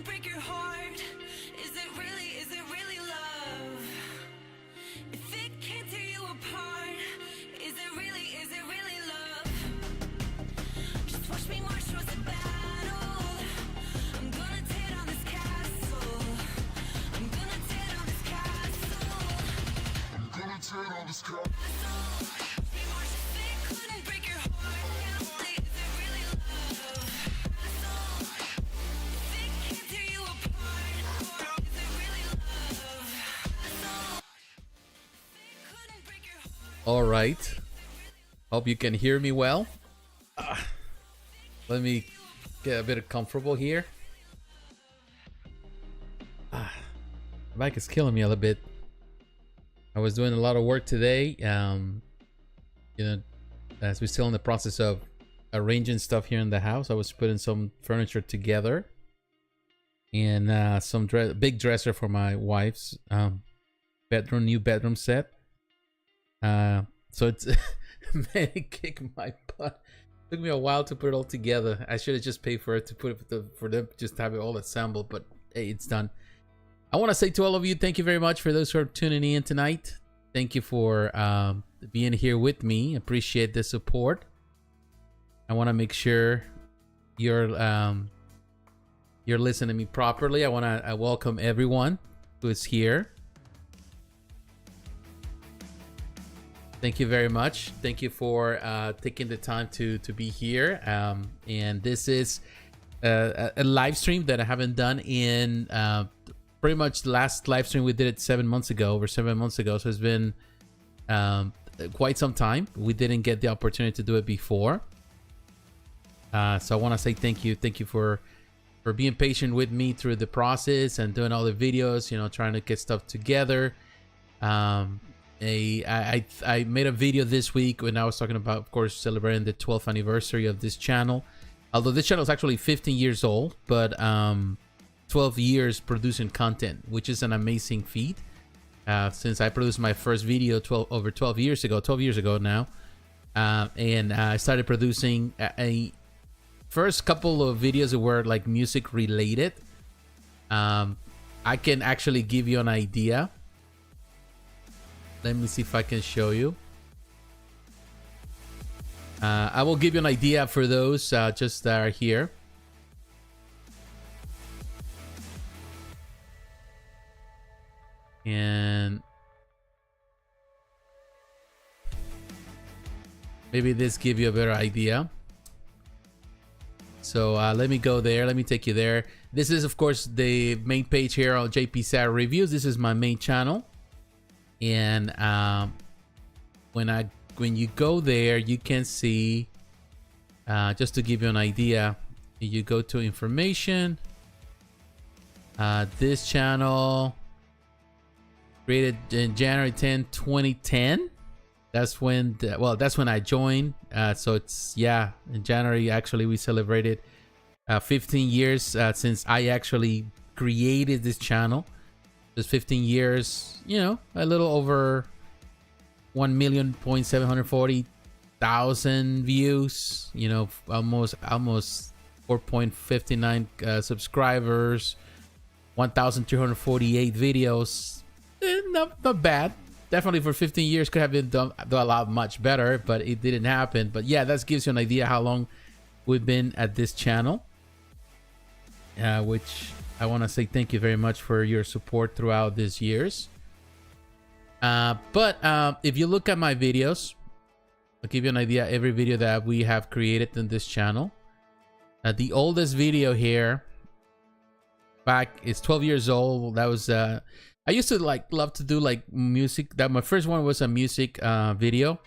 couldn't break your heart, is it really love? If it can't tear you apart, is it really love? Just watch me march towards the battle. I'm gonna tear down this castle. I'm gonna tear down this castle. I'm gonna tear down this castle. All right. Hope you can hear me well. Let me get a bit comfortable here. The mic is killing me a little bit. I was doing a lot of work today. You know, as we're still in the process of arranging stuff here in the house, I was putting some furniture together and some big dresser for my wife's new bedroom set. So it's man, it kicked my butt. It took me a while to put it all together. I should have just paid for it to put it for them just to have it all assembled, but hey, it's done. I want to say to all of you, thank you very much for those who are tuning in tonight. Thank you for being here with me. Appreciate the support. I want to make sure you're listening to me properly. I want to welcome everyone who is here. Thank you very much. Thank you for taking the time to be here. And this is a live stream that I haven't done in pretty much the last live stream we did it 7 months ago, over 7 months ago. So it's been quite some time. We didn't get the opportunity to do it before. So I want to say thank you. Thank you for being patient with me through the process and doing all the videos, you know, trying to get stuff together. I made a video this week when I was talking about, of course, celebrating the 12th anniversary of this channel. Although this channel is actually 15 years old, but 12 years producing content, which is an amazing feat. Since I produced my first video 12 years ago now, and I started producing a first couple of videos that were like music related. I can actually give you an idea. Let me see if I can show you. I will give you an idea for those just that are here. And maybe this give you a better idea. So let me go there. Let me take you there. This is, of course, the main page here on JPSat Reviews. This is my main channel. And when you go there, you can see, just to give you an idea, you go to information. This channel created in January 10, 2010. That's when that's when I joined. So it's, yeah, in January actually we celebrated 15 years since I actually created this channel. Just 15 years, you know, a little over 1,740,000 views, you know, almost 4.59 subscribers, 1,348 videos. Not bad. Definitely for 15 years could have been done a lot much better, but it didn't happen. But yeah, that gives you an idea how long we've been at this channel, which I want to say thank you very much for your support throughout these years. But if you look at my videos, I'll give you an idea every video that we have created in this channel. The oldest video here back is 12 years old. That was I used to love to do like music. That my first one was a music video.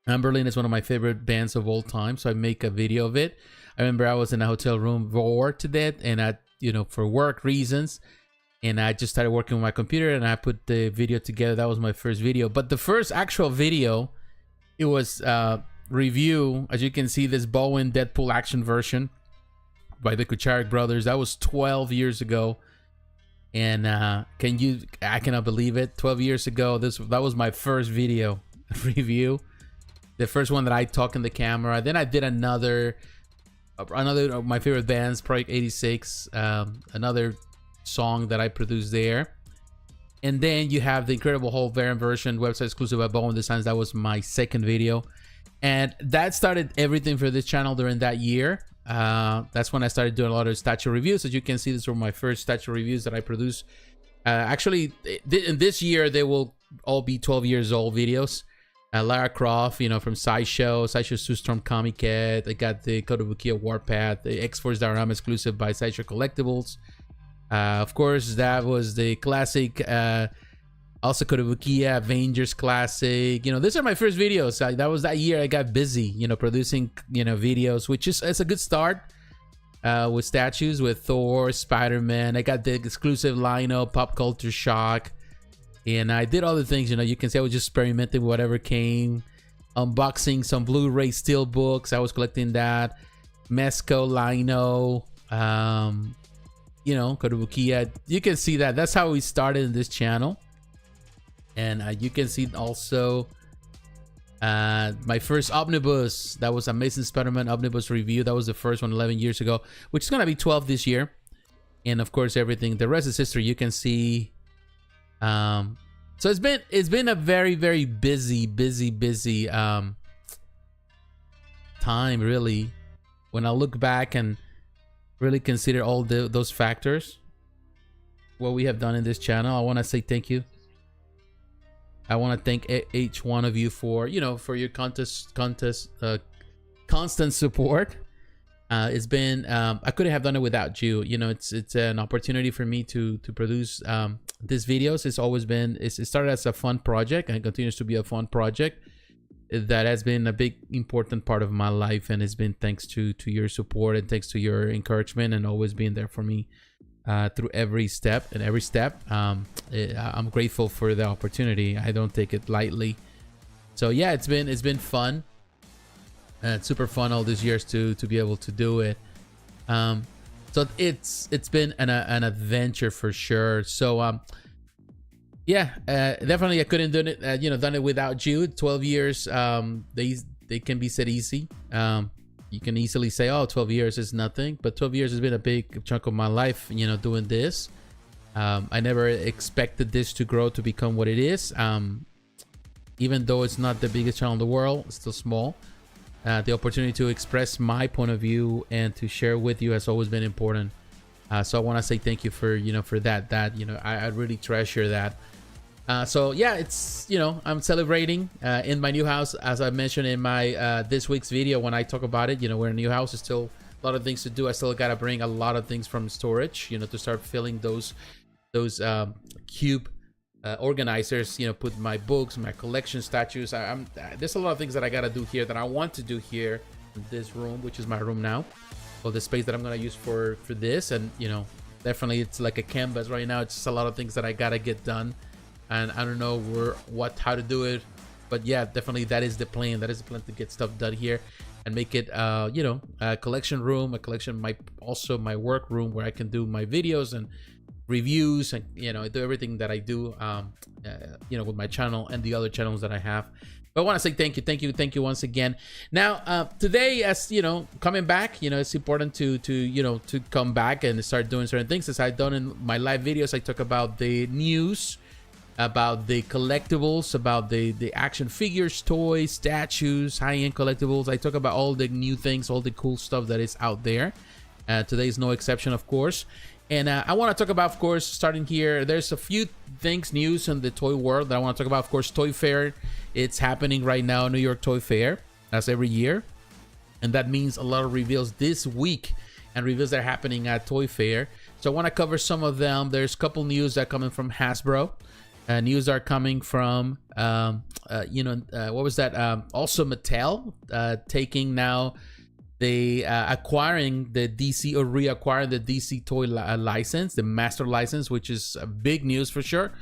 Berlin is one of my favorite bands of all time, so I make a video of it. I remember I was in a hotel room bored to death, and I, you know, for work reasons, and I just started working with my computer and I put the video together. That was my first video. But the first actual video, it was review, as you can see, this Bowen Deadpool action version by the Kucharik brothers. That was 12 years ago. And I cannot believe it, 12 years ago, that was my first video review, the first one that I talk in the camera. Then I did another another of my favorite bands, Project 86, another song that I produced there. And then you have the Incredible Hulk variant version, website exclusive by Bone Designs. That was my second video. And that started everything for this channel during that year. That's when I started doing a lot of statue reviews. As you can see, these were my first statue reviews that I produced. Actually, in this year, they will all be 12 years old videos. Lara Croft, you know, from Sideshow Storm Comic Cat. I got the Kotobukiya Warpath, the X-Force Diorama exclusive by Sideshow Collectibles. Of course, that was the classic, also Kotobukiya Avengers classic. You know, these are my first videos. That was that year I got busy, you know, producing, you know, videos, which is it's a good start with statues, with Thor, Spider-Man. I got the exclusive Lino, Pop Culture Shock, and I did all the things, you know, you can see I was just experimenting with whatever came, unboxing some Blu-ray steel books. I was collecting that, Mesco, Lino, you know, Kotobukiya. You can see that. That's how we started in this channel. And you can see also my first omnibus. That was Amazing Spider-Man omnibus review. That was the first one 11 years ago, which is going to be 12 this year. And of course, everything. The rest is history. You can see. So it's been a very, very busy time, really. When I look back and really consider all those factors, what we have done in this channel, I want to say thank you. I want to thank each one of you for, you know, for your constant support. It's been I couldn't have done it without you. You know, it's an opportunity for me to produce these videos. It's always been, it started as a fun project and continues to be a fun project that has been a big important part of my life, and it's been thanks to your support and thanks to your encouragement and always being there for me through every step. I'm grateful for the opportunity. I don't take it lightly. So yeah, it's been fun. It's super fun all these years to be able to do it. So it's been an adventure for sure. So yeah, definitely I couldn't do it, you know, done it without you. 12 years, they can be said easy. You can easily say, oh, 12 years is nothing, but 12 years has been a big chunk of my life, you know, doing this. I never expected this to grow to become what it is. Even though it's not the biggest channel in the world, it's still small. The opportunity to express my point of view and to share with you has always been important. So I want to say thank you for, you know, for that, you know, I really treasure that. So yeah, it's, you know, I'm celebrating in my new house, as I mentioned in my this week's video when I talk about it. You know, we're in a new house. There's still a lot of things to do. I still gotta bring a lot of things from storage, you know, to start filling those cube organizers, you know, put my books, my collection statues. There's a lot of things that I gotta do here that I want to do here in this room, which is my room now, or the space that I'm gonna use for this. And you know, definitely it's like a canvas right now. It's just a lot of things that I gotta get done, and I don't know how to do it, but yeah, definitely that is the plan. That is the plan, to get stuff done here and make it you know, a collection room, also my work room where I can do my videos and reviews, and you know, do everything that I do you know, with my channel and the other channels that I have. But I want to say thank you once again. Now today, as you know, coming back, you know, it's important to you know, to come back and start doing certain things. As I've done in my live videos, I talk about the news, about the collectibles, about the action figures, toys, statues, high-end collectibles. I talk about all the new things, all the cool stuff that is out there. Today is no exception, of course. And I want to talk about, of course, starting here, there's a few things, news in the toy world that I want to talk about. Of course, Toy Fair, it's happening right now, New York Toy Fair, as every year. And that means a lot of reveals this week, and reveals that are happening at Toy Fair. So I want to cover some of them. There's a couple news that are coming from Hasbro. News are coming from, you know, what was that? Also Mattel, taking now, acquiring the DC, or reacquiring the DC toy license, the master license, which is big news for sure.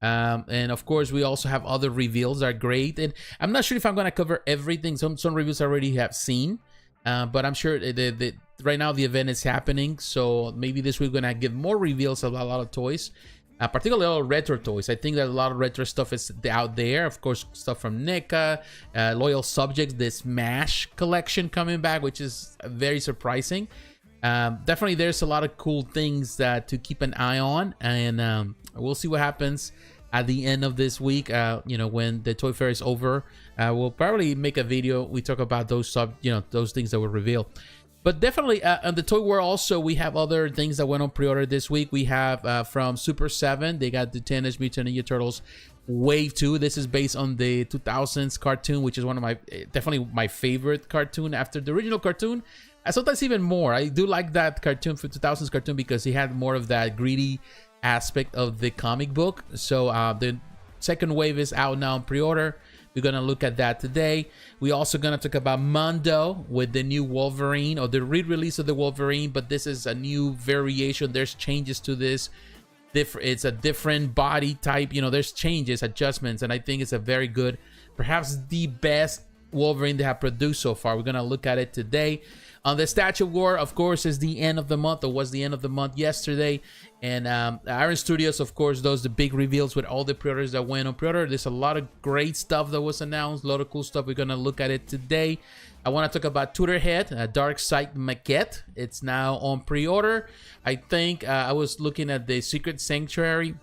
And of course, we also have other reveals that are great. And I'm not sure if I'm going to cover everything. Some reviews I already have seen, but I'm sure right now the event is happening. So maybe this week we're going to give more reveals of a lot of toys. particularly all retro toys. I think that a lot of retro stuff is out there. Of course, stuff from Neca, Loyal Subjects, this M.A.S.H collection coming back, which is very surprising. Definitely there's a lot of cool things that to keep an eye on, and we'll see what happens at the end of this week. You know, when the toy fair is over, we'll probably make a video. We talk about those those things that were revealed. But definitely on the toy world also, we have other things that went on pre-order this week. We have from Super 7, they got the Teenage Mutant Ninja Turtles Wave 2. This is based on the 2000s cartoon, which is one of my, definitely my favorite cartoon after the original cartoon. Sometimes even more. I do like that cartoon for 2000s cartoon because he had more of that greedy aspect of the comic book. So the second wave is out now on pre-order. We're gonna look at that today. We're also gonna talk about Mondo with the new Wolverine, or the re-release of the Wolverine, but this is a new variation. There's changes to this. It's a different body type. You know, there's changes, adjustments, and I think it's a very good, perhaps the best Wolverine they have produced so far. We're gonna look at it today. On the Statue of War, of course, is the end of the month, or was the end of the month yesterday. And Iron Studios, of course, does the big reveals with all the pre-orders that went on pre-order. There's a lot of great stuff that was announced, a lot of cool stuff. We're going to look at it today. I want to talk about Tweeterhead Darkseid maquette. It's now on pre-order. I think I was looking at the Secret Sanctuary.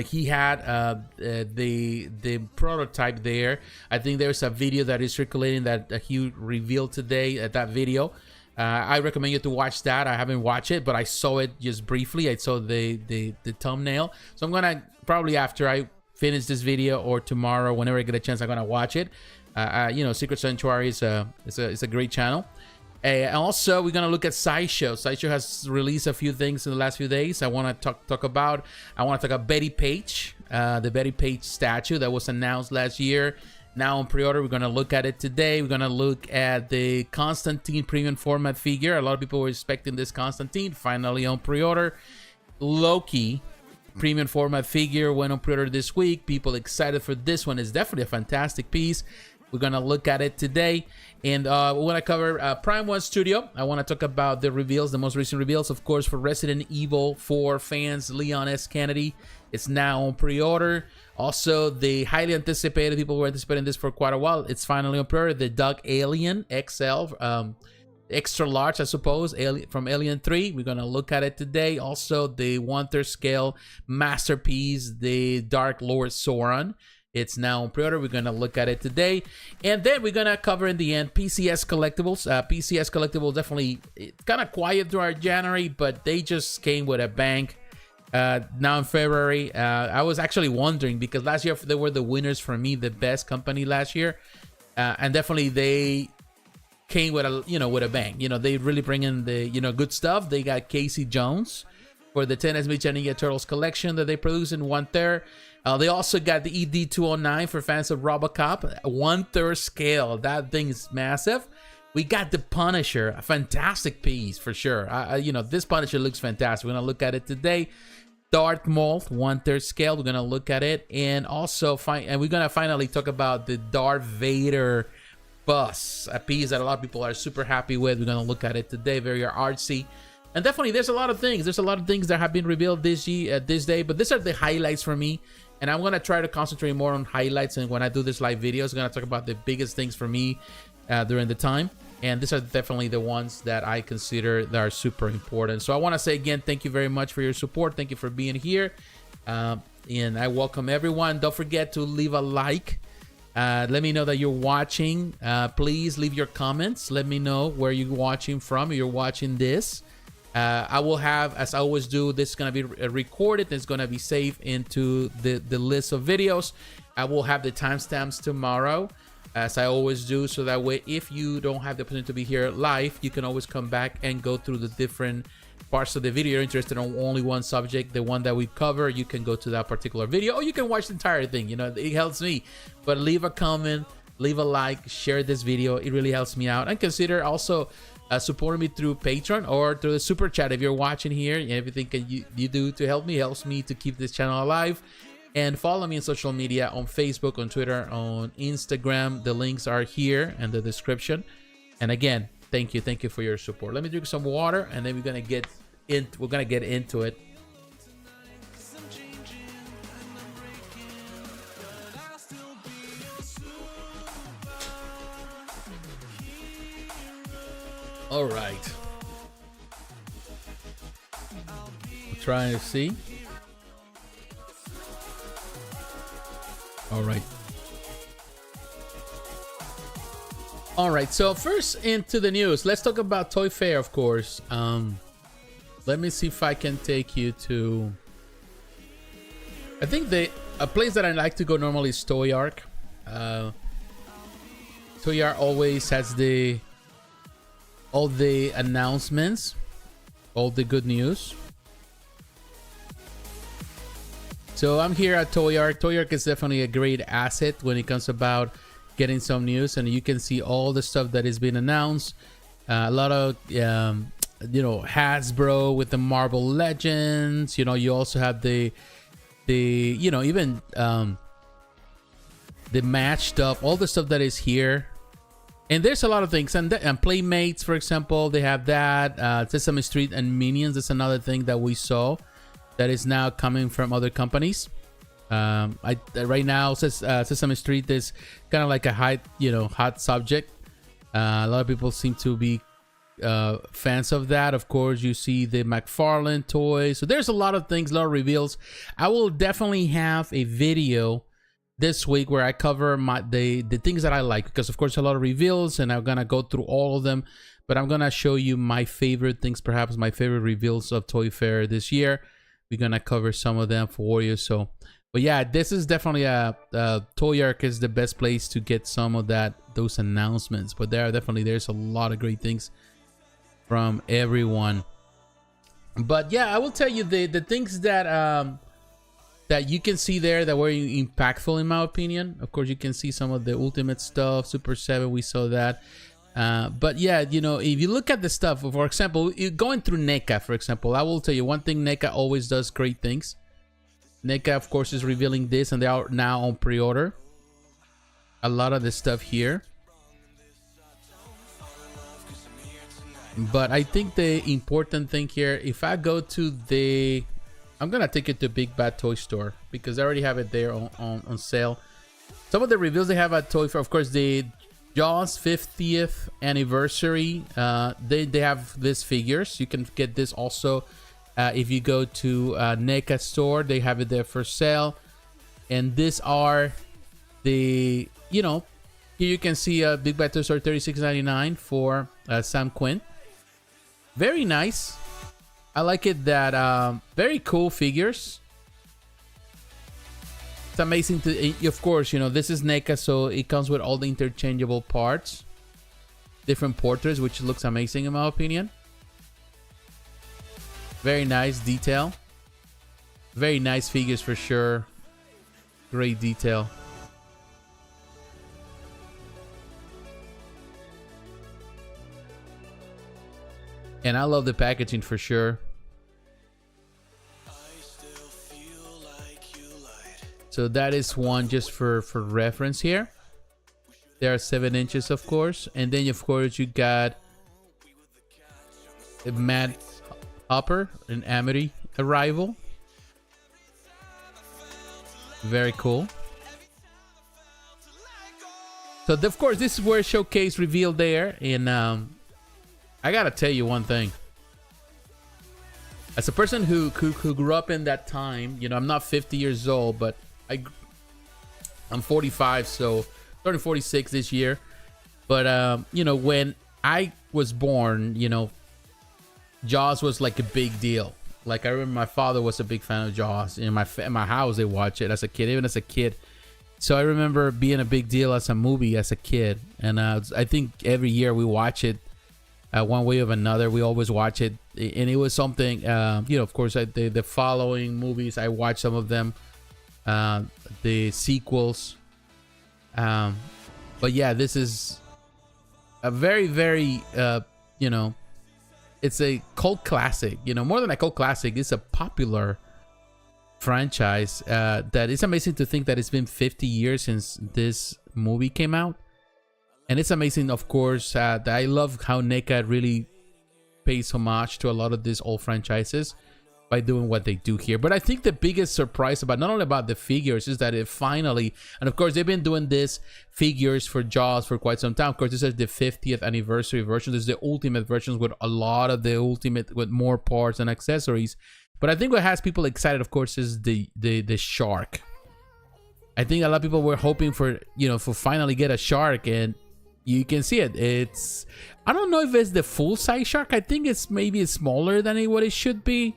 He had the prototype there. I think there's a video that is circulating that he revealed today at that video. I recommend you to watch that. I haven't watched it, but I saw it just briefly. I saw the thumbnail. So I'm gonna probably, after I finish this video or tomorrow, whenever I get a chance, I'm gonna watch it. You know, Secret Sanctuary is a great channel. And also, we're gonna look at Sideshow. Sideshow has released a few things in the last few days. I want to talk about Betty Page, the Betty Page statue that was announced last year. Now on pre-order, we're gonna look at it today. We're gonna look at the Constantine premium format figure. A lot of people were expecting this Constantine, finally on pre-order. Loki premium format figure went on pre-order this week. People excited for this one. It's definitely a fantastic piece. We're gonna look at it today, and we want to cover Prime 1 Studio. I want to talk about the reveals, the most recent reveals, of course, for Resident Evil 4 fans. Leon S. Kennedy, it's now on pre-order. Also, the highly anticipated, people were anticipating this for quite a while. It's finally on pre-order. The Doug Alien XL, extra large, I suppose, from Alien 3. We're gonna look at it today. Also, the 1/3 scale masterpiece, the Dark Lord Sauron. It's now on pre-order. We're going to look at it today. And then we're going to cover in the end PCS Collectibles. PCS Collectibles definitely kind of quiet throughout January, but they just came with a bang. Now in February, I was actually wondering, because last year they were the winners for me, the best company last year. And definitely they came with a bang. You know, they really bring in the, good stuff. They got Casey Jones for the Teenage Mutant Ninja Turtles collection that they produce in 1/3. They also got the ED209 for fans of Robocop, 1/3 scale. That thing is massive. We got the Punisher, a fantastic piece for sure. This Punisher looks fantastic. We're gonna look at it today. Darth Maul, 1/3 scale. We're gonna look at it, and also we're gonna finally talk about the Darth Vader bus, a piece that a lot of people are super happy with. We're gonna look at it today. Very artsy. And definitely, there's a lot of things. There's a lot of things that have been revealed this day, but these are the highlights for me. And I'm gonna try to concentrate more on highlights. And when I do this live videos, I'm gonna talk about the biggest things for me during the time. And these are definitely the ones that I consider that are super important. So I want to say again, thank you very much for your support. Thank you for being here. And I welcome everyone. Don't forget to leave a like. Let me know that you're watching. Please leave your comments. Let me know where you're watching from. You're watching this. I will have, as I always do, this is going to be recorded. It's going to be saved into the list of videos. I will have the timestamps tomorrow, as I always do. So that way, if you don't have the opportunity to be here live, you can always come back and go through the different parts of the video. You're interested in only one subject, the one that we cover, you can go to that particular video, or you can watch the entire thing. It helps me. But leave a comment, leave a like, share this video. It really helps me out. And consider also supporting me through Patreon or through the super chat. If you're watching here, everything you do to help me helps me to keep this channel alive. And follow me on social media, on Facebook, on Twitter, on Instagram. The links are here in the description. And again, thank you for your support. Let me drink some water, and then we're gonna get into it. All right. I'm trying to see. All right. All right. So first into the news. Let's talk about Toy Fair, of course. Let me see if I can take you to. I think a place that I like to go normally is Toy Ark. Toy Ark always has all the announcements, all the good news. So I'm here at Toy Ark. Toy Ark is definitely a great asset when it comes about getting some news, and you can see all the stuff that has been announced. A lot of Hasbro with the Marvel Legends. You also have the even the M.A.S.H stuff, all the stuff that is here. And there's a lot of things, and Playmates, for example, they have that. Sesame Street and Minions is another thing that we saw that is now coming from other companies. Right now, Sesame Street is kind of like a hot subject. A lot of people seem to be fans of that. Of course, you see the McFarlane toys. So there's a lot of things, a lot of reveals. I will definitely have a video this week where I cover the things that I like, because of course a lot of reveals, and I'm gonna go through all of them. But I'm gonna show you my favorite things, perhaps my favorite reveals of Toy Fair this year. We're gonna cover some of them for you. So, but yeah, this is definitely Toy Ark is the best place to get some of those announcements. But there's a lot of great things from everyone. But yeah, I will tell you the things that you can see there that were impactful in my opinion. Of course, you can see some of the Ultimate stuff, Super 7, we saw that. But yeah, if you look at the stuff, for example, going through Neca, for example, I will tell you one thing, Neca always does great things. Neca, of course, is revealing this, and they are now on pre-order. A lot of the stuff here. But I think the important thing here, if I go to I'm gonna take it to Big Bad Toy Store because I already have it there on sale. Some of the reveals they have at Toy Fair, of course, the Jaws 50th anniversary. They have these figures. You can get this also if you go to NECA store. They have it there for sale. And these are the here you can see Big Bad Toy Store $36.99 for Sam Quinn. Very nice. I like it that very cool figures. It's amazing to, of course, this is NECA, so it comes with all the interchangeable parts, different portraits, which looks amazing in my opinion. Very nice detail. Very nice figures for sure. Great detail. And I love the packaging for sure. So that is one just for reference here. There are 7 inches, of course. And then, of course, you got a Mad Hopper, an Amity arrival. Very cool. So, of course, this is where Showcase revealed there. And I gotta tell you one thing. As a person who grew up in that time, I'm not 50 years old, but I'm 45, so turning 46 this year. But when I was born, Jaws was like a big deal. Like I remember my father was a big fan of Jaws. In my house, they watch it as a kid, even as a kid. So I remember being a big deal as a movie as a kid, and I think every year we watch it. One way or another, we always watch it, and it was something. Of course, the following movies, I watched some of them, the sequels. But yeah, this is a very, very, it's a cult classic. More than a cult classic, it's a popular franchise. That it's amazing to think that it's been 50 years since this movie came out. And it's amazing, of course, that I love how NECA really pays homage to a lot of these old franchises. by doing what they do here. But I think the biggest surprise about not only about the figures is that it finally, and of course they've been doing this figures for Jaws for quite some time. Of course, this is the 50th anniversary version. This is the ultimate versions with a lot of the ultimate, with more parts and accessories. But I think what has people excited, of course, is the shark. I think a lot of people were hoping for, you know, for finally get a shark, and you can see it. It's, I don't know if it's the full size shark. I think it's maybe smaller than what it should be.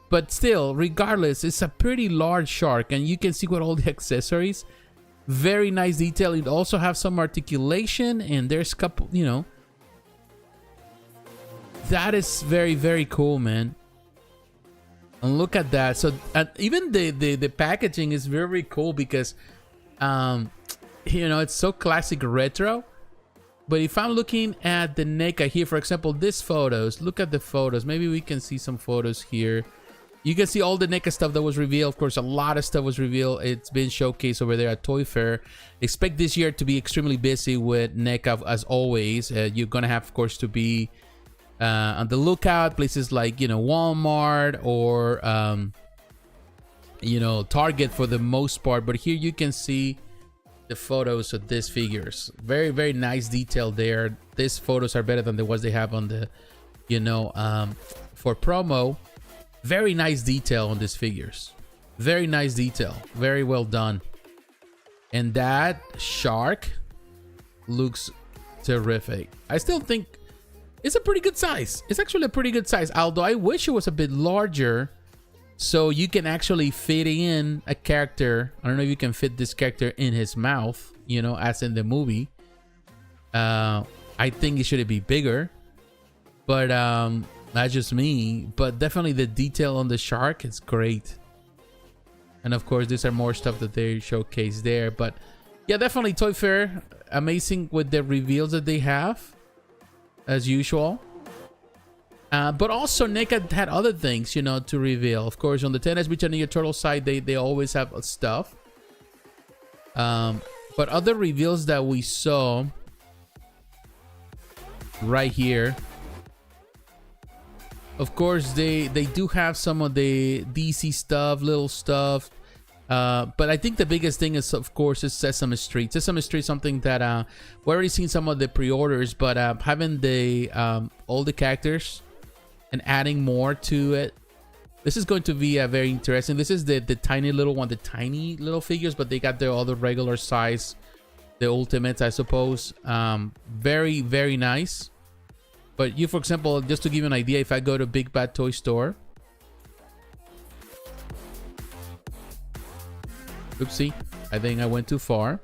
But still, regardless, it's a pretty large shark, and you can see with all the accessories. Very nice detail. It also have some articulation, and there's a couple, you know. That is very, very cool, man. And look at that. So even the packaging is very cool because, you know, it's so classic retro. But if I'm looking at the NECA here, for example, these photos, look at the photos. Maybe we can see some photos here. You can see all the NECA stuff that was revealed. Of course, a lot of stuff was revealed. It's been showcased over there at Toy Fair. Expect this year to be extremely busy with NECA as always. You're going to have, of course, to be on the lookout. Places like, you know, Walmart or, you know, Target for the most part. But here you can see the photos of these figures. Very, very nice detail there. These photos are better than the ones they have on the, you know, for promo. Very nice detail on these figures. Very nice detail. Very well done. And that shark looks terrific. I still think it's a pretty good size. It's actually a pretty good size. Although I wish it was a bit larger so you can actually fit in a character. I don't know if you can fit this character in his mouth, you know, as in the movie. I think it should be bigger. But that's just me, but definitely the detail on the shark is great. And of course, these are more stuff that they showcase there. But yeah, definitely Toy Fair, amazing with the reveals that they have, as usual. But also NECA had other things, you know, to reveal. Of course, on the Teenage Mutant Ninja Turtle side, they always have stuff. But other reveals that we saw right here. Of course, they do have some of the DC stuff, little stuff. But I think the biggest thing is, of course, is Sesame Street. Sesame Street, something that we've already seen some of the pre-orders, but having the all the characters and adding more to it. This is going to be very interesting. This is the tiny little one, the tiny little figures, but they got their other regular size, the ultimates, I suppose. Very, very nice. But you, for example, just to give you an idea, if I go to Big Bad Toy Store. Oopsie, I think I went too far.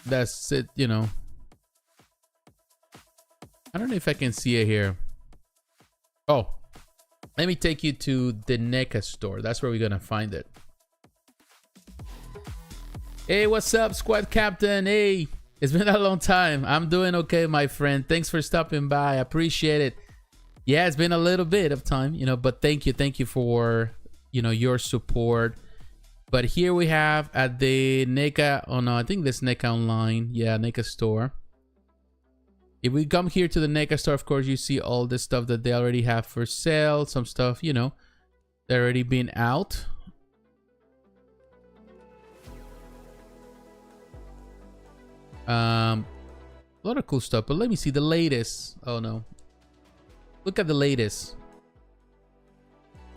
That's it, you know. I don't know if I can see it here. Oh, let me take you to the NECA store. That's where we're gonna find it. Hey, what's up, Squad Captain? Hey, it's been a long time. I'm doing okay, my friend. Thanks for stopping by. I appreciate it. Yeah, it's been a little bit of time, you know, but thank you for, you know, your support. But here we have at the NECA, oh no, I think this NECA online. Yeah, NECA store. If we come here to the NECA store, of course, you see all the stuff that they already have for sale. Some stuff, you know, they're already been out. A lot of cool stuff, but let me see the latest. Oh no, look at the latest.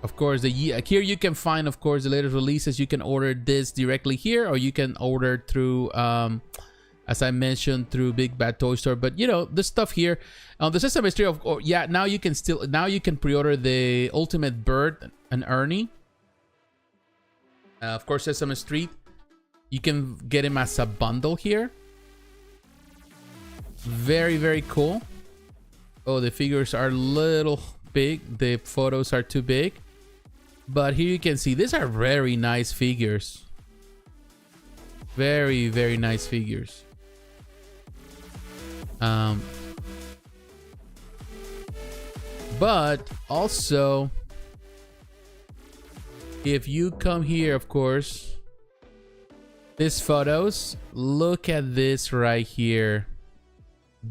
Of course, here you can find, of course, the latest releases. You can order this directly here, or you can order through as I mentioned, through Big Bad Toy Store. But you know, the stuff here on the Sesame Street, yeah, now you can pre-order the Ultimate Bird and Ernie. Of course, Sesame Street, you can get him as a bundle here. Very, very cool. Oh, the figures are a little big. The photos are too big. But here you can see these are very nice figures. Very, very nice figures. But also, if you come here, of course, these photos, look at this right here.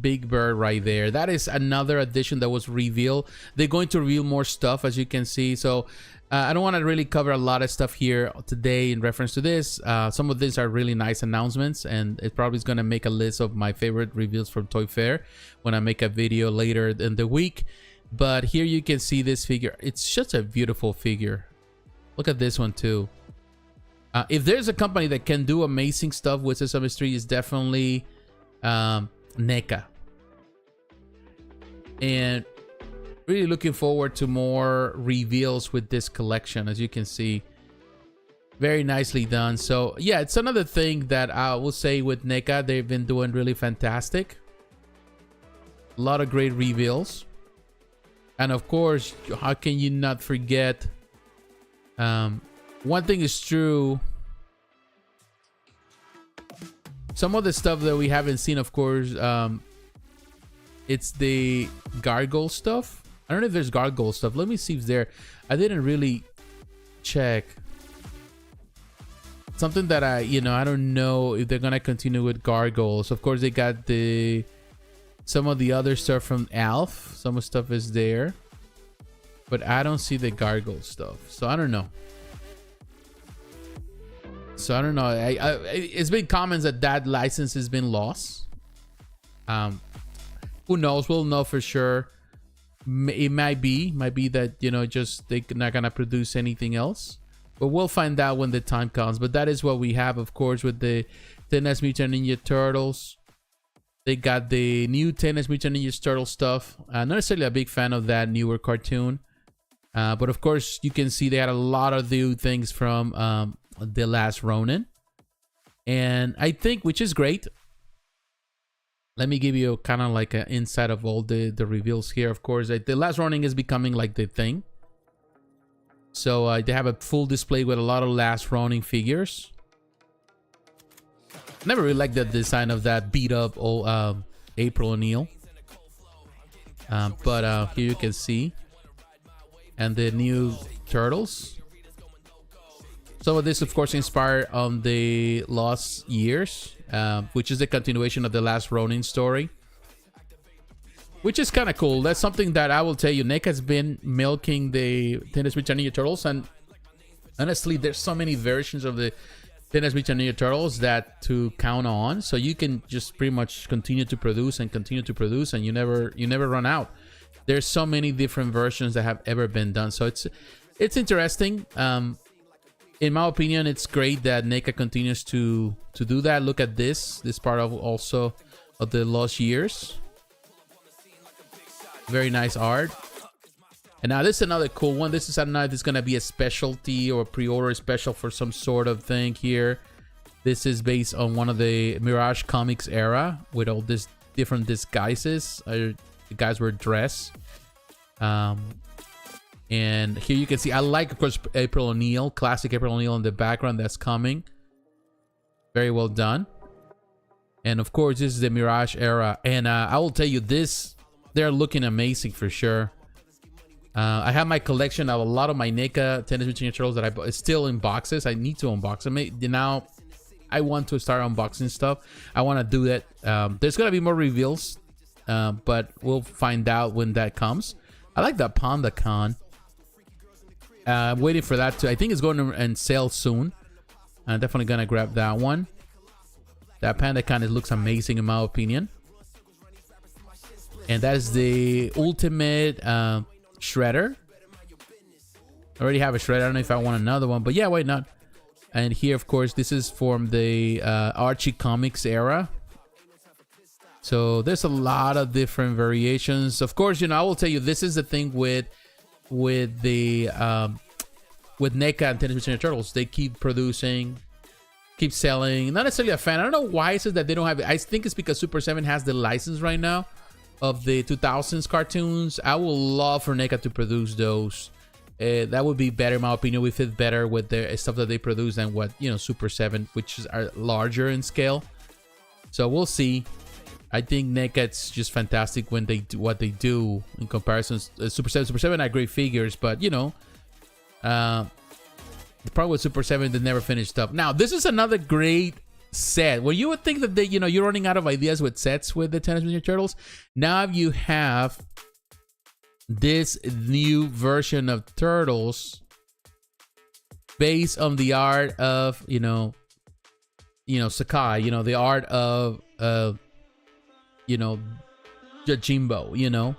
Big Bird right there. That is another addition that was revealed. They're going to reveal more stuff, as you can see. So I don't want to really cover a lot of stuff here today in reference to this. Some of these are really nice announcements, and it probably is going to make a list of my favorite reveals from Toy Fair when I make a video later in the week. But here you can see this figure. It's just a beautiful figure. Look at this one too. If there's a company that can do amazing stuff with Sesame Street, it's definitely Neca. And really looking forward to more reveals with this collection. As you can see, very nicely done. So yeah, it's another thing that I will say with Neca, they've been doing really fantastic. A lot of great reveals, and of course, how can you not forget, one thing is true, some of the stuff that we haven't seen, of course, it's the gargoyle stuff. I don't know if there's gargoyle stuff. Let me see if there. I didn't really check. Something that I don't know if they're gonna continue with gargoyles. Of course, they got some of the other stuff from Alf. Some of stuff is there, but I don't see the gargoyle stuff. So I don't know. It's been comments that license has been lost. Who knows? We'll know for sure. It might be that just they're not gonna produce anything else, but we'll find out when the time comes. But that is what we have, of course, with the Teenage Mutant Ninja Turtles. They got the new Teenage Mutant Ninja Turtle stuff. Not necessarily a big fan of that newer cartoon, but of course you can see they had a lot of new things from The Last Ronin, and I think, which is great. Let me give you kind of like an insight of all the reveals here. Of course, The Last Ronin is becoming like the thing. So they have a full display with a lot of Last Ronin figures. Never really liked the design of that beat up old April O'Neil. But here you can see. And the new Turtles. Some of this, of course, inspired on the Lost Years, which is the continuation of the Last Ronin story, which is kind of cool. That's something that I will tell you, Nick has been milking the Teenage Mutant Ninja Turtles, and honestly, there's so many versions of the Teenage Mutant Ninja Turtles that to count on. So you can just pretty much continue to produce, and you never run out. There's so many different versions that have ever been done. So it's interesting. In my opinion, it's great that Neca continues to do that. Look at this part of also of the Lost Years. Very nice art. And now this is another cool one. This is, I don't know if it's gonna be a specialty or a pre-order special for some sort of thing here. This is based on one of the Mirage Comics era with all these different disguises. The guys were dressed. And here you can see, I like, of course, April O'Neil, classic April O'Neil in the background that's coming. Very well done. And of course, this is the Mirage era. And I will tell you this, they're looking amazing for sure. I have my collection of a lot of my Neca Teenage Mutant Ninja Turtles that I bought. It's still in boxes. I need to unbox them. Now, I want to start unboxing stuff. I want to do that. There's going to be more reveals, but we'll find out when that comes. I like that Panda Con. I'm waiting for that to, I think it's going to and sale soon. I'm definitely gonna grab that one. That Panda Con, it looks amazing in my opinion. And that is the ultimate shredder. I already have a shredder. I don't know if I want another one, but yeah, why not? And here, of course, this is from the Archie Comics era. So there's a lot of different variations. Of course, I will tell you, this is the thing with the with NECA and Teenage Mutant Ninja Turtles. They keep producing, keep selling. Not necessarily a fan. I don't know why is it that they don't have it. I think it's because Super 7 has the license right now of the 2000s cartoons. I would love for NECA to produce those. That would be better in my opinion. We fit better with the stuff that they produce than what Super 7, which are larger in scale. So we'll see. I think NECA, it's just fantastic when they do what they do in comparison. Super 7 are great figures, but the problem with Super 7, they never finished up. Now, this is another great set. Well, you would think that they, you're running out of ideas with sets with the Teenage Mutant Ninja Turtles. Now you have this new version of Turtles based on the art of Sakai, the art of Yojimbo,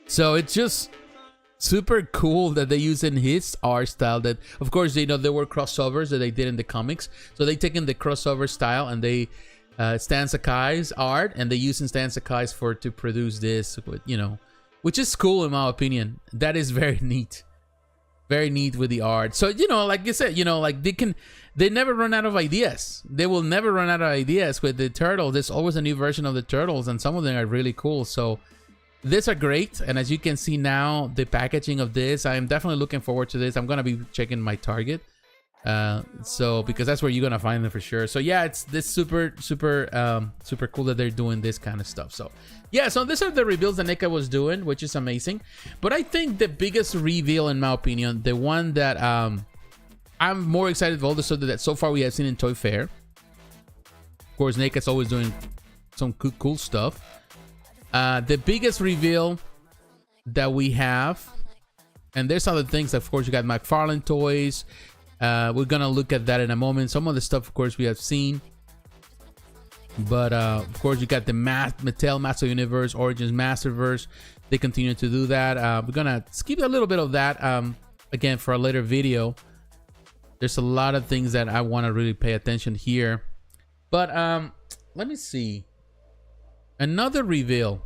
so it's just super cool that they're using his art style. That, of course, there were crossovers that they did in the comics, so they taken the crossover style and they Stan Sakai's art, and they using Stan Sakai's to produce this, which is cool in my opinion. That is very neat with the art. So like you said, like they never run out of ideas. They will never run out of ideas with the Turtles. There's always a new version of the Turtles, and some of them are really cool. So these are great, and as you can see now, the packaging of this, I am definitely looking forward to this. I'm gonna be checking my Target, so because that's where you're gonna find them for sure. So yeah, it's this super cool that they're doing this kind of stuff. So yeah, so these are the reveals that Neca was doing, which is amazing. But I think the biggest reveal, in my opinion, the one that I'm more excited for all the stuff that so far we have seen in Toy Fair. Of course, Neca's always doing some cool stuff. The biggest reveal that we have, and there's other things, of course, you got McFarlane toys. We're gonna look at that in a moment. Some of the stuff, of course, we have seen, but of course, you got the Mattel Master Universe Origins Masterverse. They continue to do that. We're gonna skip a little bit of that again for a later video. There's a lot of things that I want to really pay attention here, but let me see. Another reveal.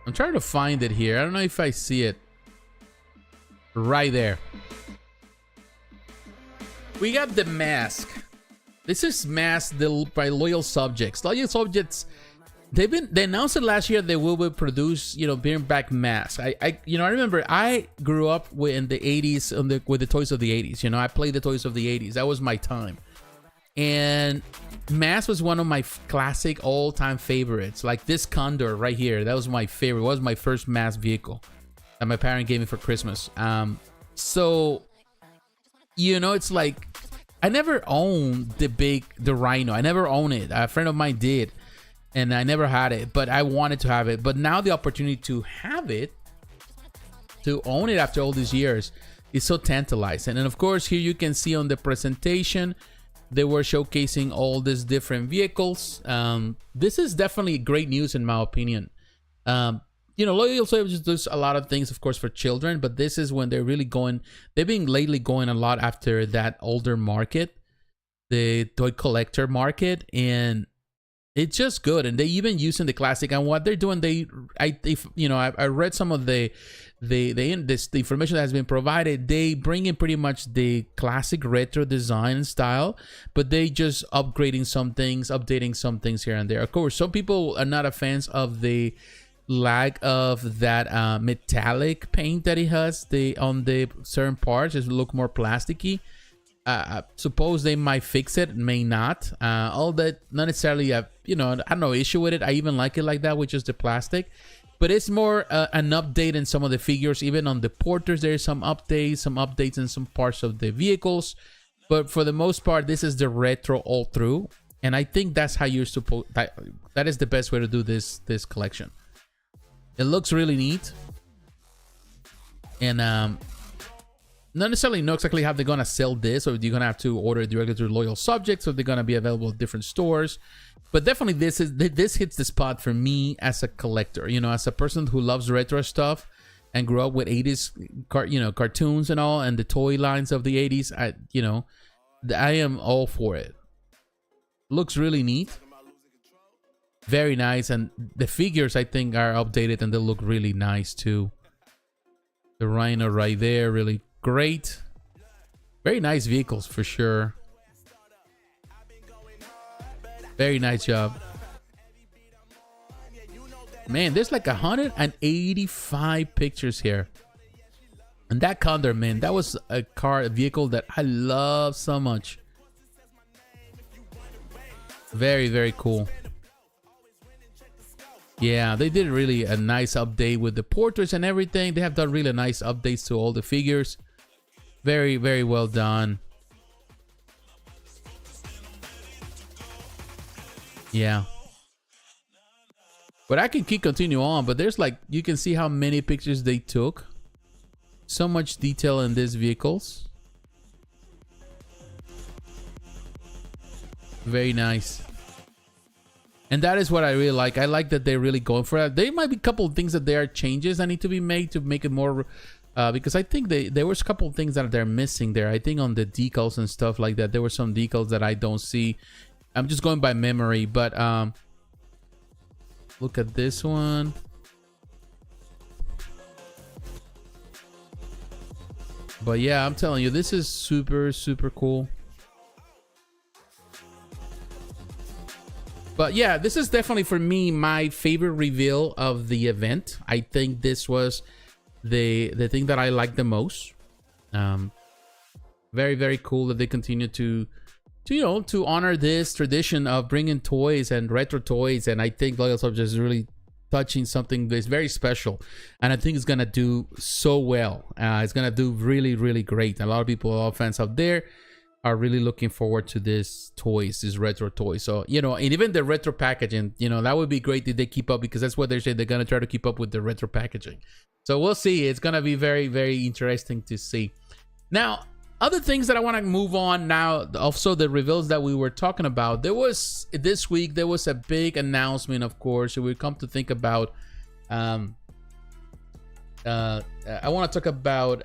I'm trying to find it here. I don't know if I see it. Right there. We got the mask. This is M.A.S.H by Loyal Subjects. Loyal Subjects, they announced it last year they will produce, bring back M.A.S.H. I remember I grew up in the 80s with the toys of the 80s. I played the toys of the 80s. That was my time. And M.A.S.H was one of my classic all-time favorites. Like this Condor right here, that was my favorite. It was my first M.A.S.H vehicle that my parent gave me for Christmas. So it's like I never owned the Rhino. I never owned it. A friend of mine did, and I never had it, but I wanted to have it. But now the opportunity to have it, to own it after all these years, is so tantalizing. And of course, here you can see on the presentation, they were showcasing all these different vehicles. This is definitely great news in my opinion. Loyal Subjects does a lot of things, of course, for children, but this is when they're really going. They've been lately going a lot after that older market, the toy collector market, and it's just good. And they even using the classic. And what they're doing, I read some of the information that has been provided. They bring in pretty much the classic retro design style, but they just upgrading some things, updating some things here and there. Of course, some people are not a fans of the lack of that metallic paint that it has on the certain parts. It look more plasticky. Suppose they might fix it, may not. All that, not necessarily I have no issue with it. I even like it like that with just the plastic, but it's more an update in some of the figures. Even on the porters, there's some updates in some parts of the vehicles, but for the most part, this is the retro all through, and I think that's how you're supposed. That is the best way to do this collection. It looks really neat, and not necessarily know exactly how they're gonna sell this, or you're gonna have to order it directly through Loyal Subjects, or they're gonna be available at different stores. But definitely, this hits the spot for me as a collector. As a person who loves retro stuff and grew up with 80s, cartoons and all, and the toy lines of the 80s. I am all for it. Looks really neat. Very nice, and the figures I think are updated and they look really nice too. The Rhino right there, really great. Very nice vehicles for sure. Very nice job. Man, there's like 185 pictures here. And that Condor, man, that was a vehicle that I love so much. Very, very cool. Yeah, they did really a nice update with the portraits and everything. They have done really nice updates to all the figures. Very, very well done. Yeah. But I can continue on, but there's like, you can see how many pictures they took. So much detail in these vehicles. Very nice. And that is what I really like. I like that they're really going for that. There might be a couple of things that there are changes that need to be made to make it more, because I think there was a couple of things that they're missing there. I think on the decals and stuff like that, there were some decals that I don't see. I'm just going by memory, but look at this one. But yeah, I'm telling you, this is super, super cool. But yeah, this is definitely for me my favorite reveal of the event. I think this was the thing that I like the most. Very, very cool that they continue to you know, to honor this tradition of bringing toys and retro toys. And I think Loyal Subject is really touching something that's very special, and I think it's gonna do so well. It's gonna do really, really great. A lot of people, a lot of fans out there are really looking forward to this retro toys. So, you know, and even the retro packaging, you know, that would be great if they keep up, because that's what they say, they're gonna try to keep up with the retro packaging. So we'll see. It's gonna be very, very interesting to see. Now, other things that I want to move on now, also the reveals that we were talking about. There was, this week, there was a big announcement, of course. So we come to think about, I want to talk about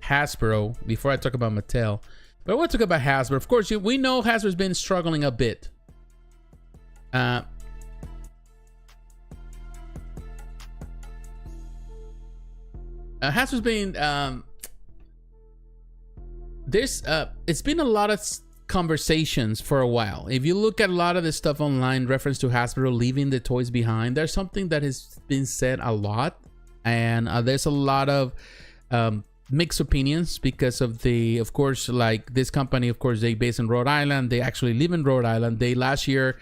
Hasbro before I talk about Mattel. But I want to talk about Hasbro. Of course, we know Hasbro's been struggling a bit. Hasbro's been... it's been a lot of conversations for a while. If you look at a lot of the stuff online, reference to Hasbro leaving the toys behind, there's something that has been said a lot, and there's a lot of mixed opinions because of the, of course, like this company, of course, they based in Rhode Island. They actually live in Rhode Island. They last 2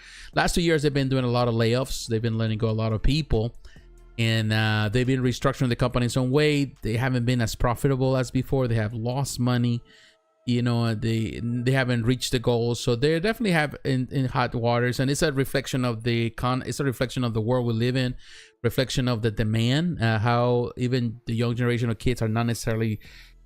years, they've been doing a lot of layoffs. They've been letting go a lot of people. And they've been restructuring the company in some way. They haven't been as profitable as before. They have lost money. You know, they haven't reached the goals, so they definitely have in hot waters, and it's a reflection of it's a reflection of the world we live in, reflection of the demand, how even the young generation of kids are not necessarily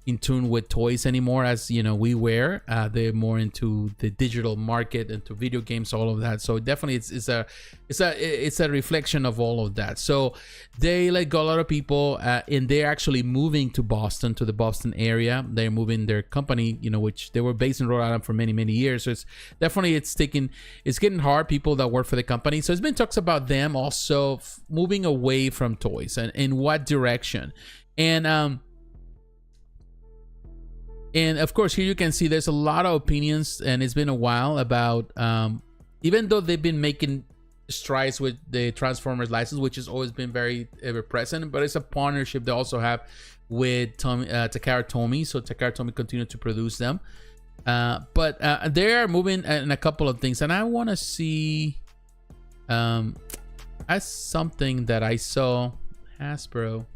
in tune with toys anymore, as you know we were. They're more into the digital market, into video games, all of that. So definitely it's a reflection of all of that. So they let go a lot of people, and they're actually moving to Boston, to the Boston area. They're moving their company, you know, which they were based in Rhode Island for many, many years. So it's definitely it's getting hard, people that work for the company. So it's been talks about them also moving away from toys, and in what direction. And of course, here you can see there's a lot of opinions, and it's been a while about, even though they've been making strides with the Transformers license, which has always been very ever present, but it's a partnership they also have with Takara Tomy. So Takara Tomy continue to produce them. But they are moving in a couple of things, and I want to see as something that I saw Hasbro.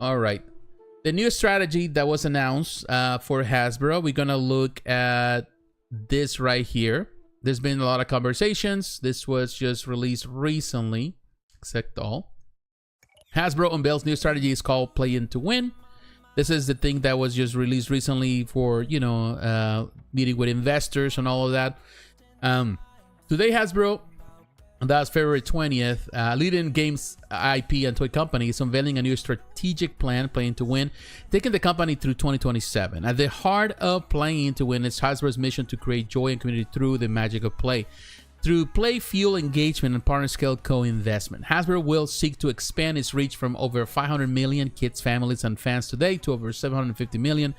All right, the new strategy that was announced for Hasbro, we're gonna look at this right here. There's been a lot of conversations. This was just released recently, except all. Hasbro unveils new strategy. Is called Play In to Win. This is the thing that was just released recently for, you know, meeting with investors and all of that. Today, Hasbro, that's February 20th, leading games IP and toy company is unveiling a new strategic plan, Playing to Win, taking the company through 2027. At the heart of Playing to Win is Hasbro's mission to create joy and community through the magic of play. Through play, fuel, engagement, and partner-scale co-investment, Hasbro will seek to expand its reach from over 500 million kids, families, and fans today to over 750 million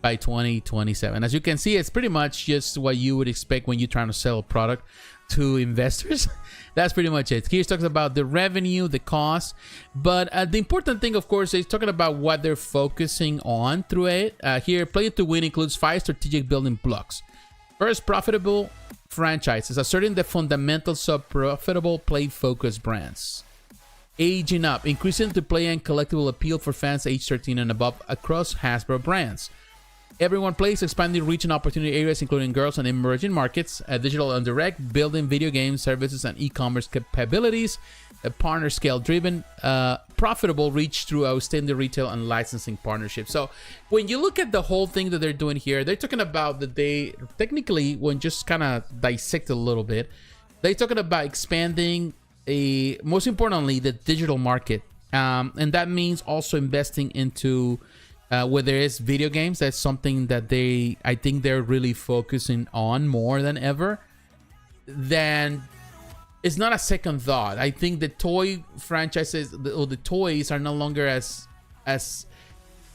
by 2027. As you can see, it's pretty much just what you would expect when you're trying to sell a product to investors. That's pretty much it. Here talks about the revenue, the cost, but the important thing, of course, is talking about what they're focusing on through it. Here, Play to Win includes 5 strategic building blocks. First, franchises, asserting the fundamentals of profitable play-focused brands. Aging up, increasing the play and collectible appeal for fans age 13 and above across Hasbro brands. Everyone plays, expanding reach and opportunity areas, including girls and emerging markets, digital and direct, building video game services and e-commerce capabilities, a partner scale-driven, profitable reach through outstanding retail and licensing partnerships. So when you look at the whole thing that they're doing here, they're talking about that they technically, when just kind of dissect a little bit, they're talking about expanding most importantly, the digital market. And that means also investing into whether it's video games. That's something that I think they're really focusing on more than ever. Then it's not a second thought. I think the toy franchises or the toys are no longer as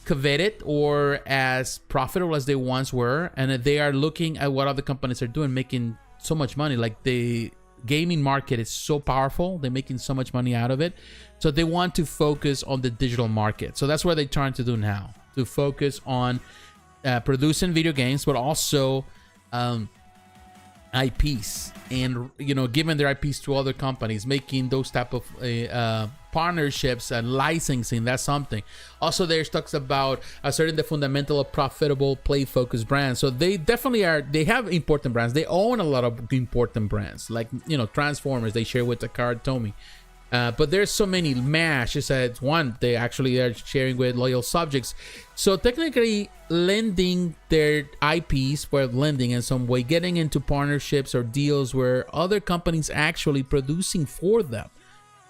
coveted or as profitable as they once were, and they are looking at what other companies are doing, making so much money. Like the gaming market is so powerful, they're making so much money out of it, so they want to focus on the digital market. So that's what they're trying to do now, to focus on producing video games, but also IPs, and giving their IPs to other companies, making those type of partnerships and licensing. That's something. Also, there's talks about asserting the fundamental of profitable play focused brands. So they definitely are. They have important brands. They own a lot of important brands, like Transformers. They share with Takara Tomy. But there's so many. M.A.S.H is one they actually are sharing with loyal subjects. So technically lending their IPs, for lending in some way, getting into partnerships or deals where other companies actually producing for them.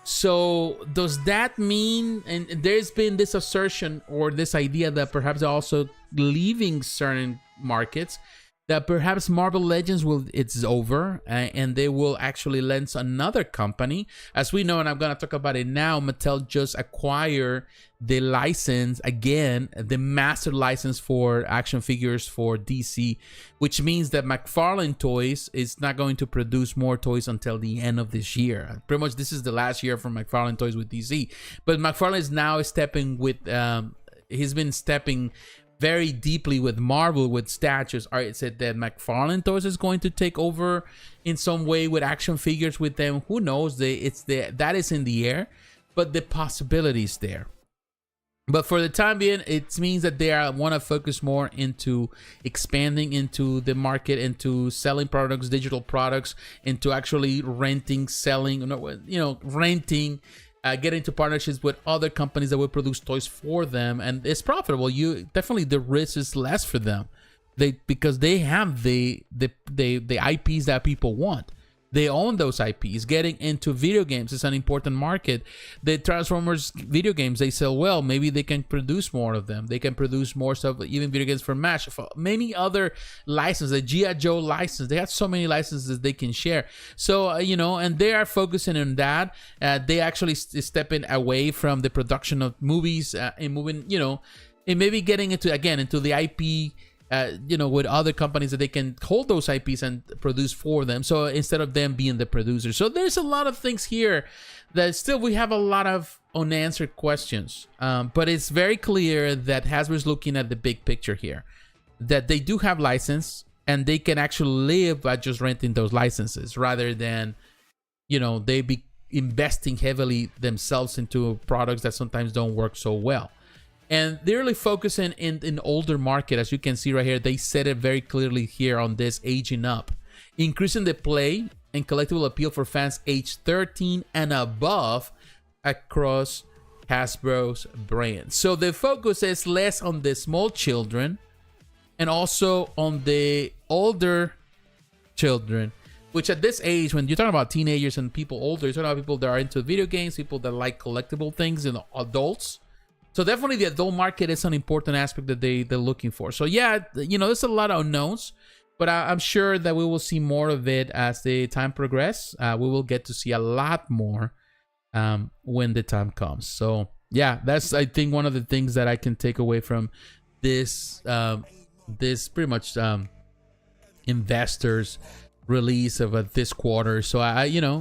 So does that mean, and there's been this assertion or this idea that perhaps they're also leaving certain markets, that perhaps Marvel Legends it's over and they will actually lend another company. As we know, and I'm going to talk about it now, Mattel just acquired the license again, the master license for action figures for DC, which means that McFarlane Toys is not going to produce more toys until the end of this year. Pretty much this is the last year for McFarlane Toys with DC. But McFarlane is now stepping with, he's been stepping very deeply with Marvel with statues. All right, it said that McFarlane Toys is going to take over in some way with action figures with them. Who knows? That is in the air, but the possibilities there. But for the time being, it means that they want to focus more into expanding into the market, into selling products, digital products, into actually renting, selling, renting. Get into partnerships with other companies that will produce toys for them, and it's profitable. Definitely the risk is less for them, because they have the IPs that people want. They own those IPs. Getting into video games is an important market. The Transformers video games, they sell well. Maybe they can produce more of them. They can produce more stuff, even video games for M.A.S.H. For many other licenses, the G.I. Joe license. They have so many licenses they can share. So, and they are focusing on that. They actually stepping away from the production of movies and moving, and maybe getting into the IP, with other companies that they can hold those IPs and produce for them. So instead of them being the producer. So there's a lot of things here that still we have a lot of unanswered questions. But it's very clear that Hasbro is looking at the big picture here, that they do have license and they can actually live by just renting those licenses rather than, they be investing heavily themselves into products that sometimes don't work so well. And they're really focusing in older market. As you can see right here, they said it very clearly here on this aging up. Increasing the play and collectible appeal for fans age 13 and above across Hasbro's brand. So the focus is less on the small children and also on the older children, which at this age, when you're talking about teenagers and people older, you're talking about people that are into video games, people that like collectible things, adults. So definitely the adult market is an important aspect that they're looking for. So yeah, there's a lot of unknowns, but I'm sure that we will see more of it as the time progresses. We will get to see a lot more when the time comes. So yeah, that's, I think, one of the things that I can take away from this this pretty much investors release of this quarter. So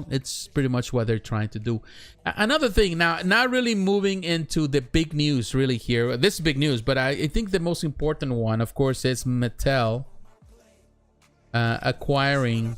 it's pretty much what they're trying to do. Another thing, now not really moving into the big news really here. This is big news, but I think the most important one, of course, is Mattel acquiring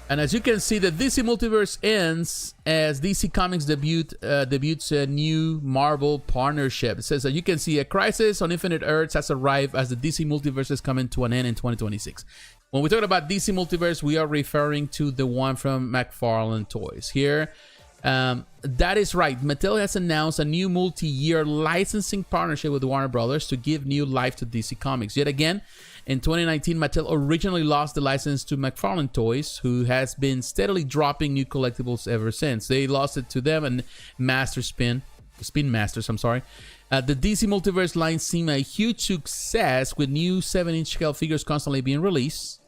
And as you can see, the DC Multiverse ends as DC Comics debuts a new Marvel partnership. It says that you can see a crisis on Infinite Earths has arrived as the DC Multiverse is coming to an end in 2026. When we talk about DC Multiverse, we are referring to the one from McFarlane Toys. Here, that is right. Mattel has announced a new multi-year licensing partnership with Warner Brothers to give new life to DC Comics. Yet again, in 2019, Mattel originally lost the license to McFarlane Toys, who has been steadily dropping new collectibles ever since. They lost it to them and Spin Masters, I'm sorry. The DC Multiverse line seemed a huge success with new 7-inch scale figures constantly being released.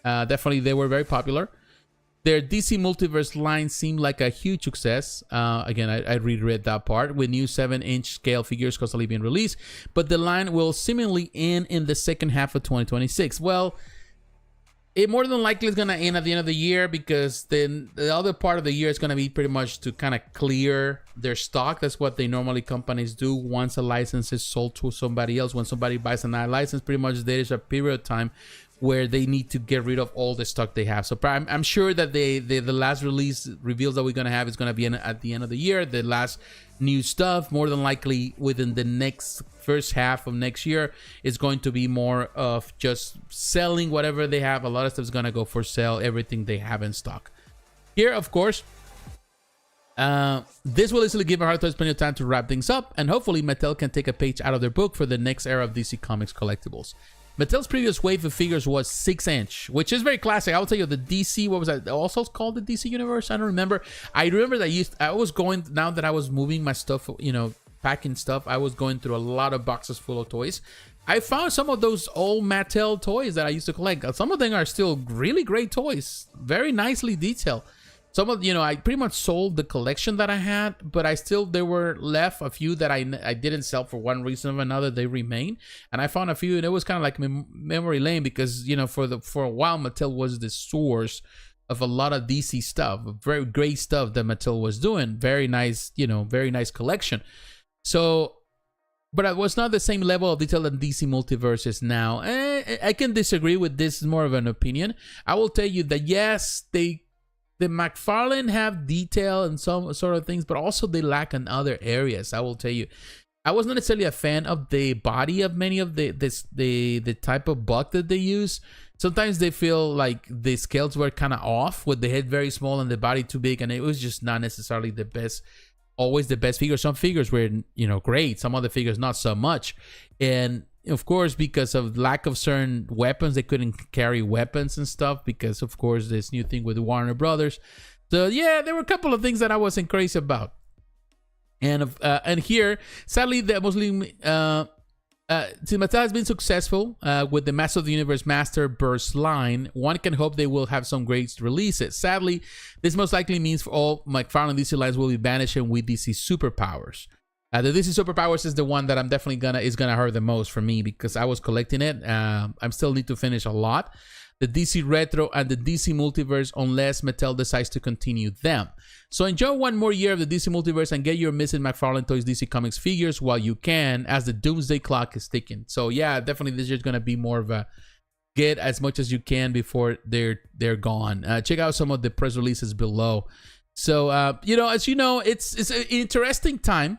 Definitely, they were very popular. Their DC Multiverse line seemed like a huge success. Again, I reread that part, with new 7-inch scale figures constantly being released. But the line will seemingly end in the second half of 2026. Well, it more than likely is going to end at the end of the year, because then the other part of the year is going to be pretty much to kind of clear their stock. That's what they normally companies do once a license is sold to somebody else. When somebody buys a license, pretty much there is a period of time where they need to get rid of all the stock they have. So I'm sure that the last release reveals that we're going to have is going to be at the end of the year. The last new stuff, more than likely within the first half of next year, is going to be more of just selling whatever they have. A lot of stuff is going to go for sale, everything they have in stock. Here, of course, this will easily give Hard Toys plenty of time to wrap things up, and hopefully Mattel can take a page out of their book for the next era of DC Comics collectibles. Mattel's previous wave of figures was 6-inch, which is very classic. I will tell you, the DC, what was that? Also called the DC Universe? I don't remember. I remember that I was going, now that I was moving my stuff, packing stuff, I was going through a lot of boxes full of toys. I found some of those old Mattel toys that I used to collect. Some of them are still really great toys, very nicely detailed. Some of, I pretty much sold the collection that I had, but there were left a few that I didn't sell for one reason or another. They remain, and I found a few, and it was kind of like memory lane, because for a while Mattel was the source of a lot of DC stuff, very great stuff that Mattel was doing. Very nice, very nice collection. So, but it was not the same level of detail that DC Multiverse is now. I can disagree with this. Is more of an opinion. I will tell you that yes, the McFarlane have detail and some sort of things, but also they lack in other areas. I will tell you, I was not necessarily a fan of the body of many of the type of buck that they use. Sometimes they feel like the scales were kind of off, with the head very small and the body too big, and it was just not necessarily the best, always the best figure. Some figures were, great. Some other figures not so much. And of course, because of lack of certain weapons, they couldn't carry weapons and stuff, because of course this new thing with Warner Brothers. So yeah, there were a couple of things that I wasn't crazy about. And here, sadly, the Muslim Mattel has been successful with the Master of the Universe Master Burst line. One can hope they will have some great releases. Sadly, this most likely means for all McFarlane DC lines will be vanishing with DC Superpowers. The DC Superpowers is the one that I'm definitely gonna hurt the most for me, because I was collecting it. I still need to finish a lot. The DC Retro and the DC Multiverse, unless Mattel decides to continue them. So enjoy one more year of the DC Multiverse and get your missing McFarlane Toys DC Comics figures while you can, as the doomsday clock is ticking. So yeah, definitely this year's gonna be more of a get as much as you can before they're gone. Check out some of the press releases below. So as you know, it's an interesting time.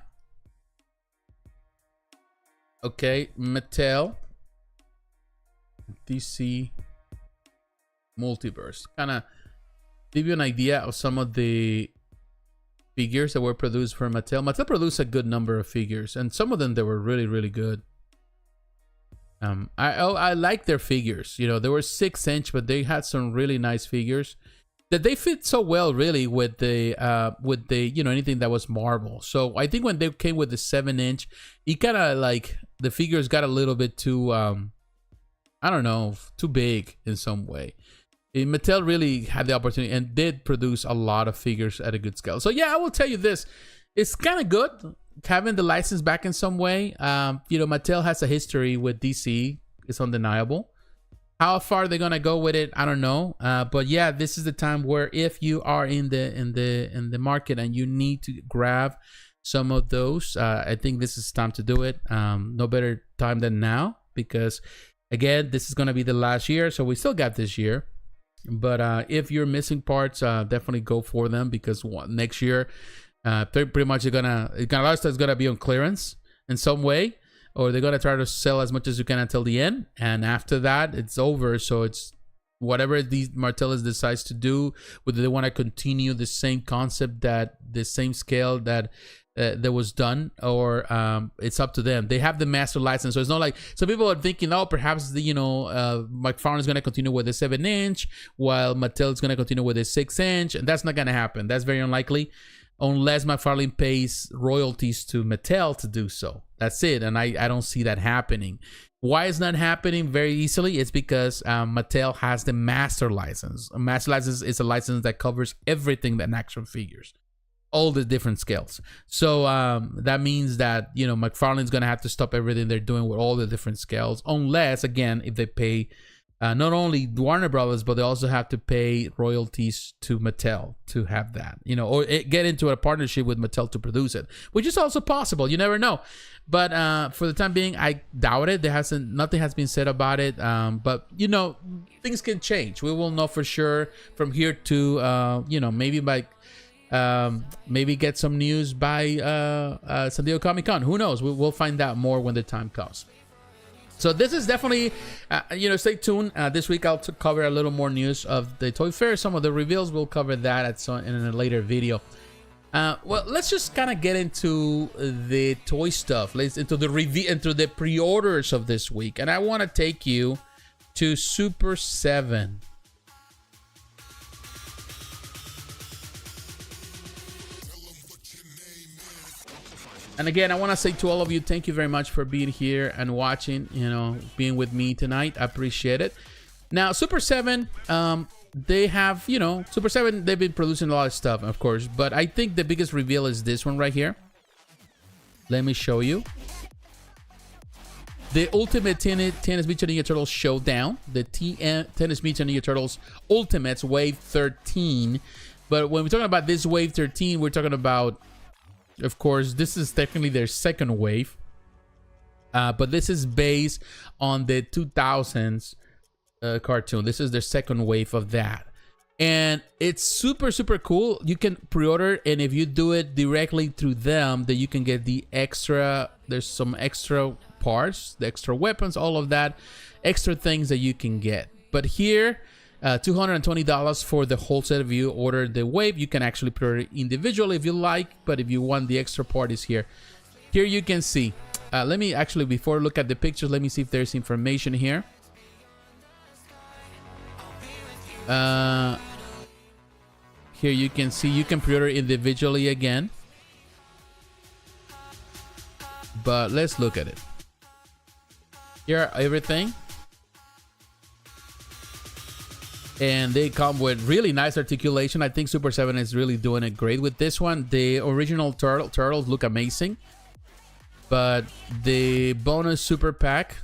Okay, Mattel, DC Multiverse. Kind of give you an idea of some of the figures that were produced for Mattel. Mattel produced a good number of figures, and some of them, they were really, really good. I like their figures. They were 6-inch, but they had some really nice figures that they fit so well, really, with the anything that was Marvel. So I think when they came with the 7-inch, it kind of like the figures got a little bit too, I don't know, too big in some way. Mattel really had the opportunity and did produce a lot of figures at a good scale. So yeah, I will tell you this, it's kind of good having the license back in some way. Mattel has a history with DC. It's undeniable. How far they're gonna go with it, I don't know. But yeah, this is the time where if you are in the market and you need to grab some of those, I think this is time to do it. No better time than now, because again, this is gonna be the last year, so we still got this year. But if you're missing parts, definitely go for them, because next year, they're pretty much a lot of stuff is gonna be on clearance in some way, or they're gonna try to sell as much as you can until the end, and after that, it's over. So it's whatever these Mattel decides to do, whether they want to continue the same concept, that the same scale that was done, or it's up to them. They have the master license, so it's not like some people are thinking, oh, perhaps McFarlane is going to continue with a 7-inch while Mattel is going to continue with a 6-inch, and that's not going to happen. That's very unlikely, unless McFarlane pays royalties to Mattel to do so. That's it, and I don't see that happening. Why it's not happening very easily? It's because Mattel has the master license. A master license is a license that covers everything that action figures, all the different scales. So that means that, McFarlane's going to have to stop everything they're doing with all the different scales, unless, again, if they pay not only Warner Brothers, but they also have to pay royalties to Mattel to have that, or get into a partnership with Mattel to produce it, which is also possible. You never know. But for the time being, I doubt it. Nothing has been said about it. But things can change. We will know for sure from here to maybe by maybe get some news by San Diego Comic-Con. Who knows? We'll find out more when the time comes. So this is definitely, stay tuned. This week I'll cover a little more news of the Toy Fair. Some of the reveals, we'll cover that in a later video. Well, let's just kind of get into the toy stuff. Let's into the pre-orders of this week, and I want to take you to Super 7. And again, I want to say to all of you, thank you very much for being here and watching, being with me tonight. I appreciate it. Now, Super 7, they have, Super 7, they've been producing a lot of stuff, of course, but I think the biggest reveal is this one right here. Let me show you. The Ultimate Teenage Mutant Ninja Turtles Showdown, the Teenage Mutant Ninja Turtles Ultimates Wave 13. But when we're talking about this Wave 13, we're talking about, of course, this is technically their second wave, but this is based on the 2000s cartoon. This is their second wave of that, and it's super cool. You can pre-order, and if you do it directly through them, then you can get the extra. There's some extra parts, the extra weapons, all of that, extra things that you can get. But here, $220 for the whole set. If you order the wave, you can actually pre-order individually if you like, but if you want the extra part, is here. Here you can see. Let me actually, before I look at the pictures, let me see if there's information here. Here you can see you can pre-order individually again, but let's look at it. Here are everything, and they come with really nice articulation. I think Super 7 is really doing it great with this one. The original turtles look amazing, but the bonus super pack,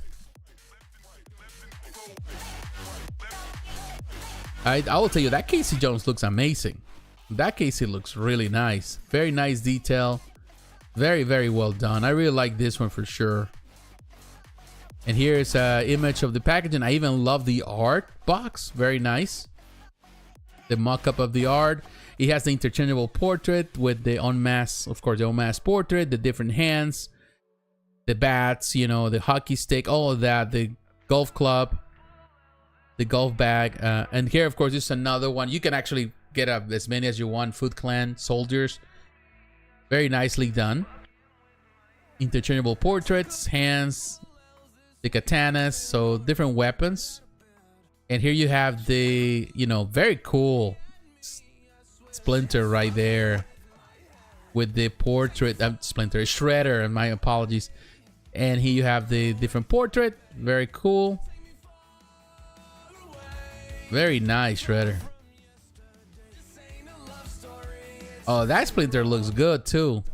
I will tell you, that Casey Jones looks amazing. That Casey looks really nice. Very nice detail. Very well done. I really like this one for sure. And here's an image of the packaging. I even love the art box. Very nice. The mock-up of the art. It has the interchangeable portrait with the M.A.S.H, of course, the M.A.S.H portrait, the different hands, the bats, the hockey stick, all of that, the golf club, the golf bag, and here, of course, is another one. You can actually get as many as you want. Foot Clan soldiers, very nicely done. Interchangeable portraits, hands, the katanas, so different weapons. And here you have the, very cool Splinter right there with the portrait. Splinter, Shredder, and my apologies. And here you have the different portrait. Very cool. Very nice, Shredder. Oh, that Splinter looks good too.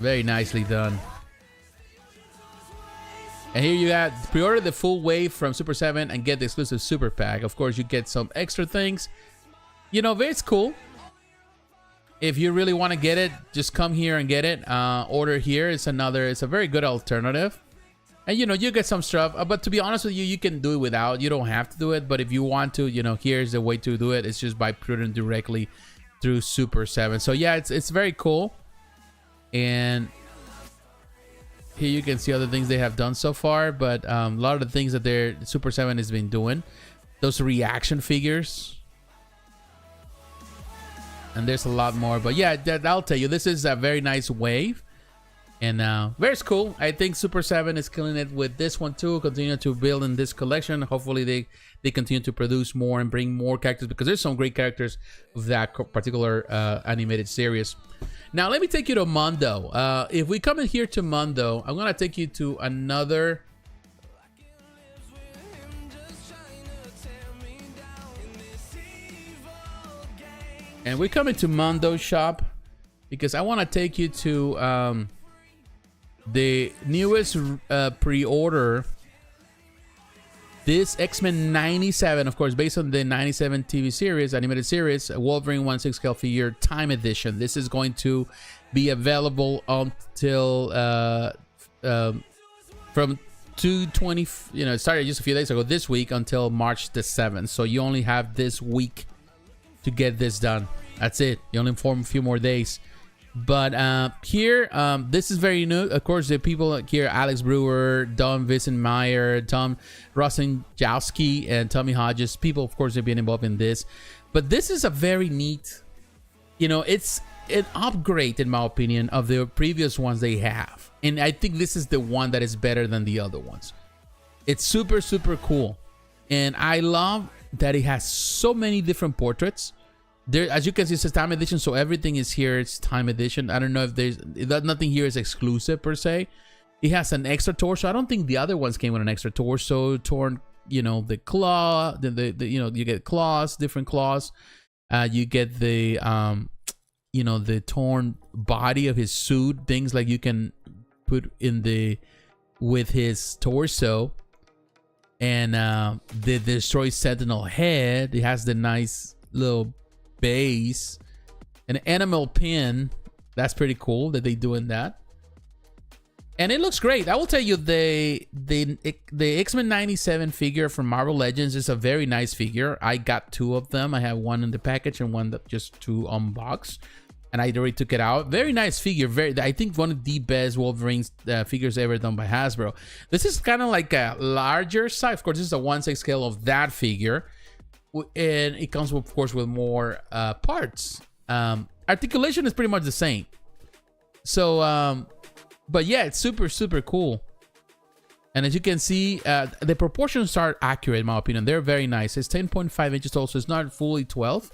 Very nicely done. And here you have pre-order the full wave from Super 7 and get the exclusive super pack. Of course, you get some extra things. It's cool. If you really want to get it, just come here and get it. Order here. It's a very good alternative. And you know, you get some stuff, but to be honest with you, you can do it without. You don't have to do it, but if you want to, you know, here's the way to do it. It's just by putting directly through Super 7. So yeah, it's very cool. And here you can see other things they have done so far, but a lot of the things that their Super 7 has been doing, those reaction figures. And there's a lot more, but yeah, I'll tell you, this is a very nice wave. And very cool. I think Super 7 is killing it with this one too. Continue to build in this collection. Hopefully they continue to produce more and bring more characters, because there's some great characters of that particular animated series. Now let me take you to Mondo. If we come in here to Mondo, I'm gonna take you to another. And we come into Mondo shop because I want to take you to the newest pre-order. This X-Men 97, of course, based on the 97 TV series, animated series, Wolverine 1/6 scale figure time edition. This is going to be available until from 2/20, you know, it started just a few days ago, this week, until March the 7th. So you only have this week to get this done. That's it. You only inform a few more days. But here, this is very new. Of course, the people here, Alex Brewer, Don Vincent Meyer, Tom Rosenjowski, and Tommy Hodges. People, of course, have been involved in this. But this is a very neat, you know, it's an upgrade, in my opinion, of the previous ones they have. And I think this is the one that is better than the other ones. It's super, super cool. And I love that it has so many different portraits. There, as you can see, it says time edition, so everything is here. It's time edition. I don't know if there's nothing here is exclusive per se. It has an extra torso. I don't think the other ones came with an extra torso. Torn, you know, the claw, the you know, you get claws, different claws. You get the you know, the torn body of his suit. Things like you can put in the with his torso. And the destroyed Sentinel head. It has the nice little base, an animal pin. That's pretty cool that they doing that, and it looks great. I will tell you, the X-Men 97 figure from Marvel Legends is a very nice figure. I got two of them. I have one in the package and one that just to unbox, and I already took it out. Very nice figure. I think one of the best Wolverine figures ever done by Hasbro. This is kind of like a larger size. Of course, this is a 1/6 scale of that figure. And it comes, of course, with more parts. Articulation is pretty much the same. So, but yeah, it's super, super cool. And as you can see, the proportions are accurate, in my opinion. They're very nice. It's 10.5 inches tall, so it's not fully 12.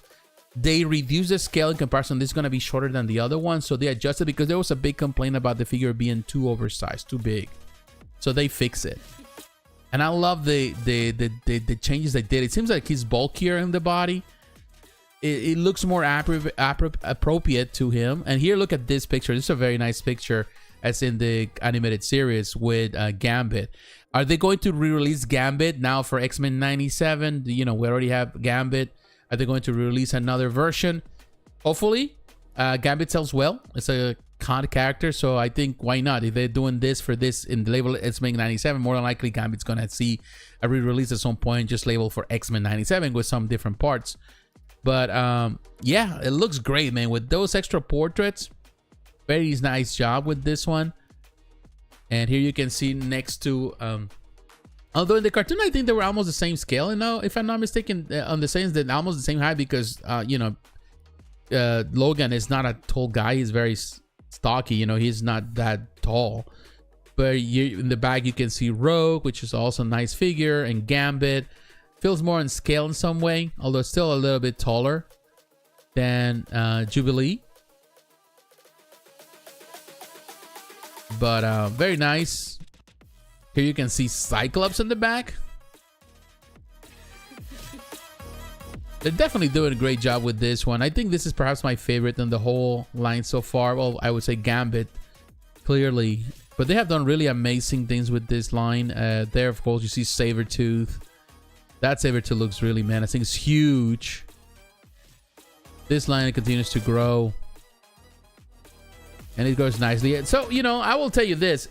They reduced the scale in comparison. This is going to be shorter than the other one. So they adjusted because there was a big complaint about the figure being too oversized, too big. So they fixed it. And I love the changes they did. It seems like he's bulkier in the body. It looks more appropriate to him. And here, look at this picture. This is a very nice picture, as in the animated series with Gambit. Are they going to re-release Gambit now for X-Men 97? You know, we already have Gambit. Are they going to release another version? Hopefully. Gambit sells well. It's a con character, so I think why not? If they're doing this for this in the label X-Men 97, more than likely Gambit's gonna see a re-release at some point, just labeled for X-Men 97 with some different parts. But yeah, it looks great, man, with those extra portraits. Very nice job with this one. And here you can see next to although in the cartoon I think they were almost the same scale, you know, if I'm not mistaken, on the sense that almost the same height, because you know, Logan is not a tall guy. He's very stocky, you know, he's not that tall. But in the back you can see Rogue, which is also a nice figure, and Gambit. Feels more in scale in some way, although still a little bit taller than Jubilee. But very nice. Here you can see Cyclops in the back. They're definitely doing a great job with this one. I think this is perhaps my favorite in the whole line so far. Well, I would say Gambit, clearly. But they have done really amazing things with this line. There, of course, you see Sabretooth. That Sabretooth looks really menacing. It's huge. This line continues to grow. And it goes nicely. So, you know, I will tell you this.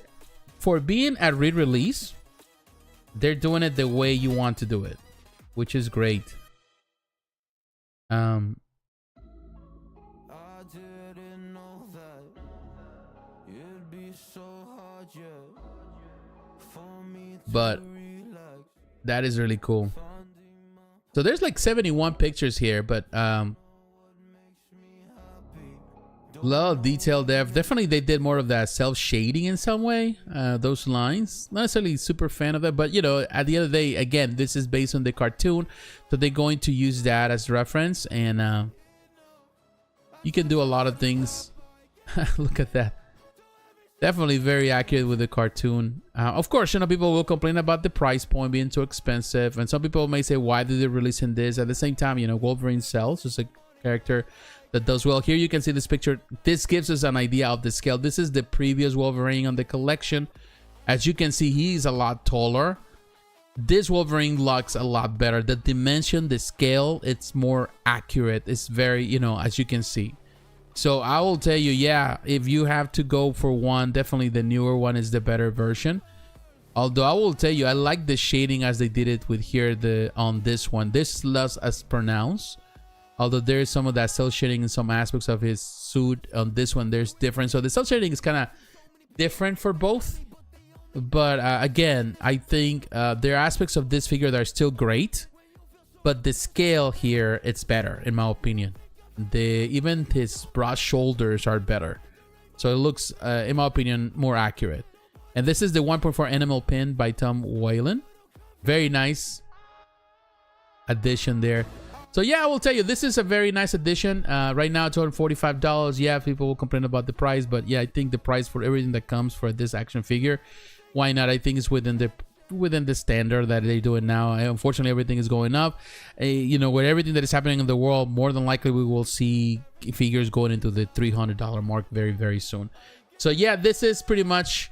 for being a re-release, they're doing it the way you want to do it, which is great. But that is really cool. So there's like 71 pictures here, but lot of detail there. Definitely they did more of that self-shading in some way. Those lines, not necessarily super fan of that, but you know, at the end of the day, again, this is based on the cartoon, so they're going to use that as reference, and you can do a lot of things. Look at that. Definitely very accurate with the cartoon. Of course, you know, people will complain about the price point being too expensive, and some people may say, why did they release in this? At the same time, you know, Wolverine sells. It's a character that does well. Here you can see this picture. This gives us an idea of the scale. This is the previous Wolverine on the collection. As you can see, he's a lot taller. This Wolverine looks a lot better. The dimension, the scale, it's more accurate. It's very, you know, as you can see. So I will tell you, yeah, if you have to go for one, definitely the newer one is the better version. Although I will tell you, I like the shading as they did it with here on this one. This less as pronounced. Although there is some of that cell shading in some aspects of his suit. On this one, there's different. So the cell shading is kind of different for both. But again, I think there are aspects of this figure that are still great. But the scale here, it's better, in my opinion. Even his broad shoulders are better. So it looks, in my opinion, more accurate. And this is the 1.4 animal pin by Tom Whalen. Very nice addition there. So yeah, I will tell you, this is a very nice addition. Right now it's $245. Yeah, people will complain about the price, but yeah, I think the price for everything that comes for this action figure, why not? I think it's within the standard that they're doing now. Unfortunately, everything is going up. You know, with everything that is happening in the world, more than likely we will see figures going into the $300 mark very, very soon. So yeah, this is pretty much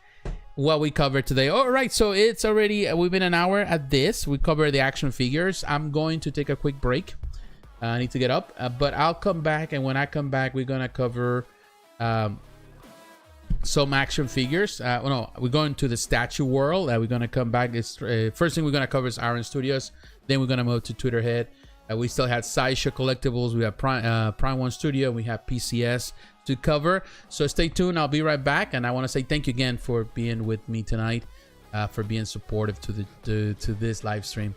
what we covered today. All right, so it's already, we've been an hour at this. We covered the action figures. I'm going to take a quick break. I need to get up, but I'll come back, and when I come back, we're gonna cover some action figures. No, we're going to the statue world. We're gonna come back. First thing we're gonna cover is Iron Studios. Then we're gonna move to Tweeterhead. We still had Sideshow Collectibles. We have Prime One Studio. We have PCS to cover. So stay tuned. I'll be right back. And I want to say thank you again for being with me tonight, for being supportive to this live stream.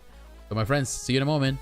So my friends, see you in a moment.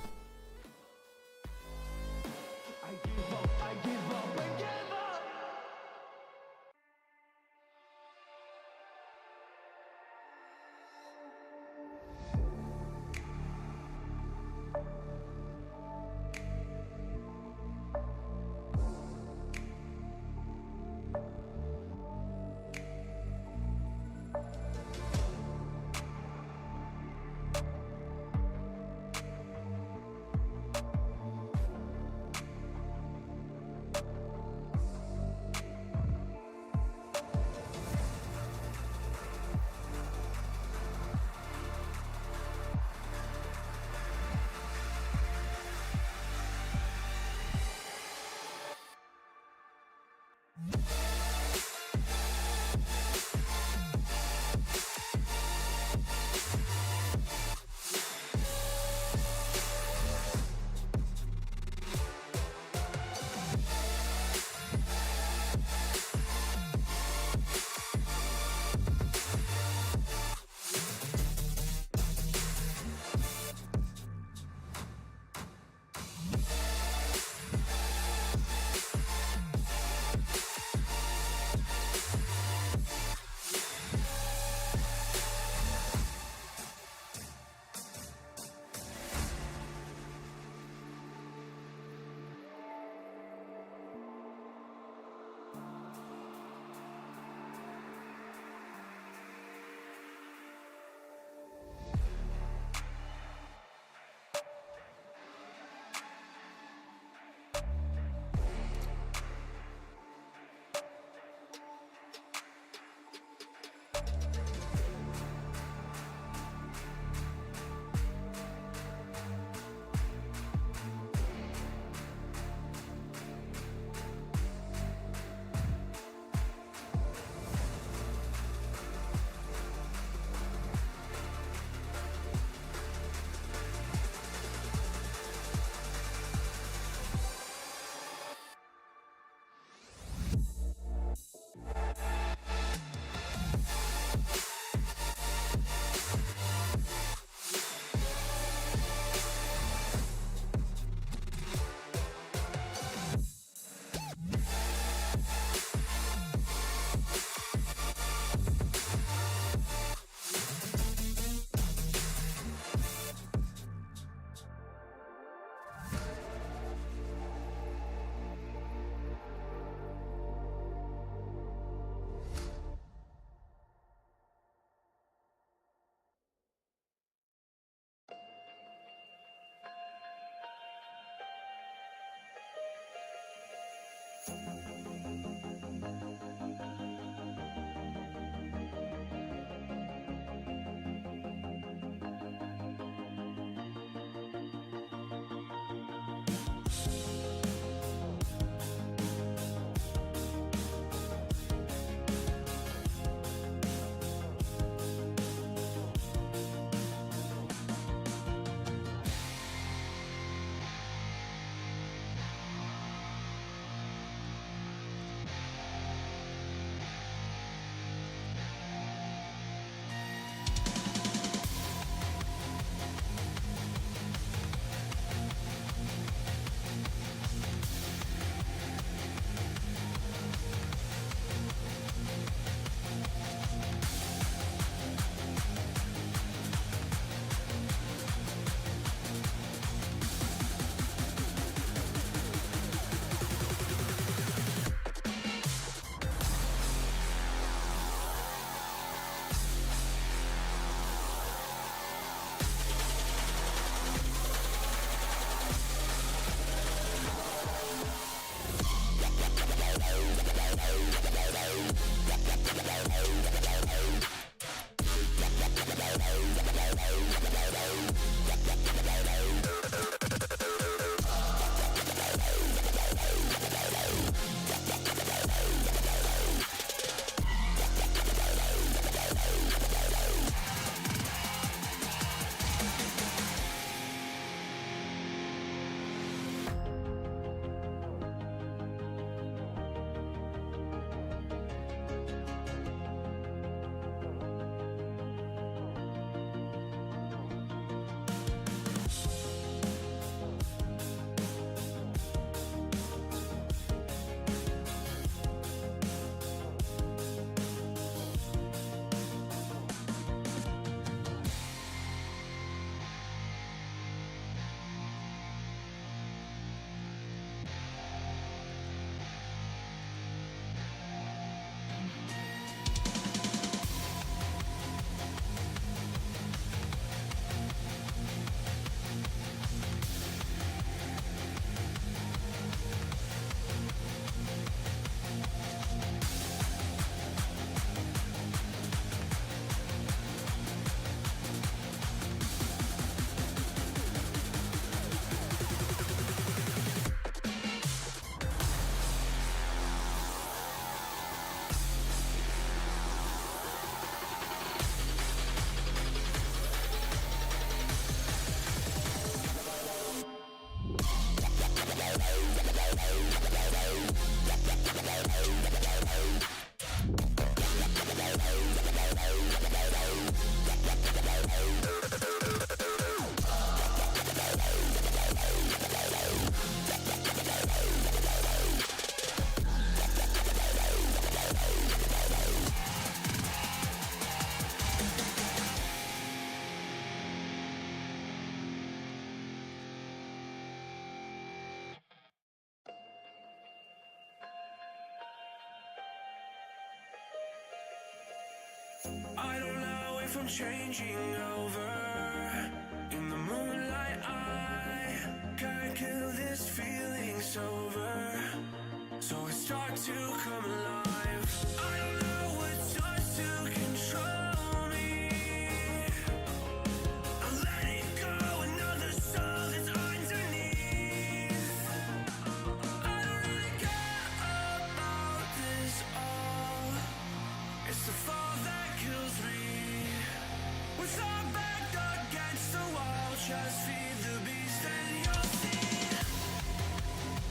I don't know if I'm changing over. In the moonlight I can't kill this feeling sober. So I start to come alive. I don't know what starts to control me. I'm letting go another soul that's underneath. I don't really care about this all. It's the fall that kills me. With our back against the wall, just feed the beast and you'll see.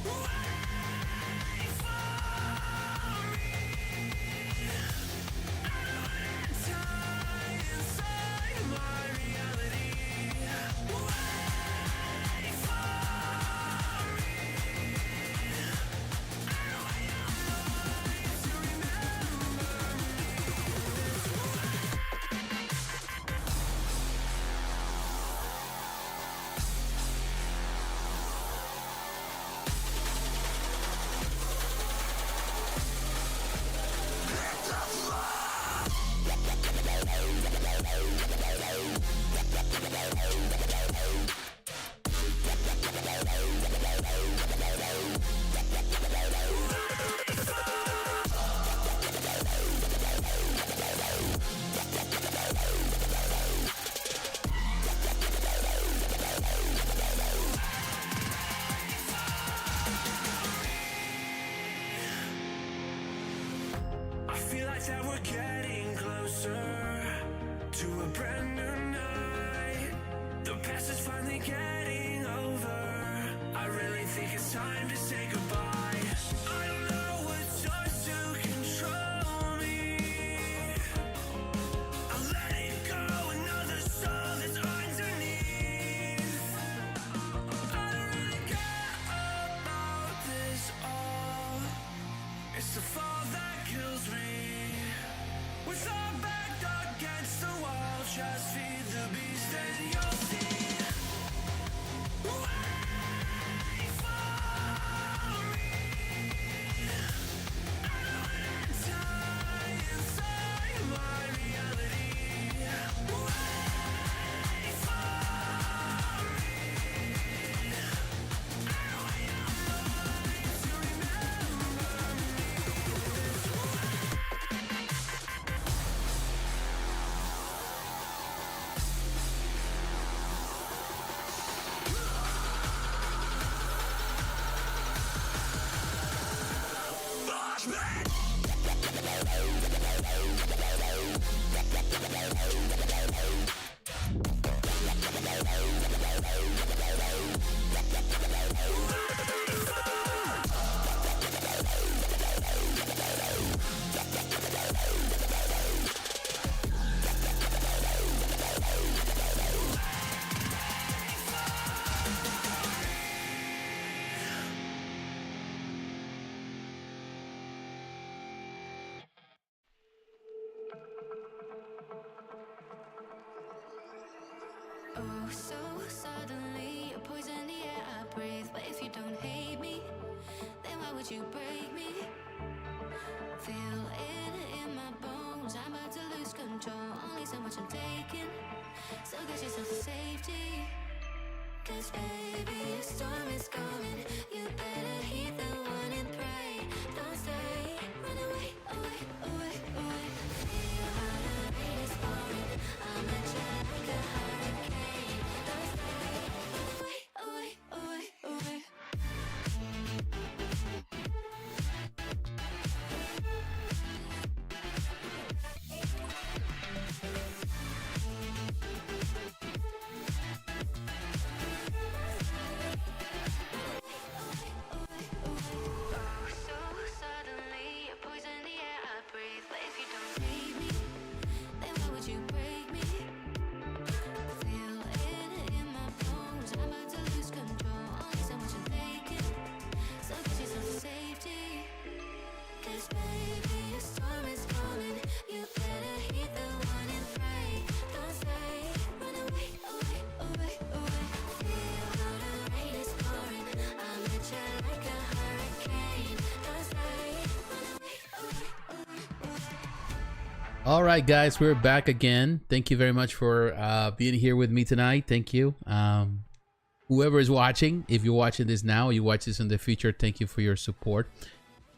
Wait for me. I don't have time. to a brand new night. The past is finally getting over. I really think it's time to say goodbye. I don't know what starts to control me. I'll let it go, another soul that's underneath. I don't really care about this all. It's the fall that kills me. With our back against the wall, just feed the beast and you'll see. Wait for me. I don't die inside my reality. Wait for me. I want your mind to remember oh, so suddenly you poison the air I breathe. But if you don't hate me, then why would you break me? Feel it in my bones, I'm about to lose control. Only so much I'm taking, so get yourself to safety. Cause baby, a storm is coming. You better heed the warning, pray. Don't stay, run away, away, away, away. Feel how the rain is falling. I'm a jet like a hurricane. Don't stay, run away, away, away, away. All right, guys, we're back again. Thank you very much for being here with me tonight. Thank you. Whoever is watching, if you're watching this now or you watch this in the future, thank you for your support.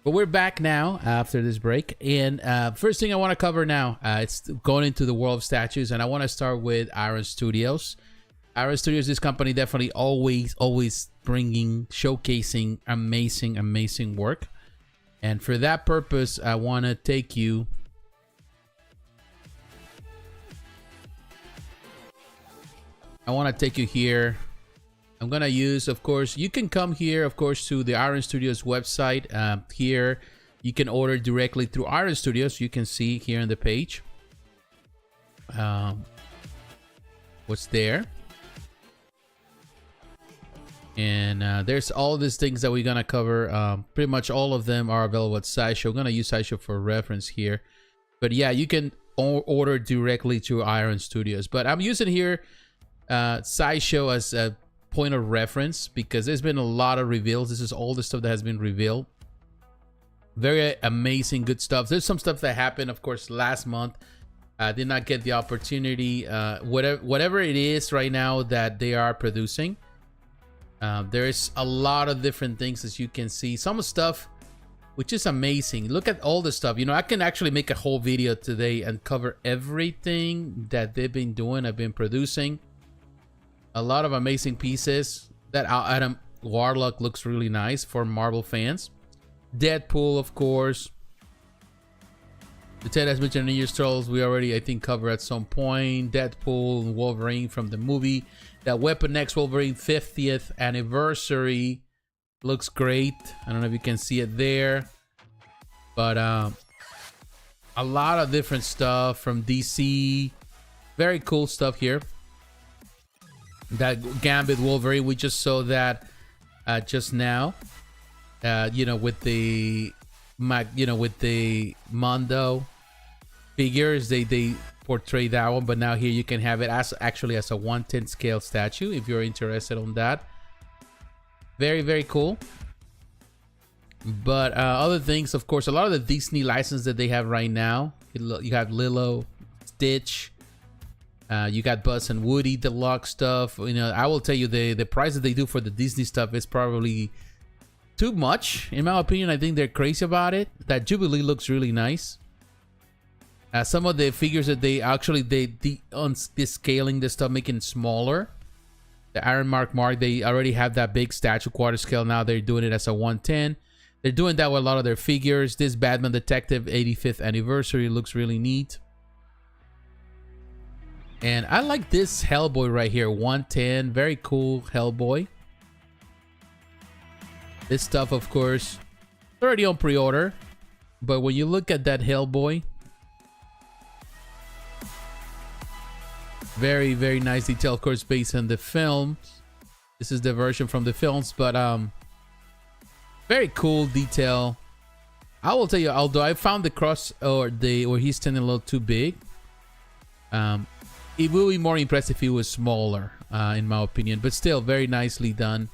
But we're back now after this break. And first thing I want to cover now, it's going into the world of statues. And I want to start with Iron Studios. Iron Studios, this company definitely always bringing, showcasing amazing work. And for that purpose, I want to take you... I want to take you here. I'm going to use, of course, you can come here, of course, to the Iron Studios website. Here, you can order directly through Iron Studios. You can see here on the page what's there. And there's all these things that we're going to cover. Pretty much all of them are available at Sideshow. I'm going to use Sideshow for reference here. But yeah, you can order directly to Iron Studios. But I'm using here Sideshow as a point of reference because there's been a lot of reveals. This is all the stuff that has been revealed. Very amazing, good stuff. There's some stuff that happened, of course, last month. I did not get the opportunity. Whatever it is right now that they are producing, there's a lot of different things, as you can see. Some stuff which is amazing. Look at all the stuff. You know, I can actually make a whole video today and cover everything that they've been doing, have been producing. A lot of amazing pieces. That Adam Warlock looks really nice for Marvel fans. Deadpool, of course. The Teenage Mutant Ninja Turtles we already, I think, covered at some point. Deadpool and Wolverine from the movie. That Weapon X Wolverine 50th anniversary looks great. I don't know if you can see it there, but a lot of different stuff from DC. Very cool stuff here. That Gambit Wolverine, we just saw that just now. You know, with the Mondo figures, they portray that one, but now here you can have it as actually as a 1/10 scale statue if you're interested on that. Very, very cool. But other things, of course, a lot of the Disney license that they have right now. You have Lilo, Stitch, you got Buzz and Woody deluxe stuff. You know, I will tell you the price that they do for the Disney stuff is probably too much, in my opinion. I think they're crazy about it. That Jubilee looks really nice. Some of the figures that they actually scaling this stuff, making it smaller. The Iron Mark, they already have that big statue quarter scale. Now they're doing it as a 1/10. They're doing that with a lot of their figures. This Batman Detective 85th anniversary looks really neat. And I like this Hellboy right here, 1/10. Very cool Hellboy. This stuff, of course, already on pre-order. But when you look at that Hellboy, very, very nice detail, of course, based on the films. This is the version from the films, but very cool detail. I will tell you, although I found the cross or where he's standing a little too big, it will be more impressive if he was smaller, in my opinion. But still, very nicely done.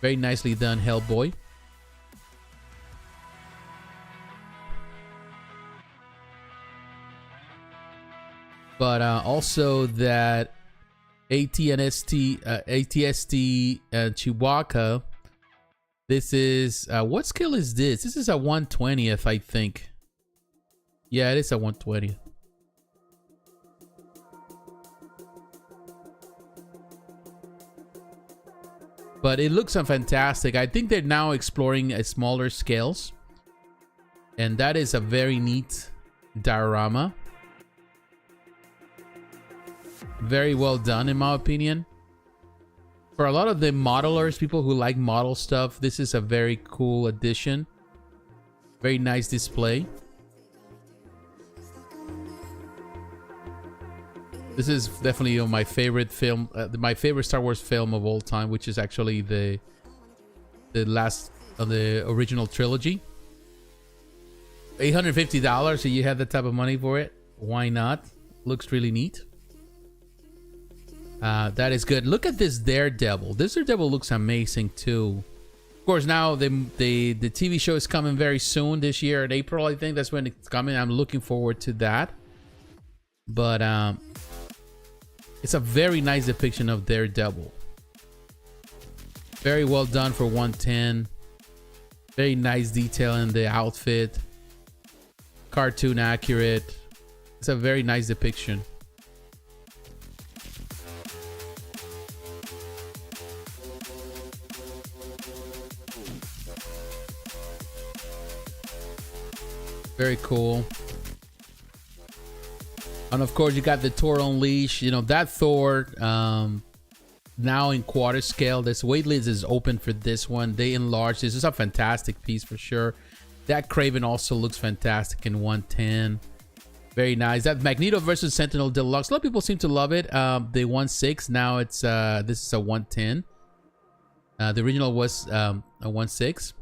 Very nicely done, Hellboy. But also that ATST Chewbacca. This is what scale is this? This is a 1/20th, I think. Yeah, it is a 1/20th. But it looks fantastic. I think they're now exploring smaller scales, and that is a very neat diorama. Very well done, in my opinion. For a lot of the modelers, people who like model stuff, this is a very cool addition. Very nice display. This is definitely my favorite film, my favorite Star Wars film of all time, which is actually the last of the original trilogy. $850, so you have that type of money for it. Why not? Looks really neat. That is good. Look at this Daredevil. This Daredevil looks amazing too. Of course, now the TV show is coming very soon this year in April. I think that's when it's coming. I'm looking forward to that. But it's a very nice depiction of Daredevil. Very well done for 1/10. Very nice detail in the outfit. Cartoon accurate. It's a very nice depiction. Very cool. And of course, you got the Thor Unleashed. You know, that Thor now in quarter scale. This waitlist is open for this one. They enlarged this. It's a fantastic piece for sure. That Kraven also looks fantastic in 1/10. Very nice. That Magneto versus Sentinel Deluxe. A lot of people seem to love it. The 1/6. Now it's this is a 1/10. The original was a 1/6.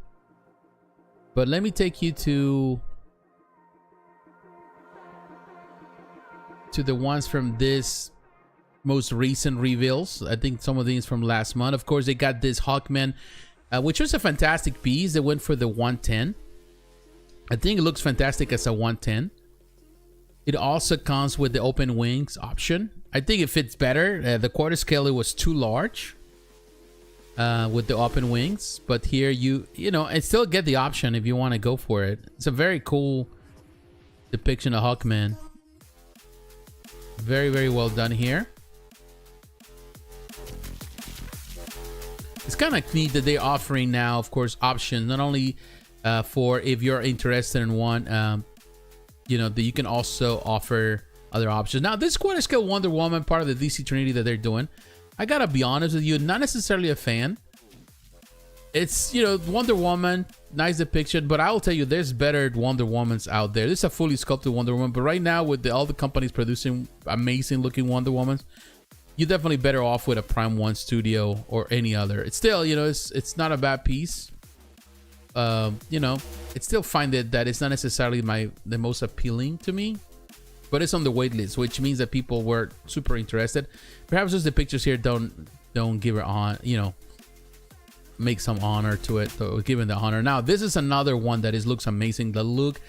But let me take you to the ones from this most recent reveals. I think some of these from last month. Of course, they got this Hawkman, which was a fantastic piece. They went for the 1/10. I think it looks fantastic as a 1/10. It also comes with the open wings option. I think it fits better. The quarter scale, it was too large with the open wings, but here you know, and still get the option if you want to go for it. It's a very cool depiction of Hawkman. Very, very well done here. It's kind of neat that they're offering now, of course, options not only for if you're interested in one you know, that you can also offer other options. Now, this quarter scale Wonder Woman, part of the DC Trinity that they're doing, I gotta be honest with you, not necessarily a fan. It's, you know, Wonder Woman, nice depiction, but I will tell you, there's better Wonder Womans out there. This is a fully sculpted Wonder Woman, but right now with all the companies producing amazing looking Wonder Womans, you're definitely better off with a Prime 1 Studio or any other. It's still, you know, it's not a bad piece. You know, it's still find that it's not necessarily the most appealing to me, but it's on the wait list, which means that people were super interested. Perhaps just the pictures here don't give it on, you know, make some honor to it, so given the honor. Now, this is another one that looks amazing. The Luke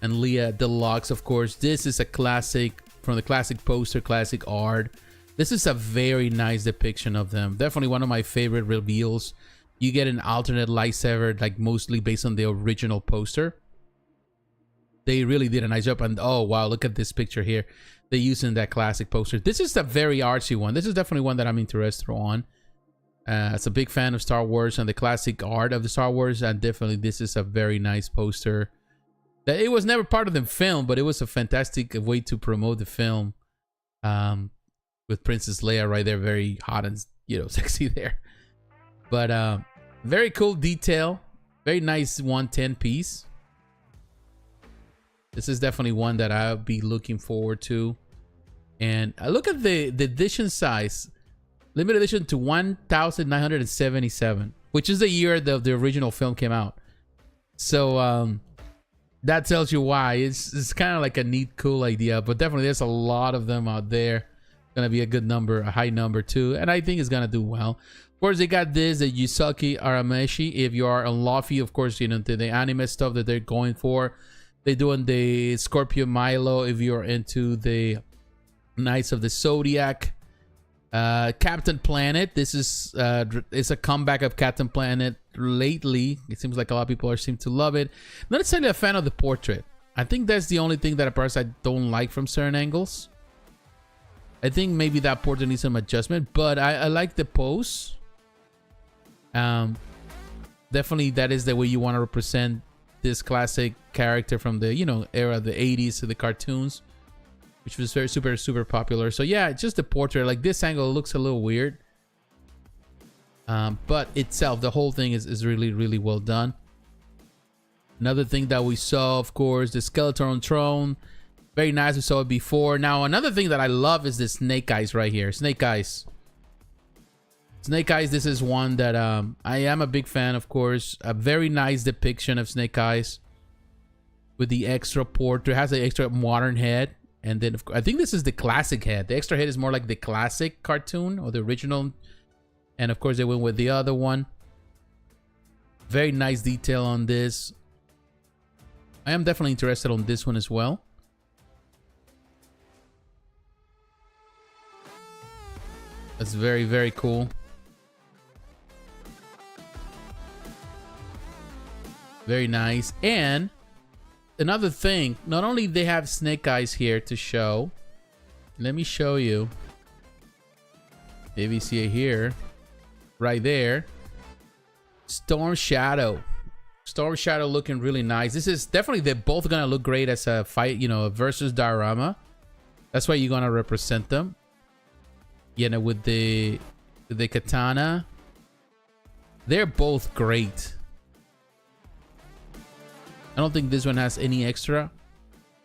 and Leia Deluxe, of course. This is a classic from the classic poster, classic art. This is a very nice depiction of them. Definitely one of my favorite reveals. You get an alternate lightsaber, like mostly based on the original poster. They really did a nice job. And oh wow, look at this picture here. They're using that classic poster. This is a very artsy one. This is definitely one that I'm interested on. As a big fan of Star Wars and the classic art of the Star Wars, and definitely this is a very nice poster. That it was never part of the film, but it was a fantastic way to promote the film. With Princess Leia right there, very hot and, you know, sexy there. But very cool detail, very nice 110 piece. This is definitely one that I'll be looking forward to. And look at the edition size. Limited edition to 1,977, which is the year the original film came out. So that tells you why. It's kind of like a neat, cool idea, but definitely there's a lot of them out there. Gonna be a good number, a high number too, and I think it's gonna do well. Of course, they got this, the Yusaki Arameshi. If you are on Luffy, of course, you know, the anime stuff that they're going for. They're doing the Scorpio Milo if you're into the Knights of the Zodiac. Captain Planet. This is it's a comeback of Captain Planet lately. It seems like a lot of people seem to love it. Not necessarily a fan of the portrait. I think that's the only thing that I don't like from certain angles. I think maybe that portrait needs some adjustment, but I like the pose. Definitely that is the way you want to represent this classic character from the, you know, era, the 80s to the cartoons, which was very super popular. So yeah, just the portrait, like this angle looks a little weird, but itself, the whole thing is really well done. Another thing that we saw, of course, the Skeleton Throne, very nice. We saw it before. Now another thing that I love is the Snake Eyes right here. Snake Eyes. This is one that I am a big fan, of course. A very nice depiction of Snake Eyes with the extra portrait. It has an extra modern head. And then, I think this is the classic head. The extra head is more like the classic cartoon or the original. And of course, they went with the other one. Very nice detail on this. I am definitely interested on this one as well. That's very cool. Very nice. And another thing, not only they have Snake Eyes here to show. Let me show you. Maybe you see it here. Right there. Storm Shadow. Storm Shadow looking really nice. This is definitely, they're both gonna look great as a fight, you know, versus diorama. That's why you're gonna represent them. You know, with the katana. They're both great. I don't think this one has any extra,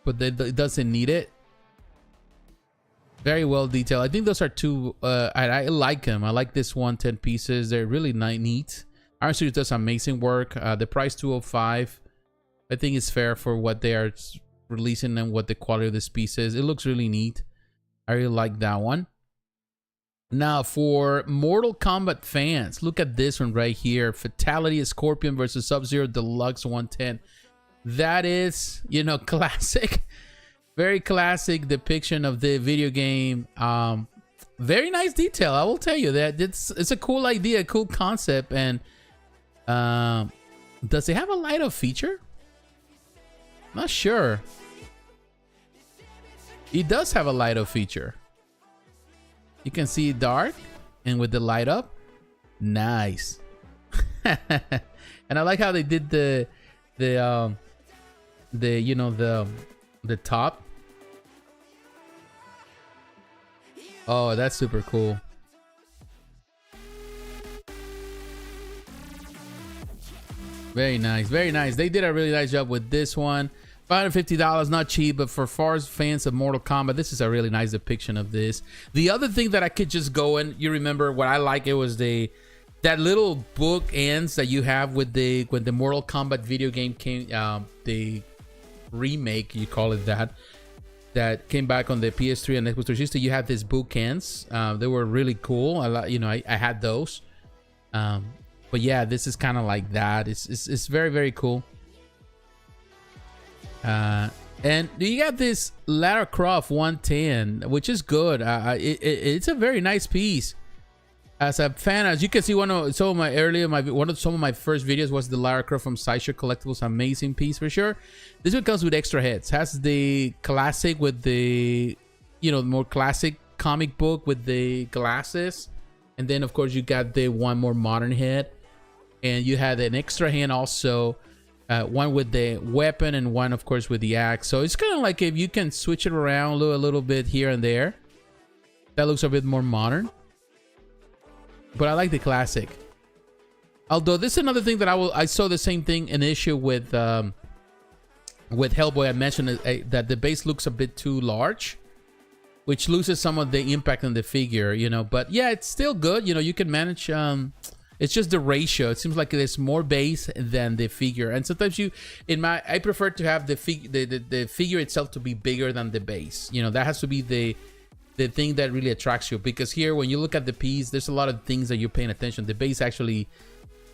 but it doesn't need it. Very well detailed. I think those are two. I like them. I like this 110 pieces. They're really neat. Iron Studios does amazing work. The price $205. I think it's fair for what they are releasing and what the quality of this piece is. It looks really neat. I really like that one. Now for Mortal Kombat fans, look at this one right here. Fatality Scorpion versus Sub-Zero Deluxe 110. That is, you know, classic. Very classic depiction of the video game. Very nice detail. I will tell you that it's a cool idea, a cool concept. And does it have a light up feature? Not sure. It does have a light up feature. You can see it dark and with the light up. Nice. And I like how they did the you know, the the top. Oh, that's super cool. Very nice, very nice. They did a really nice job with this one. $550, not cheap, but for far fans of Mortal Kombat, this is a really nice depiction of this. The other thing that I could just go in, you remember what I like, it was that little book ends that you have with when the Mortal Kombat video game came, the remake, you call it that came back on the PS3 and Xbox 360. You have these bookends. They were really cool. I had those. But yeah, this is kind of like that. It's very, very cool. And you got this Lara Croft 110, which is good. It's a very nice piece. As a fan, as you can see, some of my first videos was the Lara Croft from Sideshow Collectibles. Amazing piece for sure. This one comes with extra heads. Has the classic with the, more classic comic book with the glasses, and then of course you got the one more modern head, and you had an extra hand also, one with the weapon and one of course with the axe. So it's kind of like if you can switch it around a little bit here and there. That looks a bit more modern. But I like the classic. Although this is another thing that I saw the same thing, an issue with Hellboy. I mentioned that the base looks a bit too large, which loses some of the impact on the figure, But yeah, it's still good. You can manage. It's just the ratio. It seems like there's more base than the figure, and sometimes I prefer to have the figure itself to be bigger than the base. That has to be the thing that really attracts you, because here when you look at the piece, there's a lot of things that you're paying attention. The base actually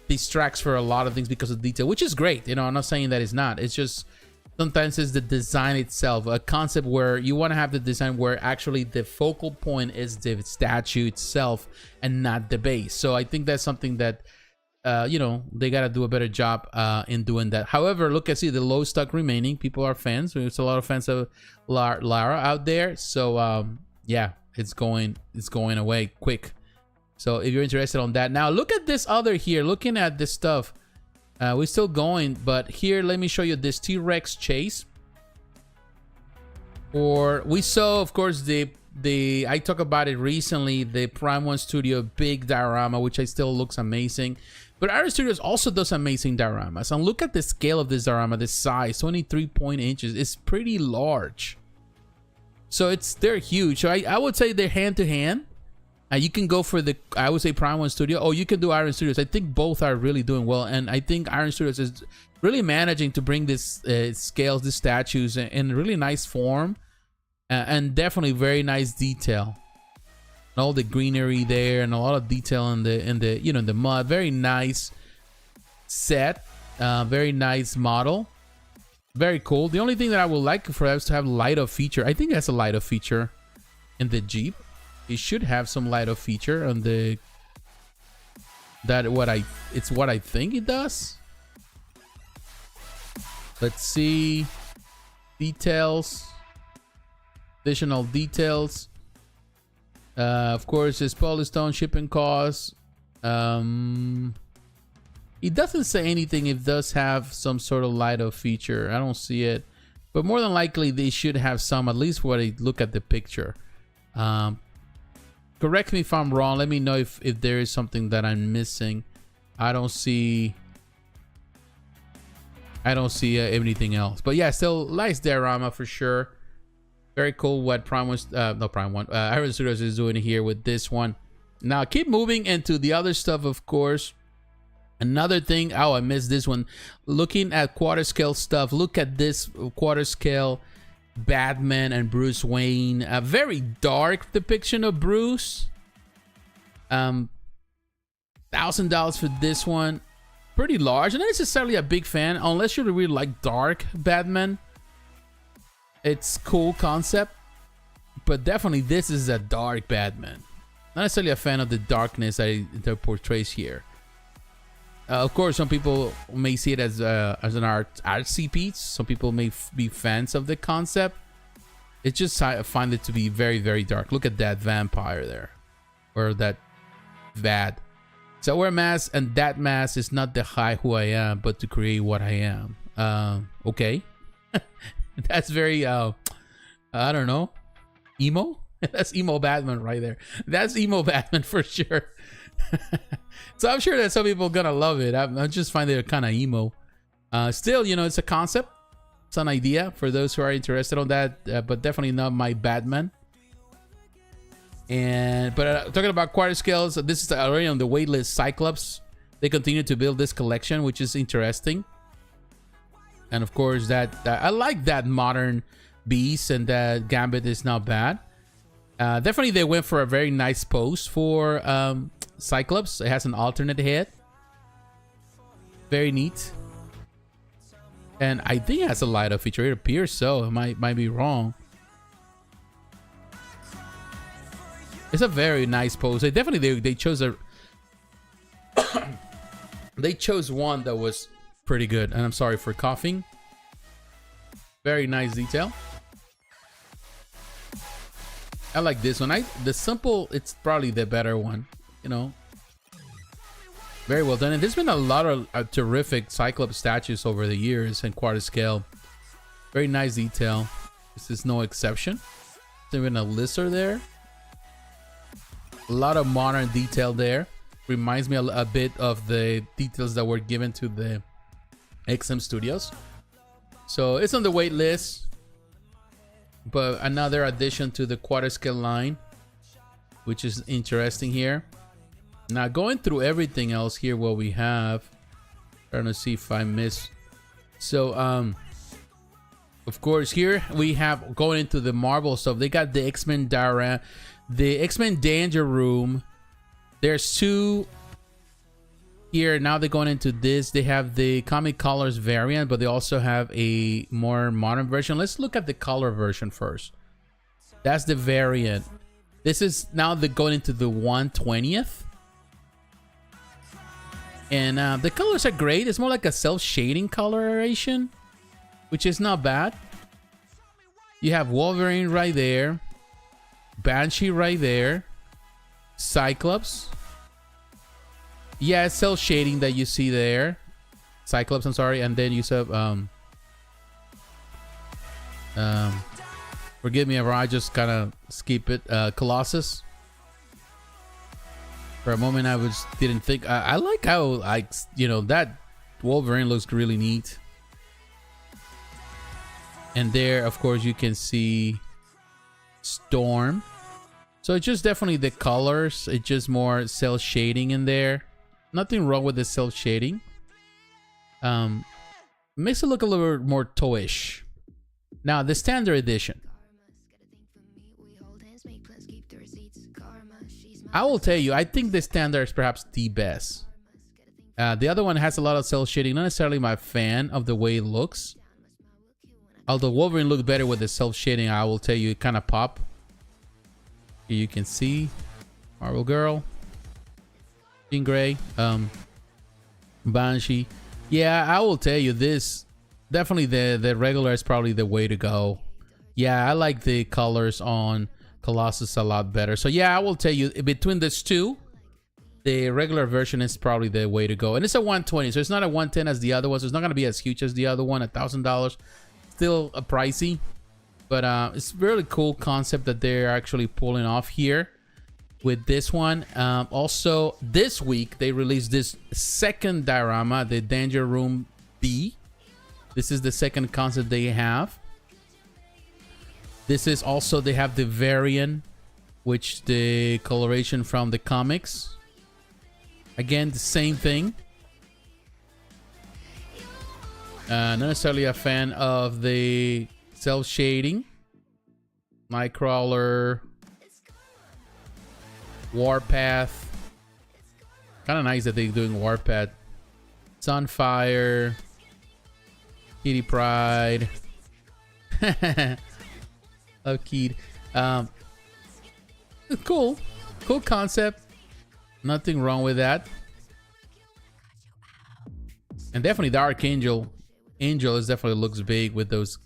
distracts for a lot of things because of detail, which is great. I'm not saying that it's not. It's just sometimes it's the design itself, a concept where you want to have the design where actually the focal point is the statue itself and not the base. So I think that's something that they got to do a better job in doing that. However, look, I see the low stock remaining. People are fans. There's a lot of fans of Lara out there. So yeah, it's going away quick. So if you're interested on that, now look at this other here. Looking at this stuff, we're still going, but here let me show you this T-Rex chase. Or we saw, of course, I talked about it recently, the Prime 1 Studio big diorama, which still looks amazing. But Iron Studios also does amazing dioramas. And look at the scale of this diorama, the size, 23 inches. It's pretty large. So they're huge. So I would say they're hand to hand. You can go for I would say Prime 1 Studio, or you can do Iron Studios. I think both are really doing well, and I think Iron Studios is really managing to bring this scales, these statues, in really nice form, and definitely very nice detail. All the greenery there, and a lot of detail in the mud. Very nice set, very nice model. Very cool. The only thing that I would like for us to have light-up feature. I think that's a light-up feature in the Jeep. It should have some light-up feature on the. It's what I think it does. Let's see. Details. Additional details. Of course, it's polystone, shipping costs. It doesn't say anything if it does have some sort of light-up feature. I don't see it. But more than likely, they should have some, at least when I look at the picture. Correct me if I'm wrong. Let me know if there is something that I'm missing. I don't see anything else. But yeah, still nice diorama for sure. Very cool what Iron Studios is doing here with this one. Now keep moving into the other stuff, of course. Another thing, I missed this one. Looking at quarter scale stuff, look at this quarter scale Batman and Bruce Wayne. A very dark depiction of Bruce. $1,000 for this one. Pretty large. Not necessarily a big fan, unless you really like dark Batman. It's cool concept, but definitely this is a dark Batman. Not necessarily a fan of the darkness that portrays here. Of course, some people may see it as an artsy piece. Some people may be fans of the concept. It's just, I find it to be very, very dark. Look at that vampire there, or that vad. So I wear a mask, and that mask is not to hide who I am, but to create what I am. Okay. That's very I don't know, emo. That's emo Batman right there. That's emo Batman for sure. So I'm sure that some people are gonna love it. I just find it kind of emo. Still, you know, it's a concept. It's an idea for those who are interested on that, but definitely not my Batman. And talking about quarter scales, this is already on the waitlist. Cyclops. They continue to build this collection, which is interesting. And of course, that I like that modern Beast, and that Gambit is not bad. Definitely, they went for a very nice pose for Cyclops. It has an alternate head. Very neat. And I think it has a light up feature. It appears so. It might be wrong. It's a very nice pose. They definitely they chose a they chose one that was pretty good. And I'm sorry for coughing. Very nice detail. I like this one. The simple, it's probably the better one, you know. Very well done. And there's been a lot of terrific Cyclops statues over the years in quarter scale. Very nice detail. This is no exception. There's even a lizard there. A lot of modern detail there. Reminds me a bit of the details that were given to the XM Studios. So it's on the wait list. But another addition to the quarter scale line, which is interesting here. Now going through everything else here, what we have, trying to see if I miss. So of course here we have going into the Marvel stuff. They got the X-Men the X-Men Danger Room. There's two here. Now they're going into this. They have the Comic Colors variant, but they also have a more modern version. Let's look at the color version first. That's the variant. This is now they're going into the 1/20th. And the colors are great. It's more like a self-shading coloration, which is not bad. You have Wolverine right there. Banshee right there. Cyclops. Yeah, it's self-shading that you see there. Cyclops, I'm sorry. And then you have forgive me if I just kind of skip it. Colossus. For a moment, I didn't think. I like how that Wolverine looks really neat. And there, of course, you can see Storm. So it's just definitely the colors. It's just more cell shading in there. Nothing wrong with the cell shading. Makes it look a little more toyish. Now the standard edition. I will tell you, I think the standard is perhaps the best. The other one has a lot of cell shading. Not necessarily my fan of the way it looks. Although Wolverine looked better with the cell shading, I will tell you, it kind of pop. Here you can see Marvel Girl, Jean Grey, Banshee. Yeah, I will tell you this. Definitely the regular is probably the way to go. Yeah, I like the colors on Colossus a lot better. So yeah, I will tell you, between these two, the regular version is probably the way to go. And it's a 120, so it's not a 110 as the other one. So it's not going to be as huge as the other one. $1,000, still a pricey, but it's really cool concept that they're actually pulling off here with this one. Also, this week they released this second diorama, the Danger Room B. This is the second concept they have. This is also, they have the variant, which the coloration from the comics. Again, the same thing. Not necessarily a fan of the cell shading. Nightcrawler. Warpath. Kind of nice that they're doing Warpath. Sunfire. Kitty Pryde. Love Keed. Cool concept. Nothing wrong with that. And definitely the Archangel is definitely looks big with those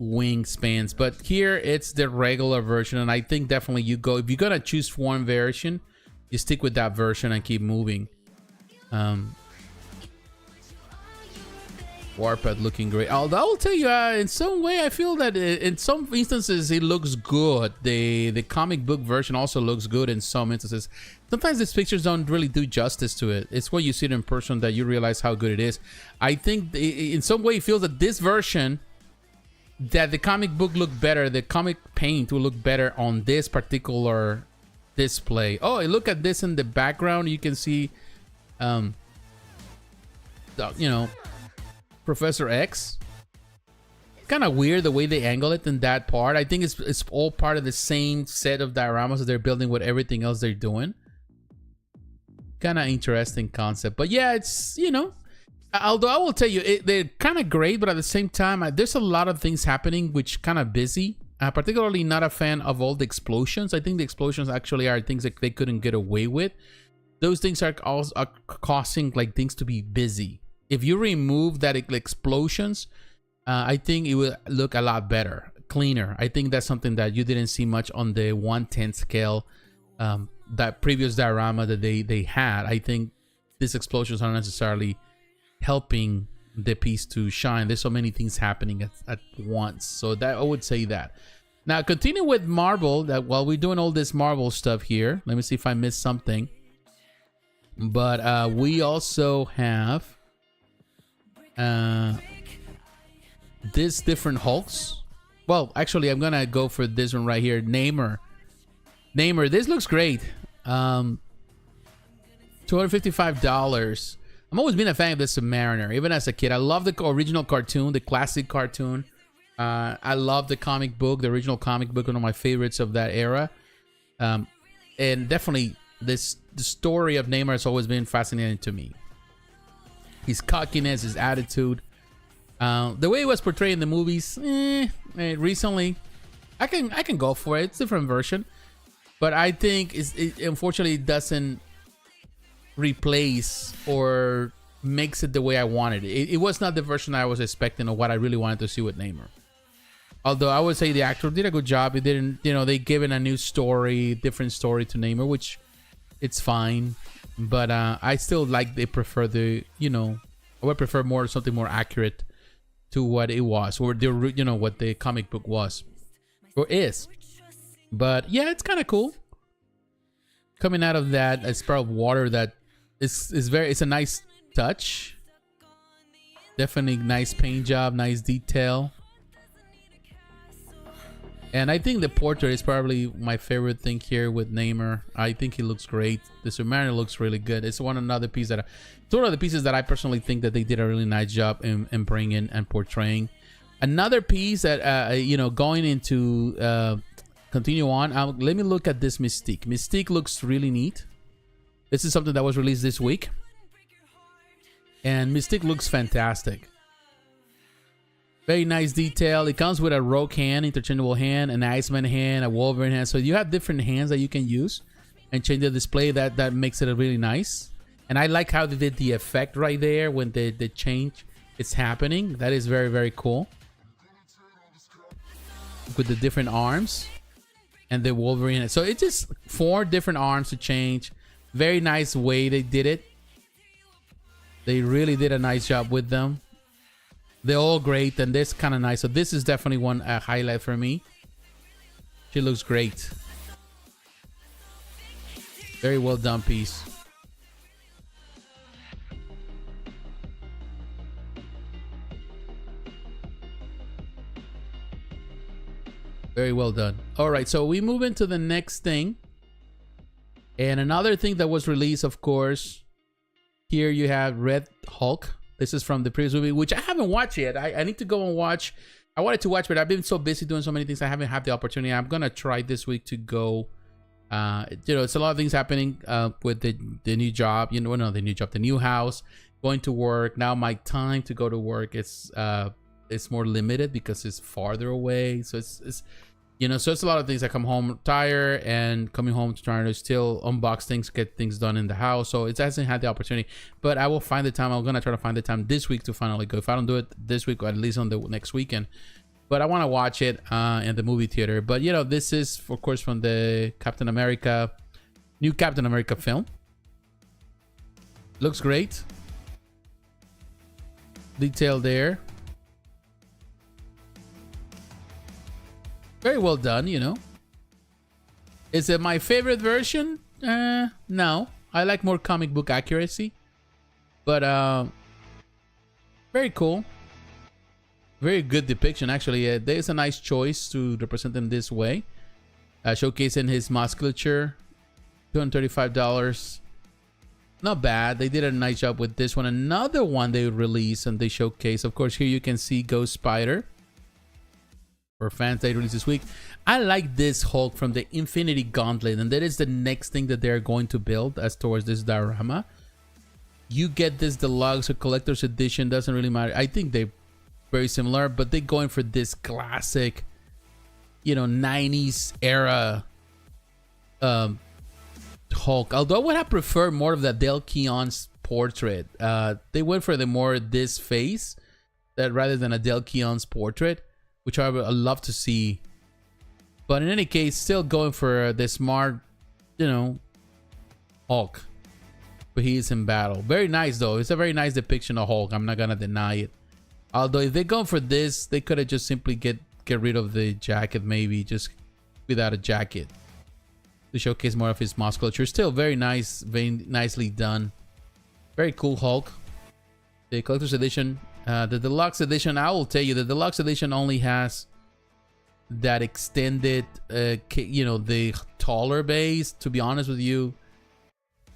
wingspans. But here it's the regular version, and I think definitely you go, if you're gonna choose one version, you stick with that version and keep moving. Warpath looking great. Although I will tell you, in some way, I feel that in some instances it looks good. The comic book version also looks good in some instances. Sometimes these pictures don't really do justice to it. It's when you see it in person that you realize how good it is. I think in some way it feels that this version, that the comic book looked better, the comic paint will look better on this particular display. Oh, look at this in the background. You can see, you know, Professor X. Kind of weird the way they angle it in that part. I think it's all part of the same set of dioramas that they're building with everything else they're doing. Kind of interesting concept. But yeah, it's, you know, although I will tell you, they're kind of great, but at the same time, there's a lot of things happening which kind of busy. Particularly not a fan of all the explosions. I think the explosions actually are things that they couldn't get away with. Those things are causing like things to be busy. If you remove that explosions, I think it will look a lot better, cleaner. I think that's something that you didn't see much on the 1/10 scale, that previous diorama that they had. I think these explosions aren't necessarily helping the piece to shine. There's so many things happening at once. So that I would say that. Now, continue with Marvel. That while we're doing all this Marvel stuff here, let me see if I missed something. But we also have this different Hulks. Well, actually, I'm gonna go for this one right here, Namor. This looks great. $255. I'm always been a fan of the Submariner, even as a kid. I love the original cartoon, the classic cartoon. I love the comic book, the original comic book, one of my favorites of that era. And definitely, the story of Namor has always been fascinating to me. His cockiness, his attitude, the way he was portrayed in the movies. Recently, I can go for it. It's a different version, but I think it unfortunately doesn't replace or makes it the way I wanted it. It was not the version I was expecting or what I really wanted to see with Namor. Although I would say the actor did a good job. It didn't, you know, they gave it a new story, different story to Namor, which it's fine. But I still like they prefer the, you know, I would prefer more something more accurate to what it was, or the, you know, what the comic book was or is. But yeah, it's kind of cool. Coming out of that, a spray of water that is very, it's a nice touch. Definitely nice paint job, nice detail. And I think the portrait is probably my favorite thing here with Namor. I think he looks great. The Submariner looks really good. It's another piece that, it's one of the pieces that I personally think that they did a really nice job in bringing and portraying. Another piece that, you know, going into, continue on. Let me look at this Mystique. Mystique looks really neat. This is something that was released this week. And Mystique looks fantastic. Very nice detail. It comes with a rogue hand, interchangeable hand, an Iceman hand, a Wolverine hand. So you have different hands that you can use and change the display. That makes it really nice. And I like how they did the effect right there when the change is happening. That is very, very cool. With the different arms and the Wolverine. So it's just 4 different arms to change. Very nice way they did it. They really did a nice job with them. They're all great, and this kind of nice. So this is definitely one highlight for me. She looks great. Very well done piece. Very well done. All right, so we move into the next thing. And another thing that was released, of course, here you have Red Hulk. This is from the previous movie, which I haven't watched yet. I need to go and watch. I wanted to watch, but I've been so busy doing so many things. I haven't had the opportunity. I'm going to try this week to go. You know, it's a lot of things happening with the new job. You know, no, the new job, the new house, going to work. Now my time to go to work is more limited because it's farther away. So it's you know, so it's a lot of things. I come home tired and coming home to try to still unbox things, get things done in the house. So it hasn't had the opportunity, but I will find the time. I'm going to try to find the time this week to finally go. If I don't do it this week, or at least on the next weekend, but I want to watch it in the movie theater. But you know, this is of course from the new Captain America film. Looks great. detail there. Very well done, you know. Is it my favorite version? No. I like more comic book accuracy. But very cool. Very good depiction, actually. There's a nice choice to represent him this way. Showcasing his musculature. $235. Not bad. They did a nice job with this one. Another one they released and they showcase. Of course, here you can see Ghost Spider. For fans they released this week. I like this Hulk from the Infinity Gauntlet, and that is the next thing that they're going to build as towards this diorama. You get this deluxe or collector's edition, doesn't really matter. I think they're very similar, but they're going for this classic, you know, 90s era Hulk. Although I would have preferred more of that Del Keon's portrait. They went for the more this face that rather than a Del Keon's portrait, which I would love to see. But in any case, still going for the smart, you know, Hulk. But he is in battle. Very nice, though. It's a very nice depiction of Hulk. I'm not going to deny it. Although if they go for this, they could have just simply get rid of the jacket, maybe. Just without a jacket. To showcase more of his musculature. Still very nice. Very nicely done. Very cool Hulk. The collector's edition. The deluxe edition, I will tell you, the deluxe edition only has that extended, you know, the taller base. To be honest with you,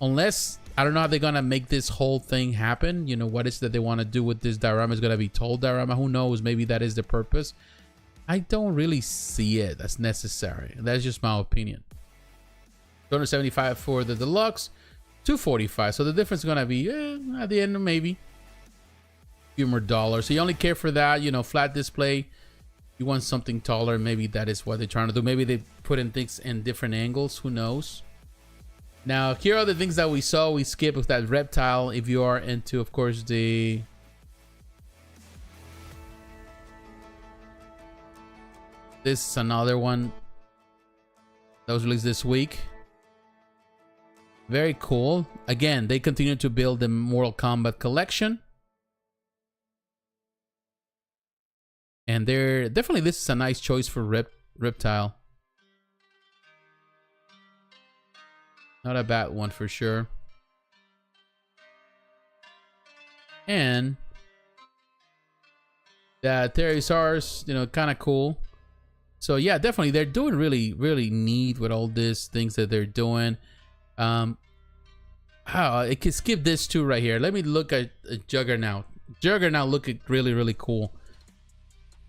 unless I don't know how they're gonna make this whole thing happen. You know, what is that they want to do with this diorama? Is gonna be tall diorama? Who knows? Maybe that is the purpose. I don't really see it as necessary. That's just my opinion. $275 for the deluxe, $245. So the difference is gonna be at the end maybe few more dollars. So you only care for that, you know, flat display. You want something taller, maybe that is what they're trying to do. Maybe they put in things in different angles, who knows. Now here are the things that we saw. We skipped with that Reptile. If you are into, of course, the this is another one that was released this week. Very cool. Again, they continue to build the Mortal Kombat collection. And they're definitely, this is a nice choice for Reptile. Not a bad one for sure. And the Pterosaurus, you know, kind of cool. So yeah, definitely they're doing really, really neat with all these things that they're doing. I can skip this too right here. Let me look at Juggernaut. Juggernaut looking really, really cool.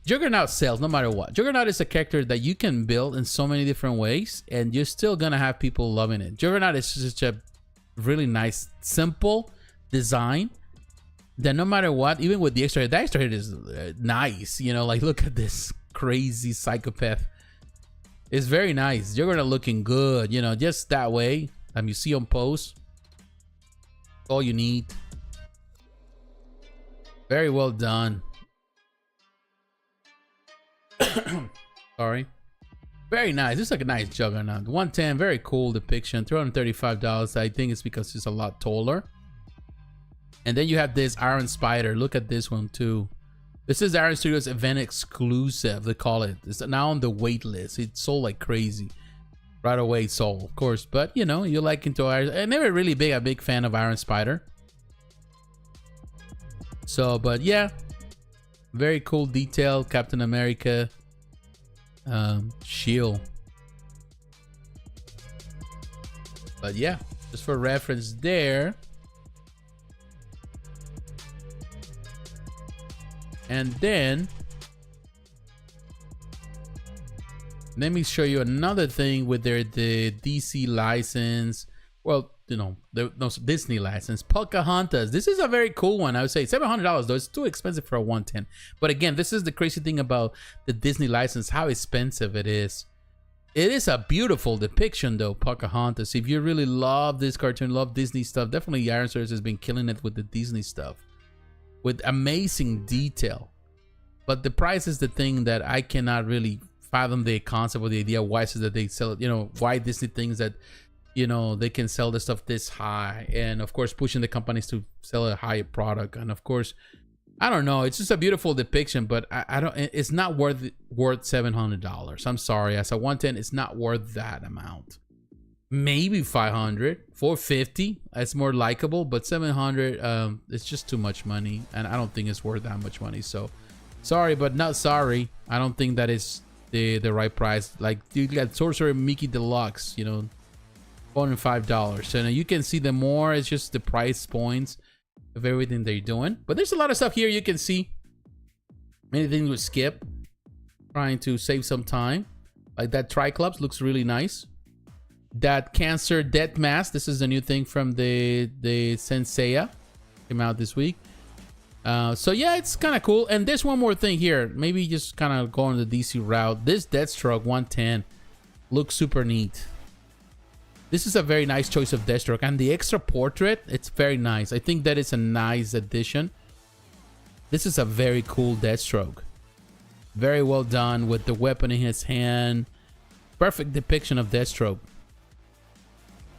Juggernaut sells no matter what. Juggernaut is a character that you can build in so many different ways and you're still gonna have people loving it. Juggernaut is such a really nice, simple design that no matter what, even with the extra head, the extra head is nice. You know, like look at this crazy psychopath. It's very nice. Juggernaut looking good, you know, just that way. You see on pose. All you need. Very well done. Sorry. Very nice. It's like a nice Juggernaut. 110, very cool depiction. $335. I think it's because it's a lot taller. And then you have this Iron Spider. Look at this one too. This is Iron Studios event exclusive, they call it. It's now on the wait list. It sold like crazy. Right away it sold, of course. But you know, you like into Iron. I'm never really a big fan of Iron Spider. So, but yeah. Very cool detail. Captain America shield. But yeah, just for reference there. And then let me show you another thing with the DC license. Well, you know, the Disney license, Pocahontas. This is a very cool one. I would say $700 though. It's too expensive for a 110. But again, this is the crazy thing about the Disney license, how expensive it is. It is a beautiful depiction though, Pocahontas. If you really love this cartoon, love Disney stuff, definitely Iron Studios has been killing it with the Disney stuff. With amazing detail. But the price is the thing that I cannot really fathom the concept or the idea. Why is it that they sell it? You know, why Disney thinks that, you know, they can sell the stuff this high, and of course pushing the companies to sell a higher product. And of course, I don't know. It's just a beautiful depiction, but I don't. It's not worth $700. I'm sorry. As a 110, it's not worth that amount. Maybe 500, 450. It's more likable, but 700. It's just too much money, and I don't think it's worth that much money. So, sorry, but not sorry. I don't think that is the right price. Like you got Sorcerer Mickey Deluxe, you know, $405. So now you can see the more. It's just the price points of everything they're doing, but there's a lot of stuff here you can see. Anything with skip, trying to save some time, like that Cyclops looks really nice. That Cancer Death Mask, this is a new thing from the Senseiya, came out this week. So yeah, it's kind of cool. And there's one more thing here, maybe just kind of going the DC route. This Deathstroke 110 looks super neat. This is a very nice choice of Deathstroke, and the extra portrait, it's very nice. I think that is a nice addition. This is a very cool Deathstroke. Very well done with the weapon in his hand. Perfect depiction of Deathstroke.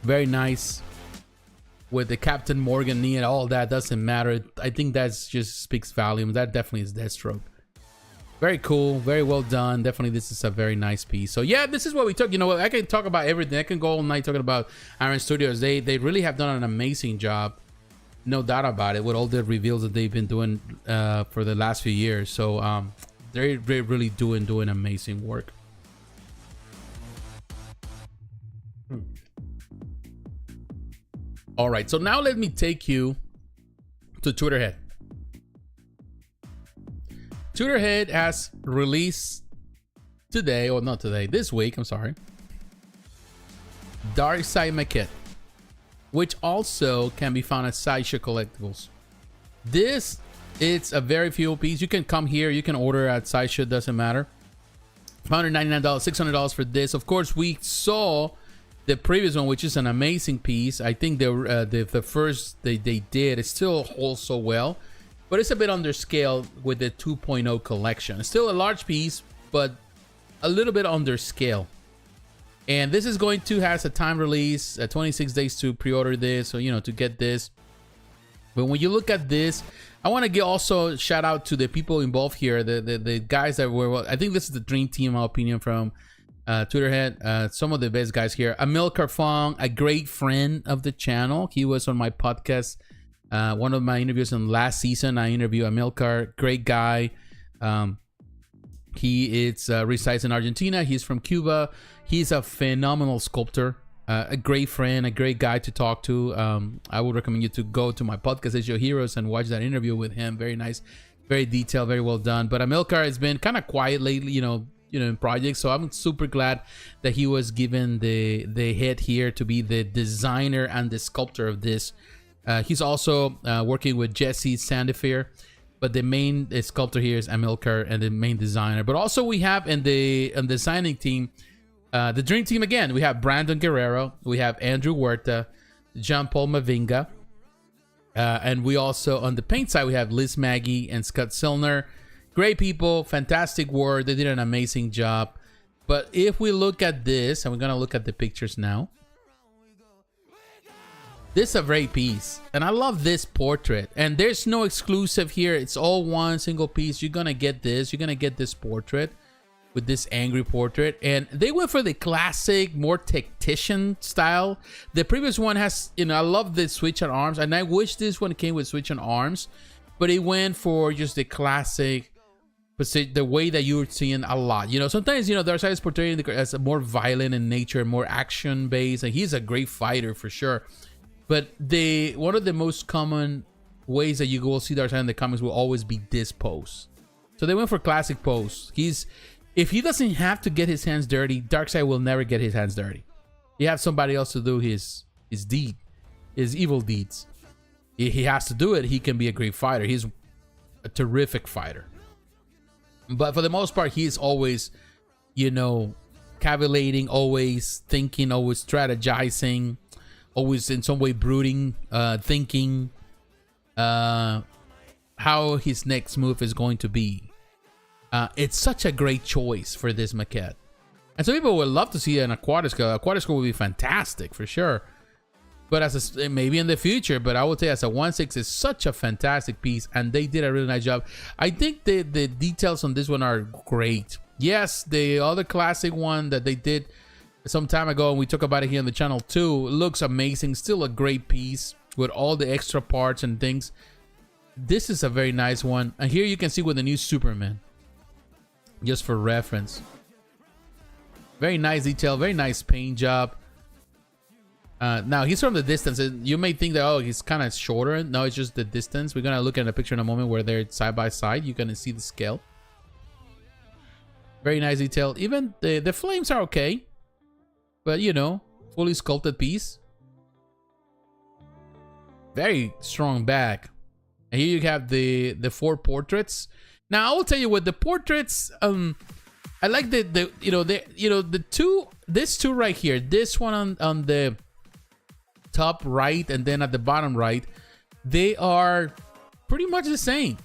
Very nice. With the Captain Morgan knee and all that, doesn't matter. I think that just speaks volume. That definitely is Deathstroke. Very cool, very well done. Definitely, this is a very nice piece. So yeah, this is what we took. You know what? I can talk about everything. I can go all night talking about Iron Studios. They really have done an amazing job, no doubt about it, with all the reveals that they've been doing for the last few years. So they're really doing amazing work. All right, so now let me take you to Tweeterhead. Tweeterhead has released today, or not today, this week, I'm sorry, Darkseid maquette, which also can be found at Sideshow Collectibles. This, it's a very few piece. You can come here, you can order at Sideshow, doesn't matter. $199, $600 for this. Of course, we saw the previous one, which is an amazing piece. I think the first they did, it still holds so well. But it's a bit underscaled with the 2.0 collection. It's still a large piece, but a little bit underscale. And this is going to has a time release, 26 days to pre-order this, so you know, to get this. But when you look at this, I want to give also shout out to the people involved here, the guys that were. I think this is the dream team, in my opinion, from Tweeterhead. Some of the best guys here. Amilcar Fong, a great friend of the channel. He was on my podcast. One of my interviews in last season, I interviewed Amilcar, great guy. He resides in Argentina. He's from Cuba. He's a phenomenal sculptor, a great friend, a great guy to talk to. I would recommend you to go to my podcast, It's Your Heroes, and watch that interview with him. Very nice, very detailed, very well done. But Amilcar has been kind of quiet lately, you know, in projects. So I'm super glad that he was given the hit here to be the designer and the sculptor of this. He's also working with Jesse Sandifer, but the main sculptor here is Amilcar and the main designer. But also we have in the designing team, the dream team again. We have Brandon Guerrero, we have Andrew Huerta, John Paul Mavinga, and we also on the paint side we have Liz Maggie and Scott Silner. Great people, fantastic work. They did an amazing job. But if we look at this, and we're gonna look at the pictures now. This is a great piece, and I love this portrait. And there's no exclusive here. It's all one single piece. You're gonna get this. You're gonna get this portrait with this angry portrait. And they went for the classic, more tactician style. The previous one has, you know, I love the switch on arms, and I wish this one came with switch on arms, but it went for just the classic, the way that you're seeing a lot. You know, sometimes, you know, Darkseid is portrayed as more violent in nature, more action based, and he's a great fighter for sure. But one of the most common ways that you will see Darkseid in the comics will always be this pose. So they went for classic pose. If he doesn't have to get his hands dirty, Darkseid will never get his hands dirty. You have somebody else to do his deed, his evil deeds. If he has to do it, he can be a great fighter. He's a terrific fighter. But for the most part, he's always, you know, cavulating, always thinking, always strategizing, always in some way brooding, thinking how his next move is going to be. It's such a great choice for this maquette. And some people would love to see an Aquatic Skull. Aquatic Skull would be fantastic for sure. but as maybe in the future. But I would say as a 1/6 is such a fantastic piece, and they did a really nice job. I think the details on this one are great. Yes, the other classic one that they did some time ago, and we talk about it here on the channel too, looks amazing. Still a great piece with all the extra parts and things. This is a very nice one, and here you can see with the new Superman, just for reference. Very nice detail, very nice paint job. Now he's from the distance, and you may think that, oh, he's kind of shorter. No, it's just the distance. We're gonna look at a picture in a moment where they're side by side. You're gonna see the scale. Very nice detail. Even the flames are okay, but you know, fully sculpted piece. Very strong back. And here you have the 4 portraits. Now I will tell you, with the portraits, I like the two, this two right here. This one on the top right, and then at the bottom right, they are pretty much the same.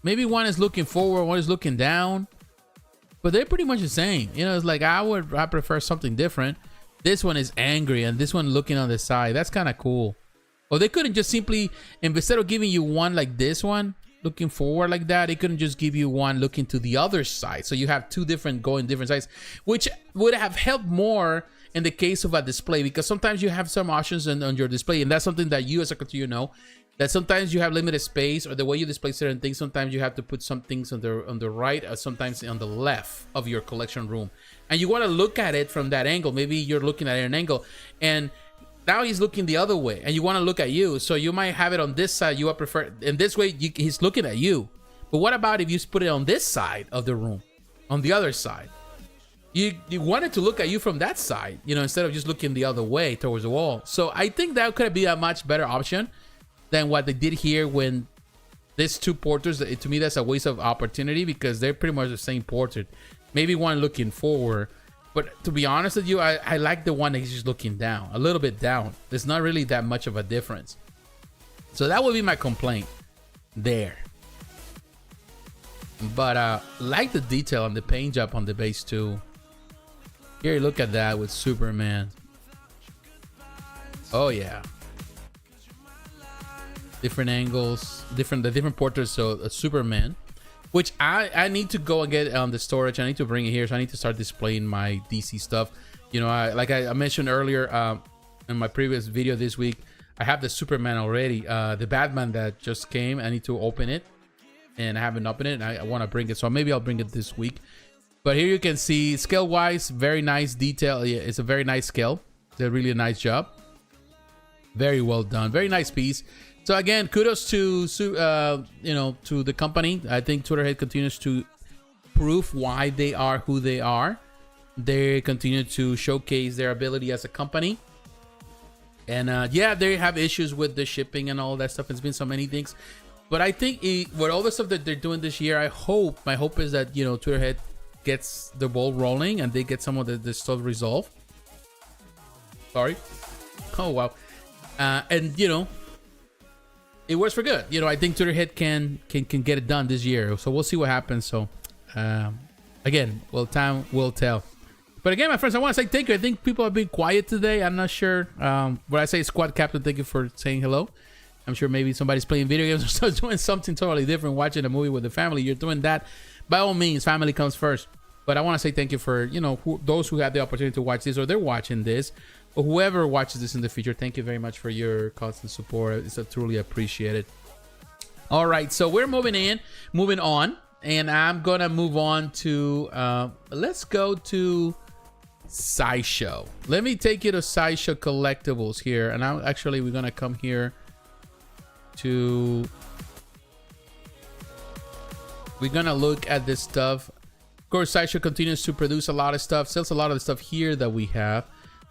Maybe one is looking forward, one is looking down, but they're pretty much the same. You know, it's like I prefer something different. This one is angry, and this one looking on the side. That's kind of cool. Or they couldn't just simply, instead of giving you one like this one looking forward like that, they couldn't just give you one looking to the other side. So you have two different going different sides, which would have helped more in the case of a display, because sometimes you have some options on your display, and that's something that you as a consumer know, that sometimes you have limited space, or the way you display certain things, sometimes you have to put some things on the right, or sometimes on the left of your collection room, and you want to look at it from that angle. Maybe you're looking at it an angle, and now he's looking the other way, and you want to look at you, so you might have it on this side. You would prefer in this way, he's looking at you. But what about if you put it on this side of the room, on the other side? You want it to look at you from that side, you know, instead of just looking the other way towards the wall. So I think that could be a much better option than what they did here when these two portraits. To me, that's a waste of opportunity, because they're pretty much the same portrait. Maybe one looking forward, but to be honest with you, I like the one that he's just looking down, a little bit down. There's not really that much of a difference. So that would be my complaint there. But like the detail on the paint job on the base too. Here, look at that with Superman. Oh yeah. Different angles, the different portraits of Superman, which I need to go and get on the storage. I need to bring it here, so I need to start displaying my DC stuff. You know, like I mentioned earlier in my previous video this week, I have the Superman already. The Batman that just came, I need to open it, and I haven't opened it, and I want to bring it, so maybe I'll bring it this week. But here you can see scale wise, very nice detail. Yeah, it's a very nice scale. It's a really nice job. Very well done. Very nice piece. So again, kudos to to the company. I think Tweeterhead continues to prove why they are who they are. They continue to showcase their ability as a company. And yeah, they have issues with the shipping and all that stuff. It's been so many things. But I think with all the stuff that they're doing this year, my hope is that, you know, Tweeterhead gets the ball rolling and they get some of the stuff resolved. Sorry. Oh wow. And you know, it works for good. You know, I think Tweeterhead can get it done this year. So we'll see what happens. So again, well, time will tell. But again, my friends, I want to say thank you. I think people have been quiet today. I'm not sure. When I say squad captain, thank you for saying hello. I'm sure maybe somebody's playing video games or doing something totally different, watching a movie with the family. You're doing that. By all means, family comes first. But I want to say thank you for, you know, those who have the opportunity to watch this, or they're watching this, or whoever watches this in the future. Thank you very much for your constant support. It's truly appreciated. All right, so we're moving on, and I'm gonna move on to let's go to Sideshow. Let me take you to Sideshow Collectibles here, and we're gonna come here to, we're gonna look at this stuff. Of course, Sideshow continues to produce a lot of stuff, sells a lot of the stuff here that we have.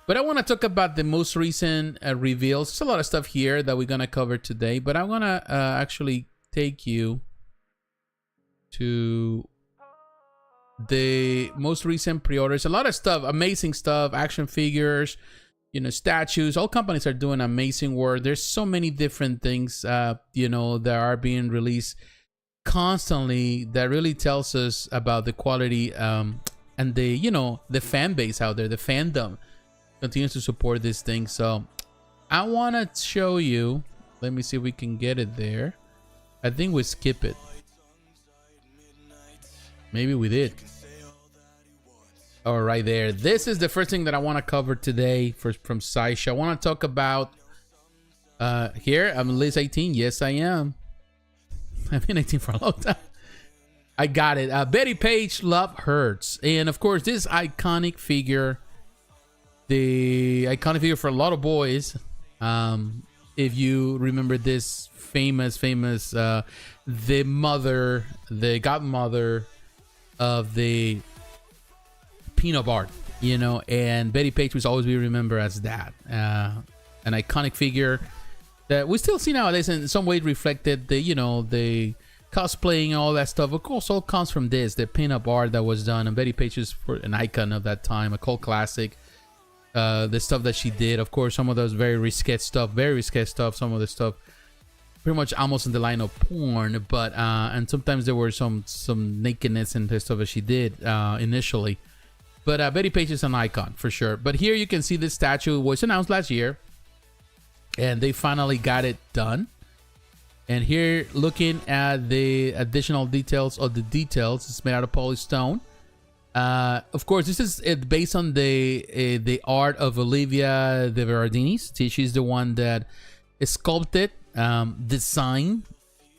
But I want to talk about the most recent reveals. There's a lot of stuff here that we're going to cover today. But I want to actually take you to the most recent pre-orders. A lot of stuff, amazing stuff, action figures, you know, statues. All companies are doing amazing work. There's so many different things, you know, that are being released constantly that really tells us about the quality and the, you know, the fan base out there, the fandom continues to support this thing. So I want to show you. Let me see if we can get it there. I think we skip it. Maybe we did. Oh, right there. This is the first thing that I want to cover today from Sideshow. I want to talk about here. I'm at least 18. Yes, I am. I've been 18 for a long time. I got it. Betty Page, Love Hurts. And of course, this iconic figure, the iconic figure for a lot of boys. If you remember this famous, the mother, the godmother of the peanut bar, you know, and Betty Page was always be remembered as that. An iconic figure that we still see nowadays, and in some way reflected the, you know, the cosplaying and all that stuff. Of course, all comes from this, the pinup art that was done, and Betty Page is an icon of that time, a cult classic. The stuff that she did, of course, some of those very risque stuff, some of the stuff pretty much almost in the line of porn, but and sometimes there were some nakedness and the stuff that she did initially. But Betty Page is an icon for sure. But here you can see this statue was announced last year, and they finally got it done. And here, looking at the additional details of the details, it's made out of polystone. Of course, this is based on the art of Olivia de Verardinis. She's the one that sculpted, designed,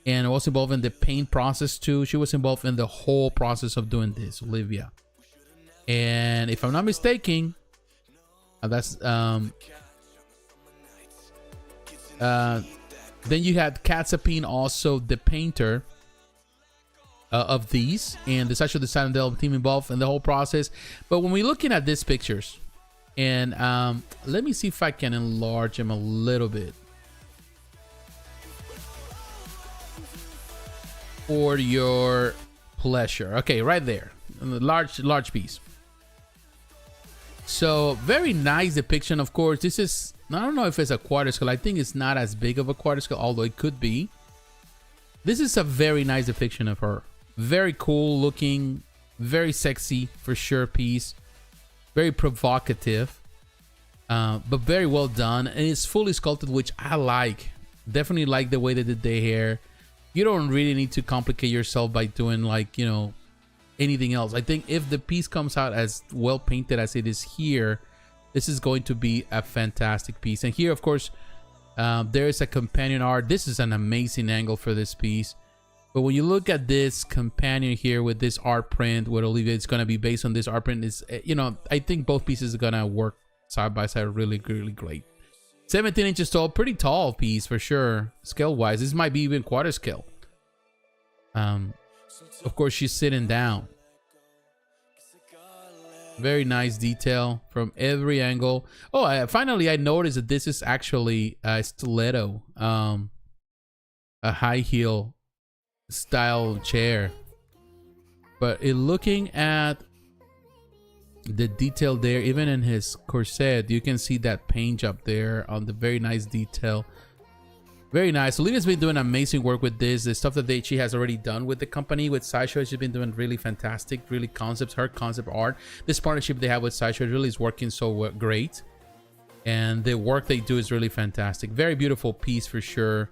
and was involved in the paint process too. She was involved in the whole process of doing this, Olivia. And if I'm not mistaken, that's then you had Katzapin, also the painter of these, and there's actually the Sideshow team involved in the whole process. But when we're looking at these pictures, and let me see if I can enlarge them a little bit for your pleasure. Okay, right there, large piece. So very nice depiction. Of course, this is, I don't know if it's a quarter scale. I think it's not as big of a quarter scale, although it could be. This is a very nice depiction of her. Very cool looking, very sexy for sure piece. Very provocative, but very well done. And it's fully sculpted, which I like. Definitely like the way they did their hair. You don't really need to complicate yourself by doing, like, you know, anything else. I think if the piece comes out as well painted as it is here, this is going to be a fantastic piece. And here, of course, there is a companion art. This is an amazing angle for this piece. But when you look at this companion here with this art print with Olivia, it's going to be based on this art print. Is, you know, I think both pieces are going to work side by side really great. 17 inches tall, pretty tall piece for sure. Scale wise, this might be even quarter scale. Of course, she's sitting down. Very nice detail from every angle. Oh, finally I noticed that this is actually a stiletto, a high heel style chair. But looking at the detail there, even in his corset, you can see that paint job there on the very nice detail. Very nice. Olivia's been doing amazing work with this. The stuff that she has already done with the company, with Sideshow, she's been doing really fantastic, really her concept art. This partnership they have with Sideshow really is working so great. And the work they do is really fantastic. Very beautiful piece for sure.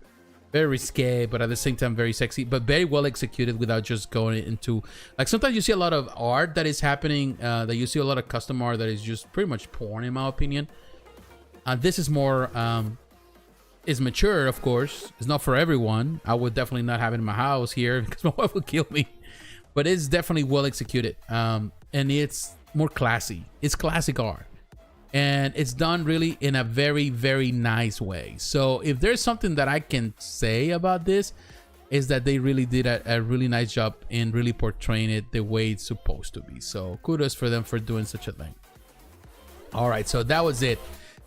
Very risque, but at the same time very sexy, but very well executed without just going into, like, sometimes you see a lot of art that is happening, that you see a lot of custom art that is just pretty much porn, in my opinion. This is more, is mature, of course. It's not for everyone. I would definitely not have it in my house here because my wife would kill me. But it's definitely well executed, and it's more classy. It's classic art. And it's done really in a very nice way. So if there's something that I can say about this, is that they really did a really nice job in really portraying it the way it's supposed to be. So kudos for them for doing such a thing. All right, so that was it.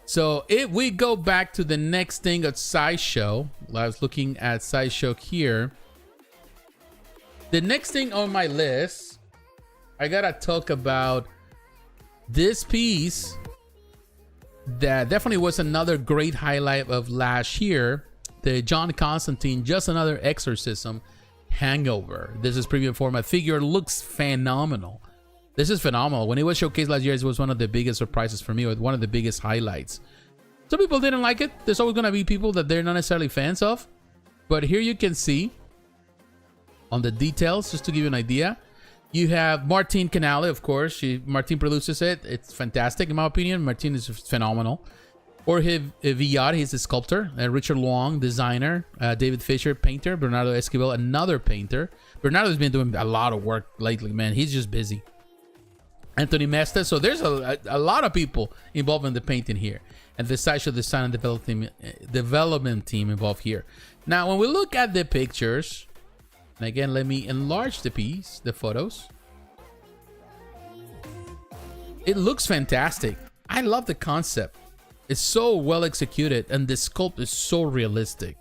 So if we go back to the next thing at Sideshow, I was looking at Sideshow here. The next thing on my list, I gotta talk about this piece that definitely was another great highlight of last year. The John Constantine, Just Another Exorcism Hangover. This is premium format figure. Looks phenomenal. This is phenomenal. When it was showcased last year, it was one of the biggest surprises for me, or one of the biggest highlights. Some people didn't like it. There's always going to be people that they're not necessarily fans of. But here you can see on the details, just to give you an idea, you have Martine Canale, of course. Martine produces it. It's fantastic, in my opinion. Martine is phenomenal. Jorge Villar, he's a sculptor. Richard Long, designer. David Fisher, painter. Bernardo Esquivel, another painter. Bernardo's been doing a lot of work lately, man. He's just busy. Anthony Mesta. So there's a lot of people involved in the painting here. And the Sideshow design and development team involved here. Now, when we look at the pictures, and again, let me enlarge the piece, the photos. It looks fantastic. I love the concept. It's so well executed, and the sculpt is so realistic.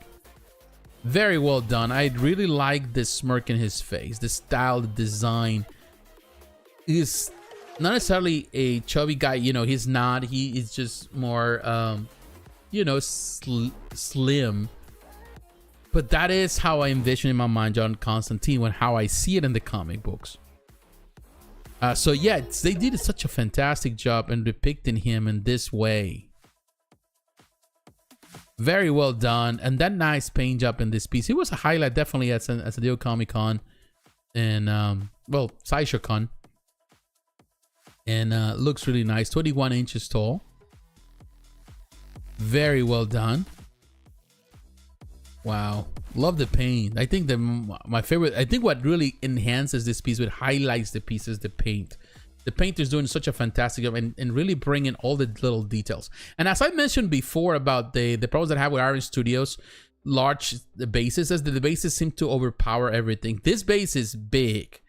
Very well done. I really like the smirk in his face. The style, the design is not necessarily a chubby guy. You know, he's not. He is just more, you know, slim. But that is how I envision in my mind John Constantine, when how I see it in the comic books. So yeah, they did such a fantastic job in depicting him in this way. Very well done, and that nice paint job in this piece. It was a highlight definitely at San Diego Comic Con and well, Sideshow Con, and looks really nice. 21 inches tall. Very well done. Wow, love the paint. I think my favorite, I think what really enhances this piece, what highlights the piece, is the paint. The painter's doing such a fantastic job and really bringing all the little details. And as I mentioned before about the problems that I have with Iron Studios, large bases, as the bases seem to overpower everything. This base is big,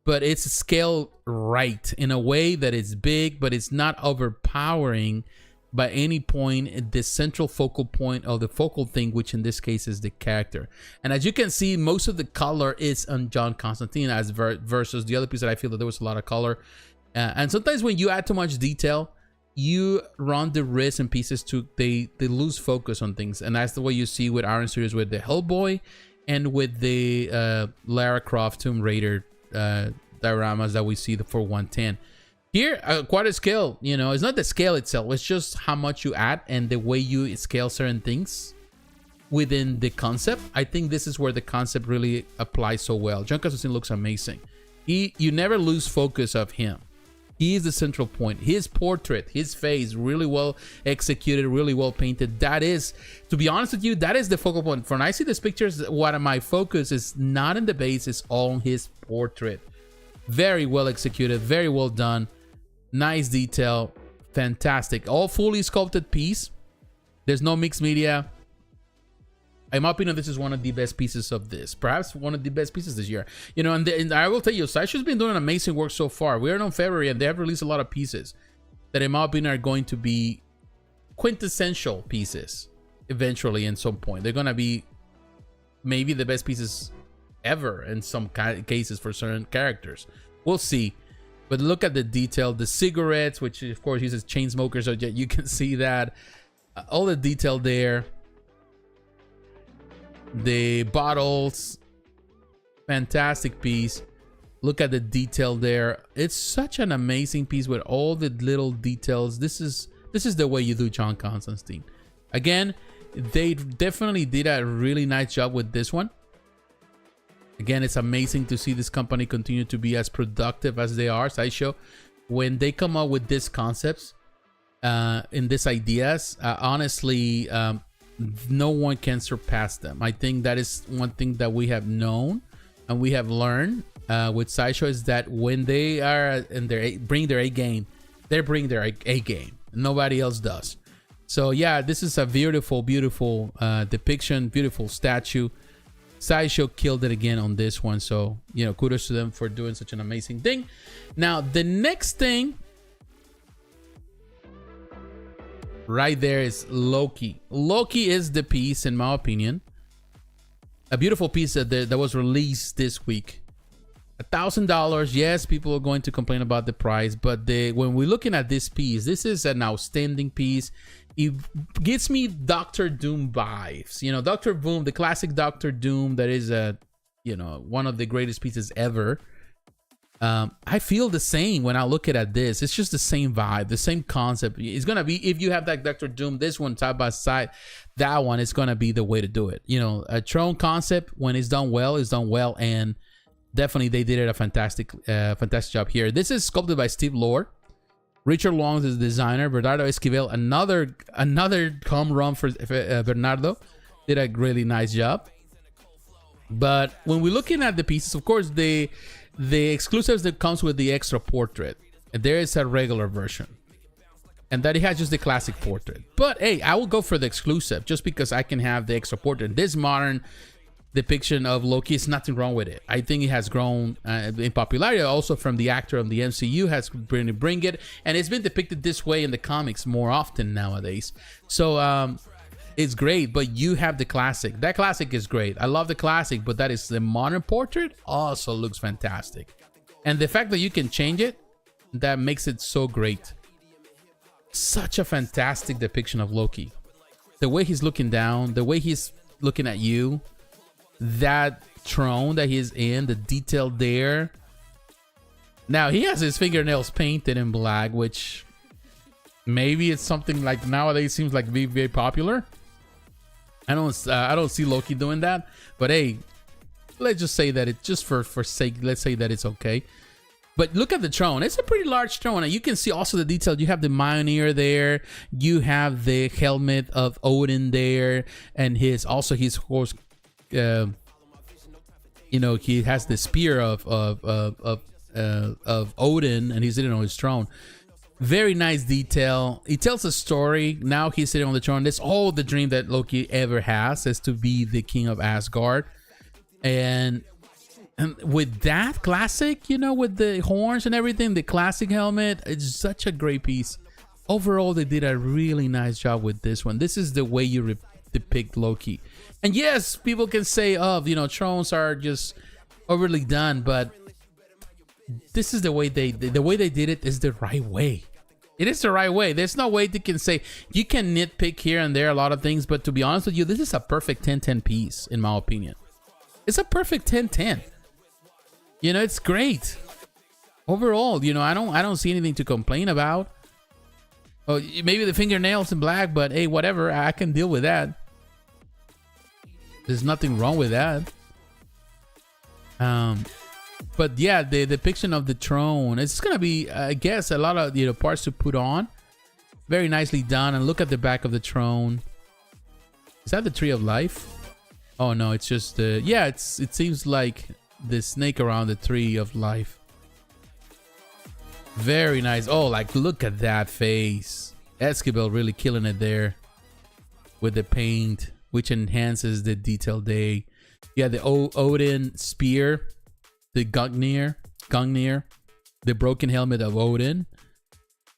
but it's scaled right in a way that it's big, but it's not overpowering by any point the central focal point of the focal thing, which in this case is the character. And as you can see, most of the color is on John Constantine as versus the other piece that I feel that there was a lot of color. And sometimes when you add too much detail, you run the risk in pieces to they lose focus on things. And that's the way you see with Iron Studios with the Hellboy and with the Lara Croft Tomb Raider dioramas that we see for 110. Here, quite a scale, you know, it's not the scale itself, it's just how much you add and the way you scale certain things within the concept. I think this is where the concept really applies so well. John Constantine looks amazing. You never lose focus of him. He is the central point. His portrait, his face, really well executed, really well painted. That is, to be honest with you, that is the focal point. When I see these pictures, what my focus is not in the base, it's on his portrait. Very well executed, very well done. Nice detail, fantastic. All fully sculpted piece. There's no mixed media. In my opinion, this is one of the best pieces of this. Perhaps one of the best pieces this year. You know, and I will tell you, Sideshow's been doing amazing work so far. We're in February and they have released a lot of pieces that in my opinion are going to be quintessential pieces eventually in some point. They're going to be maybe the best pieces ever in some cases for certain characters. We'll see. But look at the detail, the cigarettes, which of course uses chain smokers, so you can see that. All the detail there. The bottles, fantastic piece. Look at the detail there. It's such an amazing piece with all the little details. This is the way you do John Constantine. Again, they definitely did a really nice job with this one. Again, it's amazing to see this company continue to be as productive as they are, Sideshow. When they come up with these concepts, in these ideas, honestly, no one can surpass them. I think that is one thing that we have known and we have learned with Sideshow, is that when they are in bring their A game, they bring their A game. Nobody else does. So yeah, this is a beautiful, beautiful depiction, beautiful statue. Sideshow killed it again on this one, so you know, kudos to them for doing such an amazing thing. Now the next thing right there is Loki. Loki is the piece, in my opinion, a beautiful piece that was released this week. $1,000. Yes, people are going to complain about the price, but when we're looking at this piece, this is an outstanding piece. It gets me Doctor Doom vibes. You know, Doctor Doom, the classic Doctor Doom, that is one of the greatest pieces ever. I feel the same when I look at this. It's just the same vibe, the same concept. It's gonna be, if you have that Doctor Doom, this one side by side, that one is gonna be the way to do it. You know, a Throne concept, when it's done well, and definitely they did it a fantastic job here. This is sculpted by Steve Lohr. Richard Long is the designer. Bernardo Esquivel, another home run for Bernardo, did a really nice job. But when we're looking at the pieces, of course, the exclusives that comes with the extra portrait, and there is a regular version, and that it has just the classic portrait. But hey, I will go for the exclusive just because I can have the extra portrait. This modern depiction of Loki is nothing wrong with it. I think it has grown in popularity also from the actor of the MCU has bring it, and it's been depicted this way in the comics more often nowadays. So it's great, but you have the classic. That classic is great. I love the classic, but that is the modern portrait also looks fantastic. And the fact that you can change it, that makes it so great. Such a fantastic depiction of Loki. The way he's looking down, the way he's looking at you, that throne that he's in, the detail there. Now he has his fingernails painted in black, which maybe it's something like nowadays seems like very, very popular. I don't see Loki doing that, but hey, let's just say that it's just for sake. Let's say that it's okay. But look at the throne. It's a pretty large throne, and you can see also the detail. You have the Mjolnir there. You have the helmet of Odin there, and his horse. You know, he has the spear of Odin, and he's sitting on his throne. Very nice detail. He tells a story. Now he's sitting on the throne. That's all the dream that Loki ever has, is to be the king of Asgard. And with that classic, you know, with the horns and everything, the classic helmet, it's such a great piece. Overall, they did a really nice job with this one. This is the way you depict Loki. And yes, people can say, oh, you know, thrones are just overly done, but this is the way they did it is the right way. It is the right way. There's no way they can say, you can nitpick here and there a lot of things, but to be honest with you, this is a perfect 10-10 piece, in my opinion. It's a perfect 10-10. You know, it's great. Overall, you know, I don't see anything to complain about. Oh, maybe the fingernails in black, but hey, whatever, I can deal with that. There's nothing wrong with that. But yeah, the depiction of the throne, it's gonna be, I guess, a lot of, you know, parts to put on. Very nicely done. And look at the back of the throne. Is that the Tree of Life? Oh no, it's just yeah, it seems like the snake around the Tree of Life. Very nice. Oh, like look at that face. Esquivel really killing it there with the paint, which enhances the detail day. Yeah, the Odin spear, the Gungnir, the broken helmet of Odin.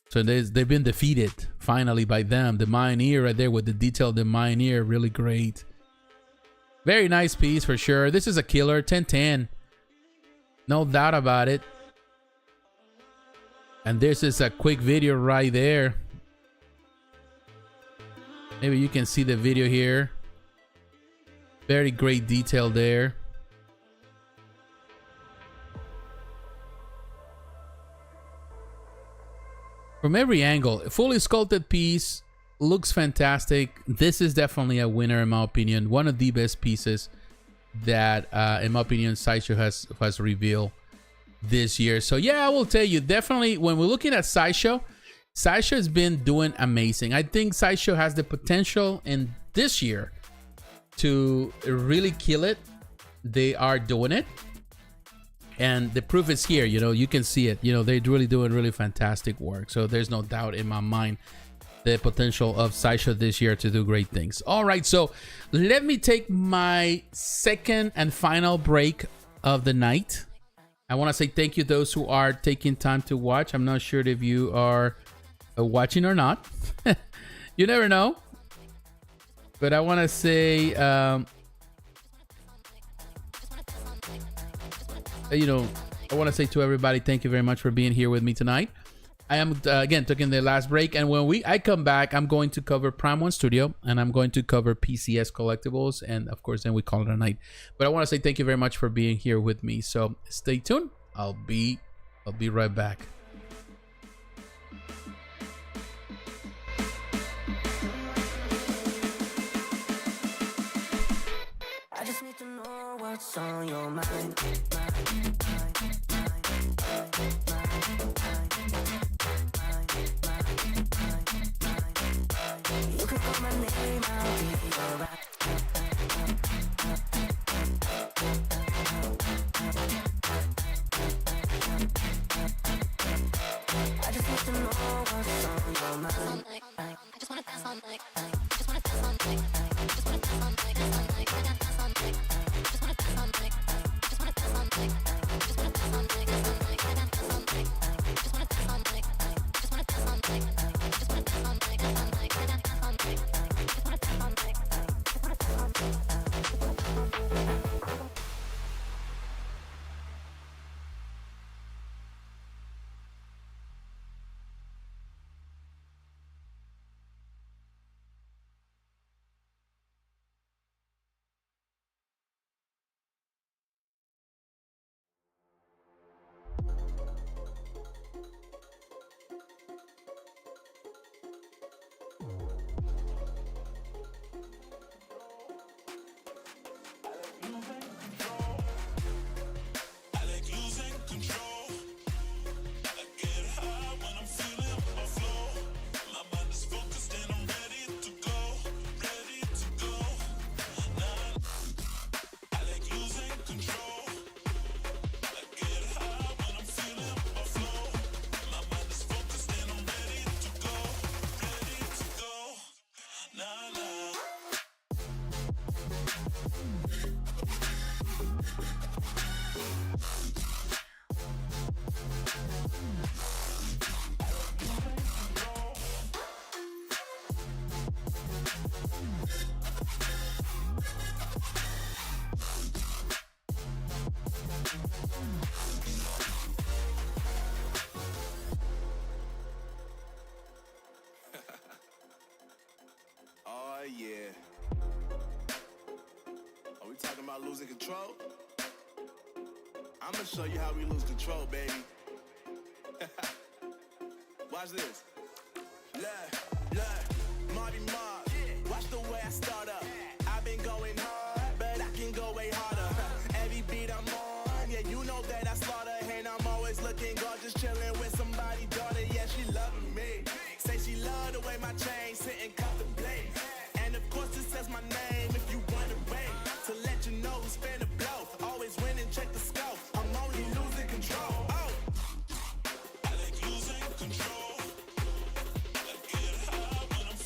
So they've been defeated finally by them. The Mjolnir right there with the detail of the Mjolnir, really great. Very nice piece for sure. This is a killer, 10-10. No doubt about it. And this is a quick video right there. Maybe you can see the video here. Very great detail there. From every angle, a fully sculpted piece, looks fantastic. This is definitely a winner in my opinion. One of the best pieces that, in my opinion, Sideshow has revealed this year. So yeah, I will tell you, definitely when we're looking at Sideshow, Sideshow has been doing amazing. I think Sideshow has the potential in this year to really kill it. They are doing it, and the proof is here. You know, you can see it. You know, they're really doing really fantastic work. So there's no doubt in my mind the potential of Sideshow this year to do great things. All right, so let me take my second and final break of the night. I want to say thank you to those who are taking time to watch. I'm not sure if you are watching or not. You never know. But I want to say, you know, I want to say to everybody, thank you very much for being here with me tonight. I am, again, taking the last break. And when I come back, I'm going to cover Prime 1 Studio. And I'm going to cover PCS Collectibles. And, of course, then we call it a night. But I want to say thank you very much for being here with me. So stay tuned. I'll be I'll be right back. I just need to know what's on your mind. You can call my name, I'll be alright. I just need to know what's on your mind. I just wanna dance all night. I just wanna dance all night. I just wanna dance all night. Dance all night. Dance all night. I just wanna dance all night. I just wanna dance all night. I just wanna dance all night. Dance all night. Dance all night. I just wanna dance all night. I just wanna dance all night. I just wanna dance all night. Dance all night. Dance all night. I just wanna dance all night. I just wanna dance all night. Oh, yeah. Are we talking about losing control? I'm gonna show you how we lose control, baby. Watch this. Look, Marty Mark. Watch the way I start up. I've been going hard, but I can go way harder. Every beat I'm on, yeah, you know that I slaughter. And I'm always looking gorgeous, chilling with somebody's daughter. Yeah, she loving me. Say she love the way my chain sit and contemplate. And of course it says my name if you wanna wait. To let you know who's finna blow. Always win and check the scope. I'm only losing control. Oh. I like losing control. I get high when I'm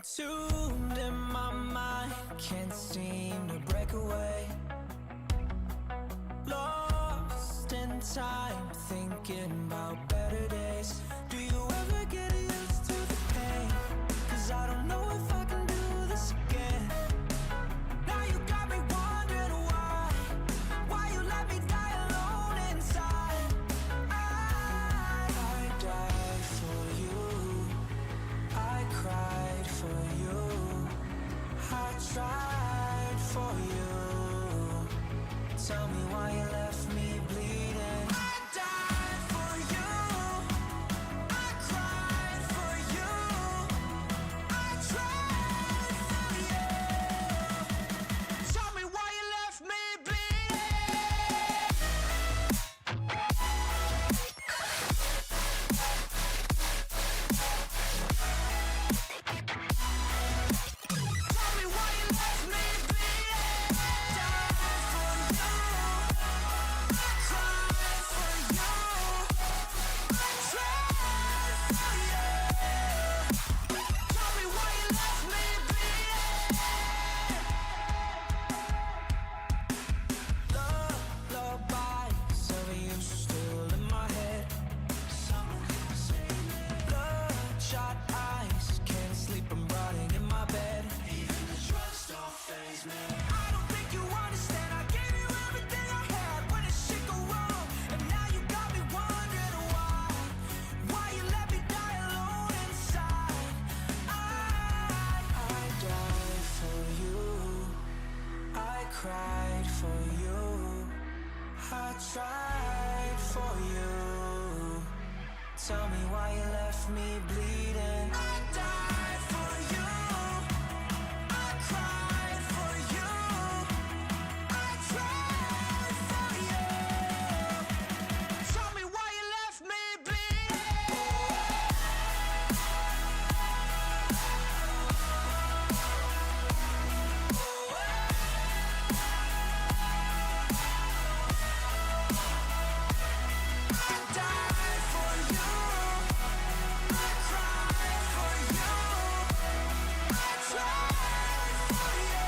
Consumed in my mind, can't seem to break away. Lost in time, thinking about better days. Do you ever get used to the pain? 'Cause I don't know if I can do this again. Now you got me wondering why you let me die alone inside. I died for you, I cried for you, I tried for you. Tell me why you left me bleeding. I died for you, I cried for you, I tried for you. Tell me why you left me bleeding. Tell me why you left me bleeding. I died for you, I cried for you, I tried for you. Tell me why you left me bleeding. Lullabies of you still in my head. Bloodshot eyes, can't sleep, I'm rotting in my bed. Even the drugs don't faze me. I don't think you understand, I gave you everything I had when the shit go wrong. And now you got me wondering why you let me die alone inside. I died for you, I cried for you, I tried for you. Tell me why you left me bleeding. I died for you, I cried for you, I tried for you. Tell me why you left me bleeding. I died for you, I cried for you, I tried for you.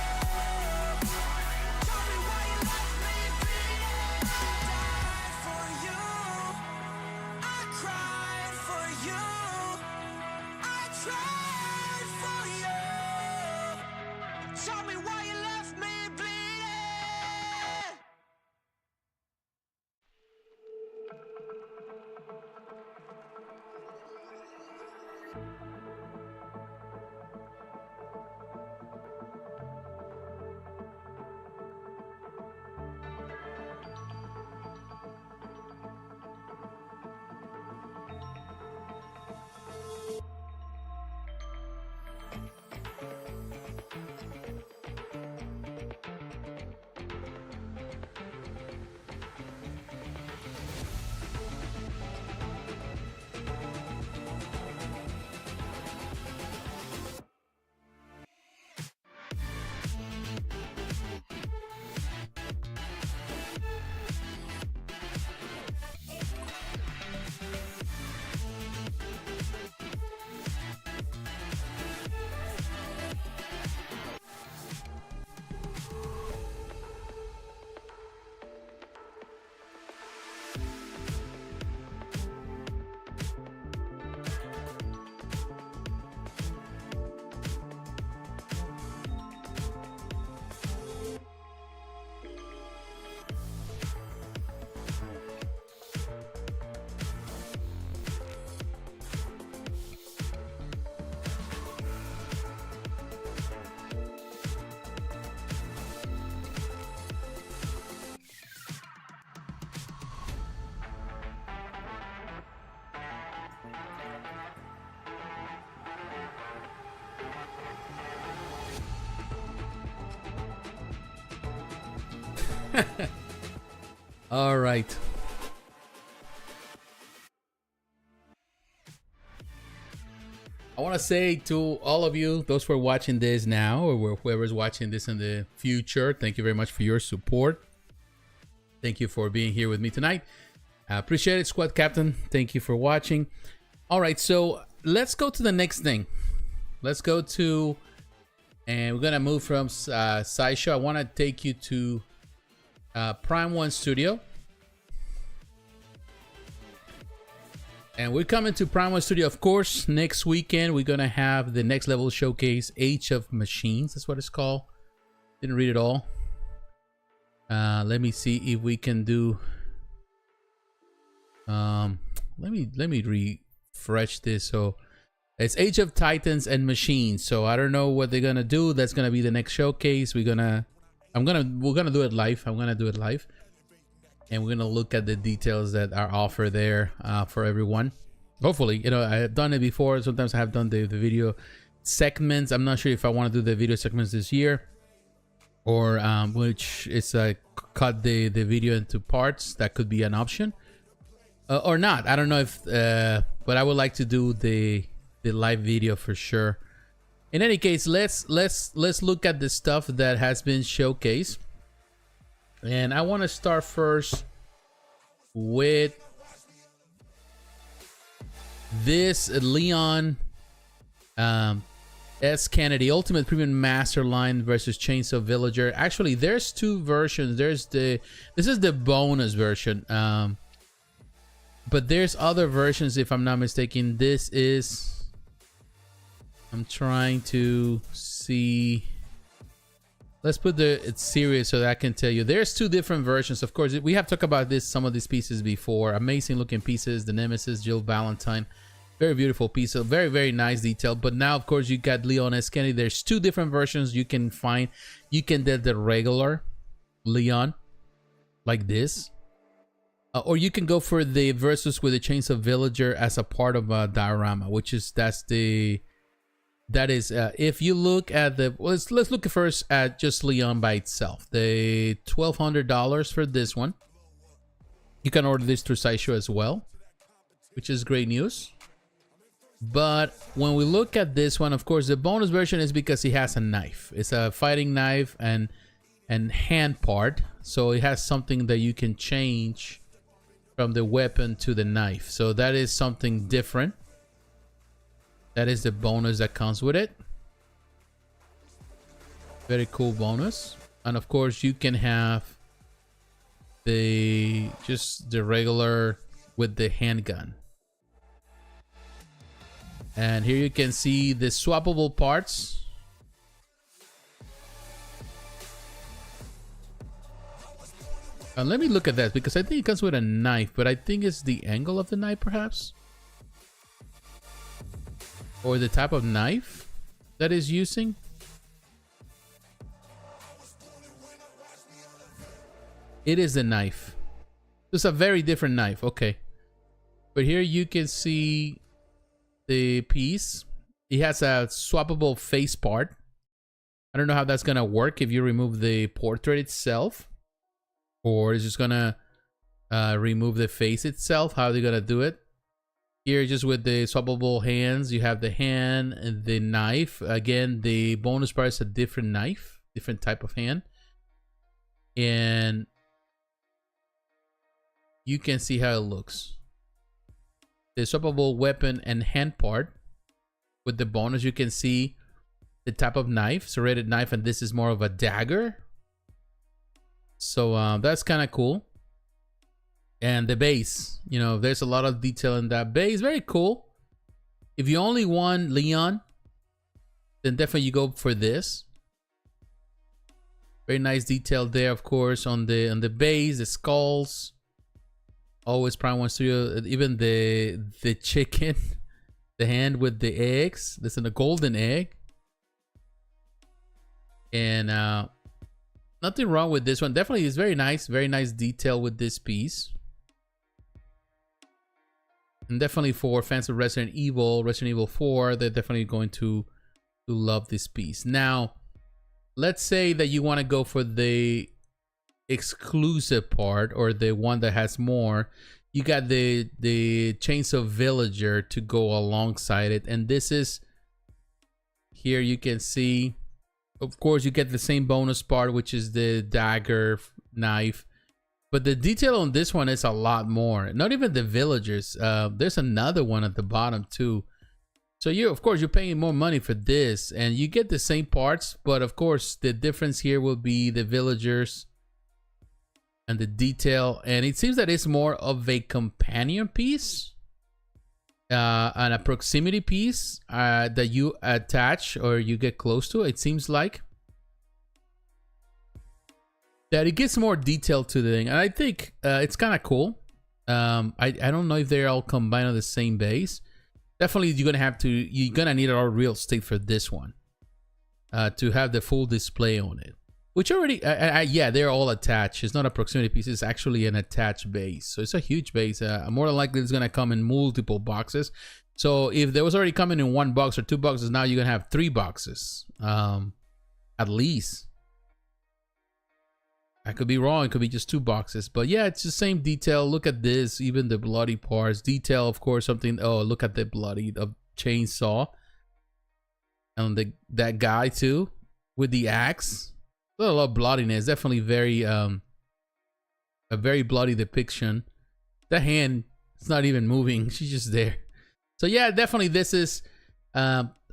Tell me why you left me bleeding. I died for you, I cried for you, I tried for you. Tell me why you left me bleeding. All right. I want to say to all of you, those who are watching this now, or whoever's watching this in the future, thank you very much for your support. Thank you for being here with me tonight. I appreciate it, Squad Captain. Thank you for watching. All right, so let's go to the next thing. let's go to, and we're gonna move from Sideshow. I want to take you to Prime One Studio, and we're coming to Prime One Studio. Of course, next weekend we're gonna have the next level showcase, Age of Machines. That's what it's called. Didn't read it all. Let me see if we can do. Let me refresh this. So it's Age of Titans and Machines. So I don't know what they're gonna do. That's gonna be the next showcase. We're gonna do it live. I'm gonna do it live, and we're gonna look at the details that are offered there for everyone. Hopefully, you know, I have done it before. Sometimes I have done the video segments. I'm not sure if I want to do the video segments this year, or which is cut the video into parts. That could be an option. Or not. I don't know if but I would like to do the live video for sure. In any case, let's look at the stuff that has been showcased, and I want to start first with this Leon S. Kennedy Ultimate Premium Master Line versus Chainsaw Villager. Actually, there's two versions. This is the bonus version. But there's other versions, if I'm not mistaken. This is, I'm trying to see. Let's put it's series so that I can tell you. There's two different versions. Of course, we have talked about some of these pieces before. Amazing looking pieces. The Nemesis, Jill Valentine. Very beautiful piece. So very, very nice detail. But now, of course, you got Leon S. Kennedy. There's two different versions you can find. You can get the regular Leon like this. Or you can go for the versus with the Chainsaw Villager as a part of a diorama, which is if you look at the let's look first at just Leon by itself. The $1,200 for this one. You can order this through Sideshow as well, which is great news. But when we look at this one, of course, the bonus version is because he has a knife. It's a fighting knife and hand part, so it has something that you can change from the weapon to the knife. So that is something different. That is the bonus that comes with it. Very cool bonus. And of course you can have just the regular with the handgun. And here you can see the swappable parts. And let me look at that, because I think it comes with a knife, but I think it's the angle of the knife perhaps, or the type of knife that is using. It is a knife. It's a very different knife. Okay, but here you can see the piece. It has a swappable face part. I don't know how that's gonna work if you remove the portrait itself, or is just gonna remove the face itself. How are they gonna do it? Here, just with the swappable hands, you have the hand and the knife. Again, the bonus part is a different knife, different type of hand, and you can see how it looks. The swappable weapon and hand part with the bonus, you can see the type of knife, serrated knife, and this is more of a dagger. So that's kind of cool. And the base, you know, there's a lot of detail in that base. Very cool. If you only want Leon, then definitely you go for this. Very nice detail there, of course, on the base, the skulls. Always Prime One Studio. Even the chicken, the hand with the eggs. This is a golden egg. And nothing wrong with this one. Definitely is very nice detail with this piece. And definitely for fans of Resident Evil 4, they're definitely going to love this piece. Now, let's say that you want to go for the exclusive part, or the one that has more. You got the Chainsaw Villager to go alongside it, and this is, here you can see, of course you get the same bonus part, which is the dagger knife, but the detail on this one is a lot more. Not even the villagers, there's another one at the bottom too. So of course, you're paying more money for this, and you get the same parts, but of course, the difference here will be the villagers and the detail. And it seems that it's more of a companion piece and a proximity piece that you attach or you get close to. It seems like that it gets more detail to the thing, and I think it's kind of cool. I don't know if they're all combined on the same base. Definitely, you're gonna need a lot of real estate for this one to have the full display on it. Which already, yeah, they're all attached. It's not a proximity piece. It's actually an attached base. So it's a huge base. More than likely, it's gonna come in multiple boxes. So if there was already coming in 1 box or 2 boxes, now you're gonna have 3 boxes, at least. I could be wrong. It could be just 2 boxes, but yeah, it's the same detail. Look at this, even the bloody parts. Detail, of course, something. Oh, look at the bloody chainsaw, and that guy too with the axe. A lot of bloodiness. Definitely very a very bloody depiction. The hand, it's not even moving. She's just there. So yeah, definitely this is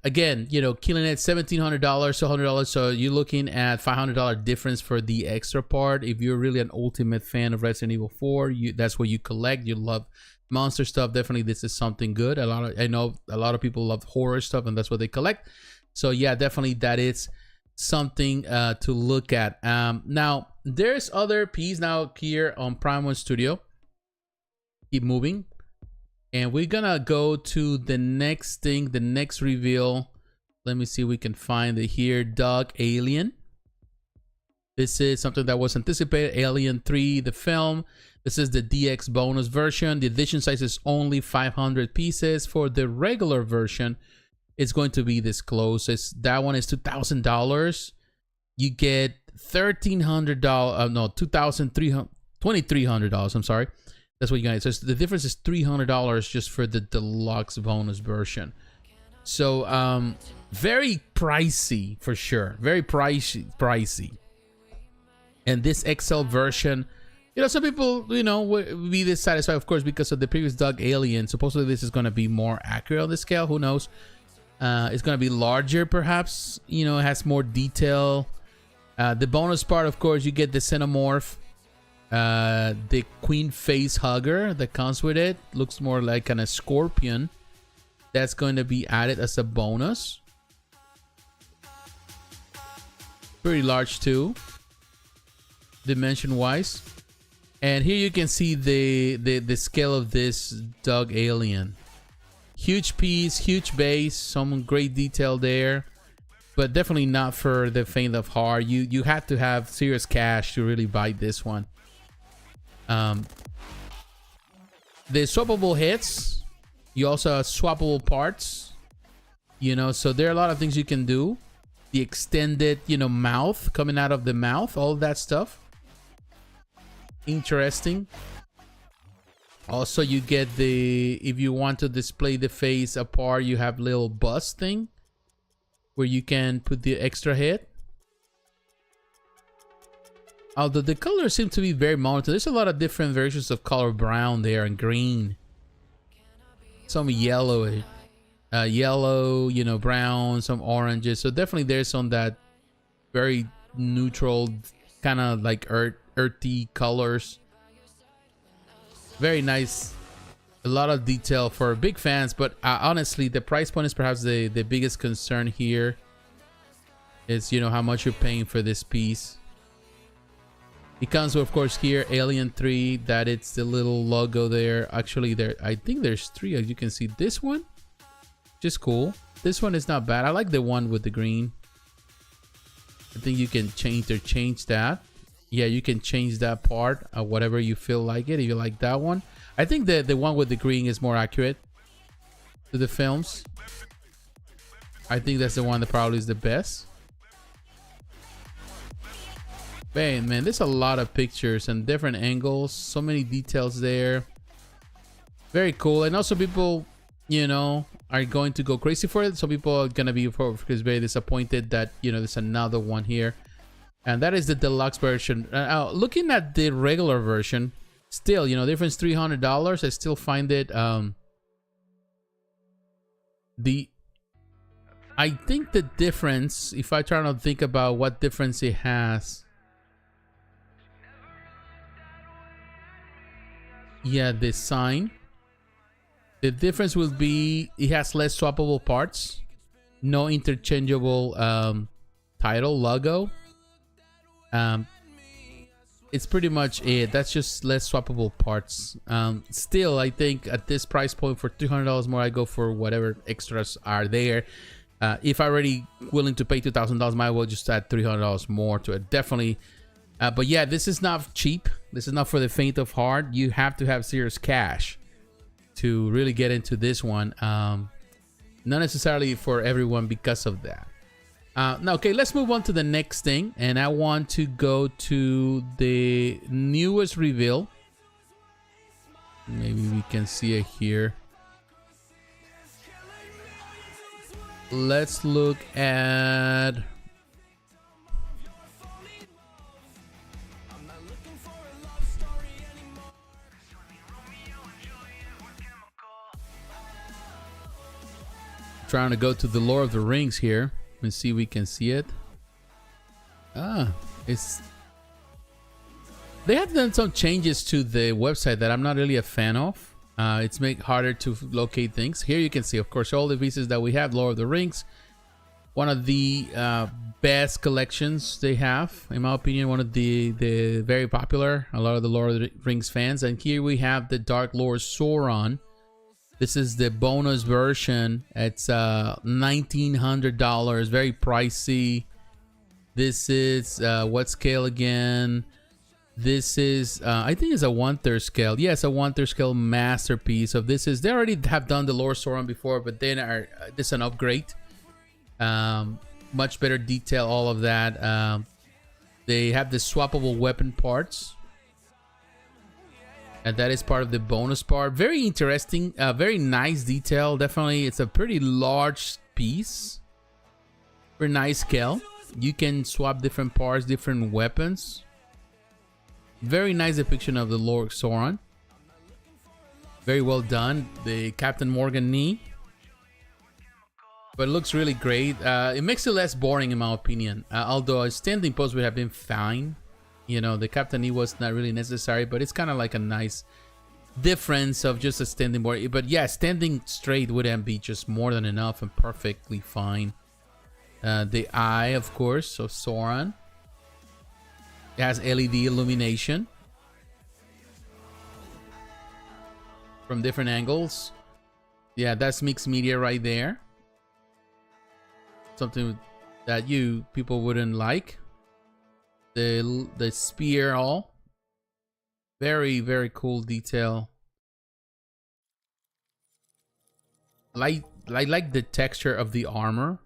again, you know, killing it. $1,700 to $100, so you're looking at $500 difference for the extra part. If you're really an ultimate fan of Resident Evil 4, that's what you collect. You love monster stuff. Definitely, this is something good. I know a lot of people love horror stuff, and that's what they collect. So yeah, definitely that is something to look at. Now there's other piece now here on Prime 1 Studio. Keep moving. And we're gonna go to the next thing, the next reveal. Let me see if we can find it here. Dog Alien. This is something that was anticipated. Alien 3, the film. This is the DX bonus version. The edition size is only 500 pieces. For the regular version, it's going to be this close. That one is $2,000. You get $1,300. No, $2,300. I'm sorry. That's what you got. So the difference is $300 just for the deluxe bonus version. So very pricey for sure. Very pricey. And this XL version, you know, some people, you know, will be dissatisfied, of course, because of the previous Dog Alien. Supposedly this is going to be more accurate on the scale. Who knows? It's going to be larger, perhaps. You know, it has more detail. The bonus part, of course, you get the Xenomorph. The Queen Face Hugger that comes with it. Looks more like a scorpion. That's going to be added as a bonus. Pretty large too, dimension wise. And here you can see the scale of this Dog Alien. Huge piece, huge base, some great detail there, but definitely not for the faint of heart. You had to have serious cash to really buy this one. The swappable hits, you also have swappable parts, you know, so there are a lot of things you can do. The extended, you know, mouth coming out of the mouth, all that stuff. Interesting. Also, you get if you want to display the face apart, you have little bust thing where you can put the extra head. Although the colors seem to be very mounted. There's a lot of different versions of color brown there and green. Some yellow, you know, brown, some oranges. So definitely there's some that very neutral, kind of like earthy colors. Very nice. A lot of detail for big fans, but honestly, the price point is perhaps the biggest concern here. Is, you know, how much you're paying for this piece. It comes with, of course, here Alien 3. That it's the little logo there. Actually, I think there's 3, as you can see. This one, just cool. This one is not bad. I like the one with the green. I think you can change that. Yeah, you can change that part, whatever you feel like it. If you like that one, I think the one with the green is more accurate to the films. I think that's the one that probably is the best. Man, there's a lot of pictures and different angles, so many details there. Very cool. And also people, you know, are going to go crazy for it. Some people are gonna be very disappointed that, you know, there's another one here, and that is the deluxe version. Looking at the regular version, still, you know, difference $300. I still find it I think the difference, if I try to think about what difference it has. Yeah, the sign. The difference will be it has less swappable parts, no interchangeable title logo. It's pretty much it. That's just less swappable parts. Still, I think at this price point for $300 more, I go for whatever extras are there. If I'm already willing to pay $2,000, might well just add $300 more to it. Definitely. But yeah, this is not cheap. This is not for the faint of heart. You have to have serious cash to really get into this one. Not necessarily for everyone because of that. Now, okay, let's move on to the next thing. And I want to go to the newest reveal. Maybe we can see it here. Let's look at... Trying to go to the Lord of the Rings here and see if we can see it. It's... They have done some changes to the website that I'm not really a fan of. It's make harder to locate things. Here you can see, of course, all the pieces that we have. Lord of the Rings, one of the best collections they have, in my opinion. One of the very popular. A lot of the Lord of the Rings fans. And here we have the Dark Lord Sauron. This is the bonus version. It's $1,900. Very pricey. This is what scale again? This is, I think it's a 1/3 scale. Yes, a 1/3 scale masterpiece. So this is, they already have done the Lord Sauron before, but then this is an upgrade. Much better detail, all of that. They have the swappable weapon parts. And that is part of the bonus part. Very interesting, very nice detail. Definitely, it's a pretty large piece. Very nice scale. You can swap different parts, different weapons. Very nice depiction of the Lord Sauron. Very well done. The Captain Morgan knee. But it looks really great. It makes it less boring in my opinion. Although a standing pose would have been fine. You know, the Captain knee was not really necessary, but it's kind of like a nice difference of just a standing board. But yeah, standing straight wouldn't be just more than enough and perfectly fine. The eye, of course, of Sauron. It has LED illumination from different angles. Yeah, that's mixed media right there. Something that people wouldn't like. The spear, all very, very cool detail. I like the texture of the armor.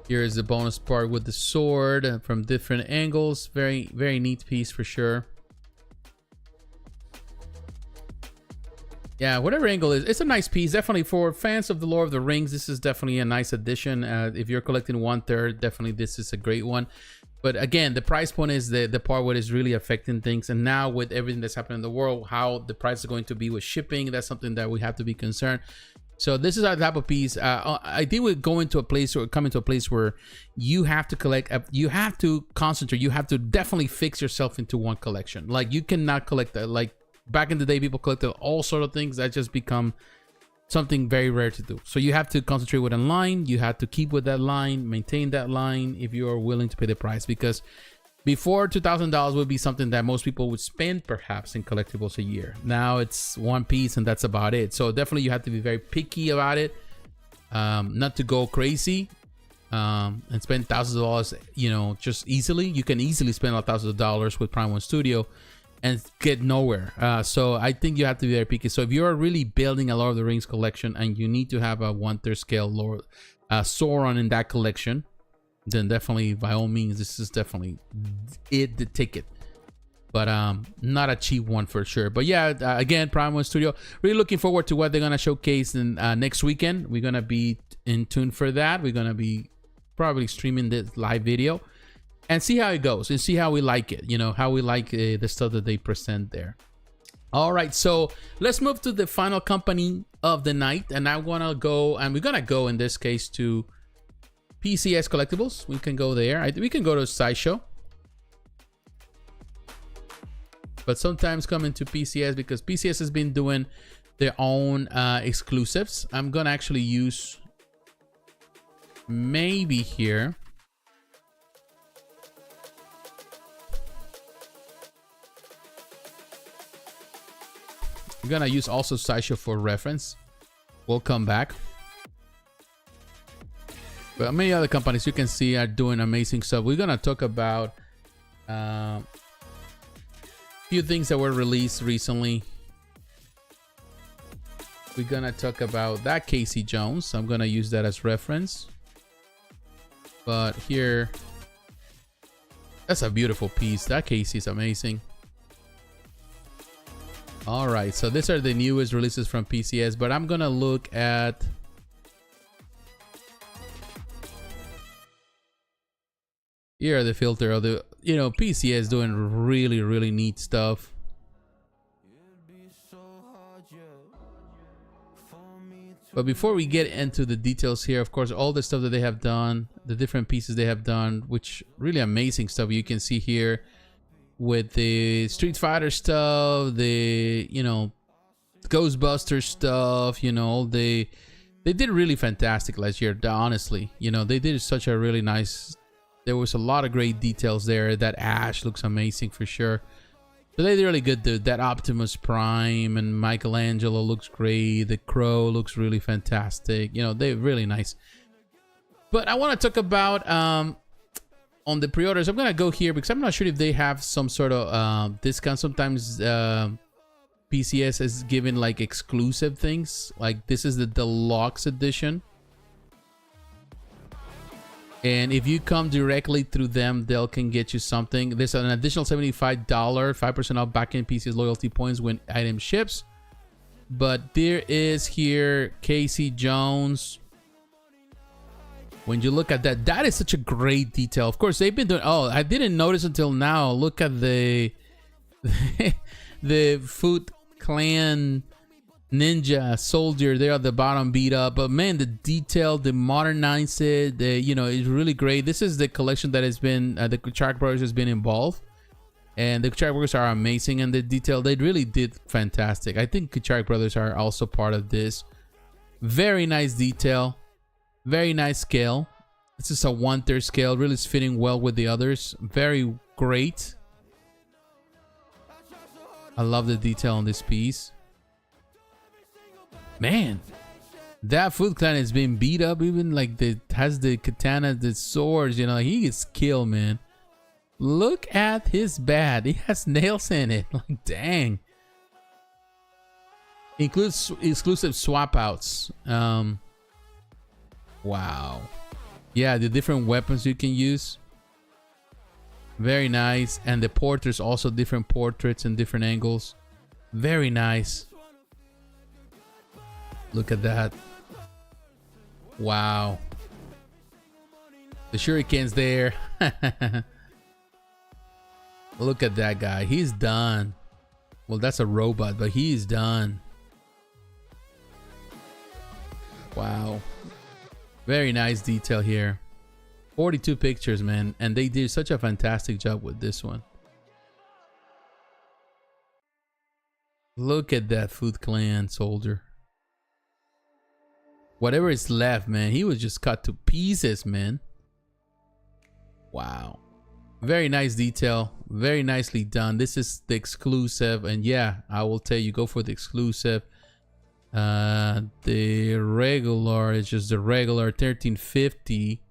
Here is the bonus part with the sword from different angles. Very, very neat piece for sure. Yeah, whatever angle is, it's a nice piece. Definitely for fans of the Lord of the Rings, this is definitely a nice addition. If you're collecting 1/3, definitely this is a great one. But again, the price point is the part what is really affecting things. And now with everything that's happening in the world, how the price is going to be with shipping, that's something that we have to be concerned. So this is our type of piece. I think we're going to a place or coming to a place where you have to collect, you have to concentrate, you have to definitely fix yourself into one collection. Like you cannot collect that. Like back in the day, people collected all sort of things that just become something very rare to do. So you have to concentrate with a line. You have to keep with that line, maintain that line if you are willing to pay the price, because before $2,000 would be something that most people would spend perhaps in collectibles a year. Now it's one piece and that's about it. So definitely you have to be very picky about it, not to go crazy and spend thousands of dollars, you know, just easily. You can easily spend thousands of dollars with Prime One Studio and get nowhere. So I think you have to be very picky. So if you're really building a Lord of the Rings collection and you need to have a 1/3 scale Lord Sauron in that collection, then definitely by all means this is definitely the ticket, but not a cheap one for sure. But yeah, again, Prime One Studio, really looking forward to what they're gonna showcase in next weekend. We're gonna be in tune for that. We're gonna be probably streaming this live video and see how it goes and see how we like it, you know, how we like the stuff that they present there. All right, so let's move to the final company of the night, and I want to go, and we're gonna go in this case to PCS Collectibles. We can go there. We can go to Sideshow, but sometimes come into PCS because PCS has been doing their own exclusives. I'm gonna actually use maybe here. We're gonna use also Sideshow for reference. We'll come back. But many other companies you can see are doing amazing stuff. We're gonna talk about a few things that were released recently. We're gonna talk about that Casey Jones. I'm gonna use that as reference. But here, that's a beautiful piece. That Casey is amazing. All right, so these are the newest releases from PCS, but I'm gonna look at here the filter of the, you know, PCS doing really neat stuff. But before we get into the details here, of course, all the stuff that they have done, the different pieces they have done, which really amazing stuff you can see here. With the Street Fighter stuff, the, you know, Ghostbusters stuff, you know, they did really fantastic last year, honestly. You know, they did such a really nice, there was a lot of great details there. That Ash looks amazing for sure. So they did really good. That Optimus Prime and Michelangelo looks great. The Crow looks really fantastic. You know, they're really nice. But I want to talk about on the pre-orders. I'm gonna go here because I'm not sure if they have some sort of discount. Sometimes PCS is giving like exclusive things, like this is the deluxe edition, and if you come directly through them, they can get you something. There's an additional $75 5% off back-end PCS loyalty points when item ships. But there is here Casey Jones. When you look at that, that is such a great detail. Of course, they've been doing, oh, I didn't notice until now. Look at the the Foot Clan ninja soldier there at the bottom, beat up. But man, the detail, the modernize it, you know, it's really great. This is the collection that has been, the Kuchar Brothers has been involved. And the Kuchar Brothers are amazing, and the detail, they really did fantastic. I think Kuchar Brothers are also part of this. Very nice detail. Very nice scale. This is a 1/3 scale. Really is fitting well with the others. Very great. I love the detail on this piece. Man, that Foot Clan has been beat up. Even like has the katana, the swords. You know, he gets killed, man. Look at his bat. He has nails in it. Like, dang. Includes exclusive swap outs. Wow. Yeah, the different weapons you can use. Very nice. And the portraits, also different portraits and different angles. Very nice. Look at that. Wow. The shuriken's there. Look at that guy. He's done. Well, that's a robot, but he's done. Wow. Very nice detail here. 42 pictures, man. And they did such a fantastic job with this one. Look at that Foot Clan soldier. Whatever is left, man. He was just cut to pieces, man. Wow. Very nice detail. Very nicely done. This is the exclusive. And yeah, I will tell you, go for the exclusive. The regular is just the regular 1350.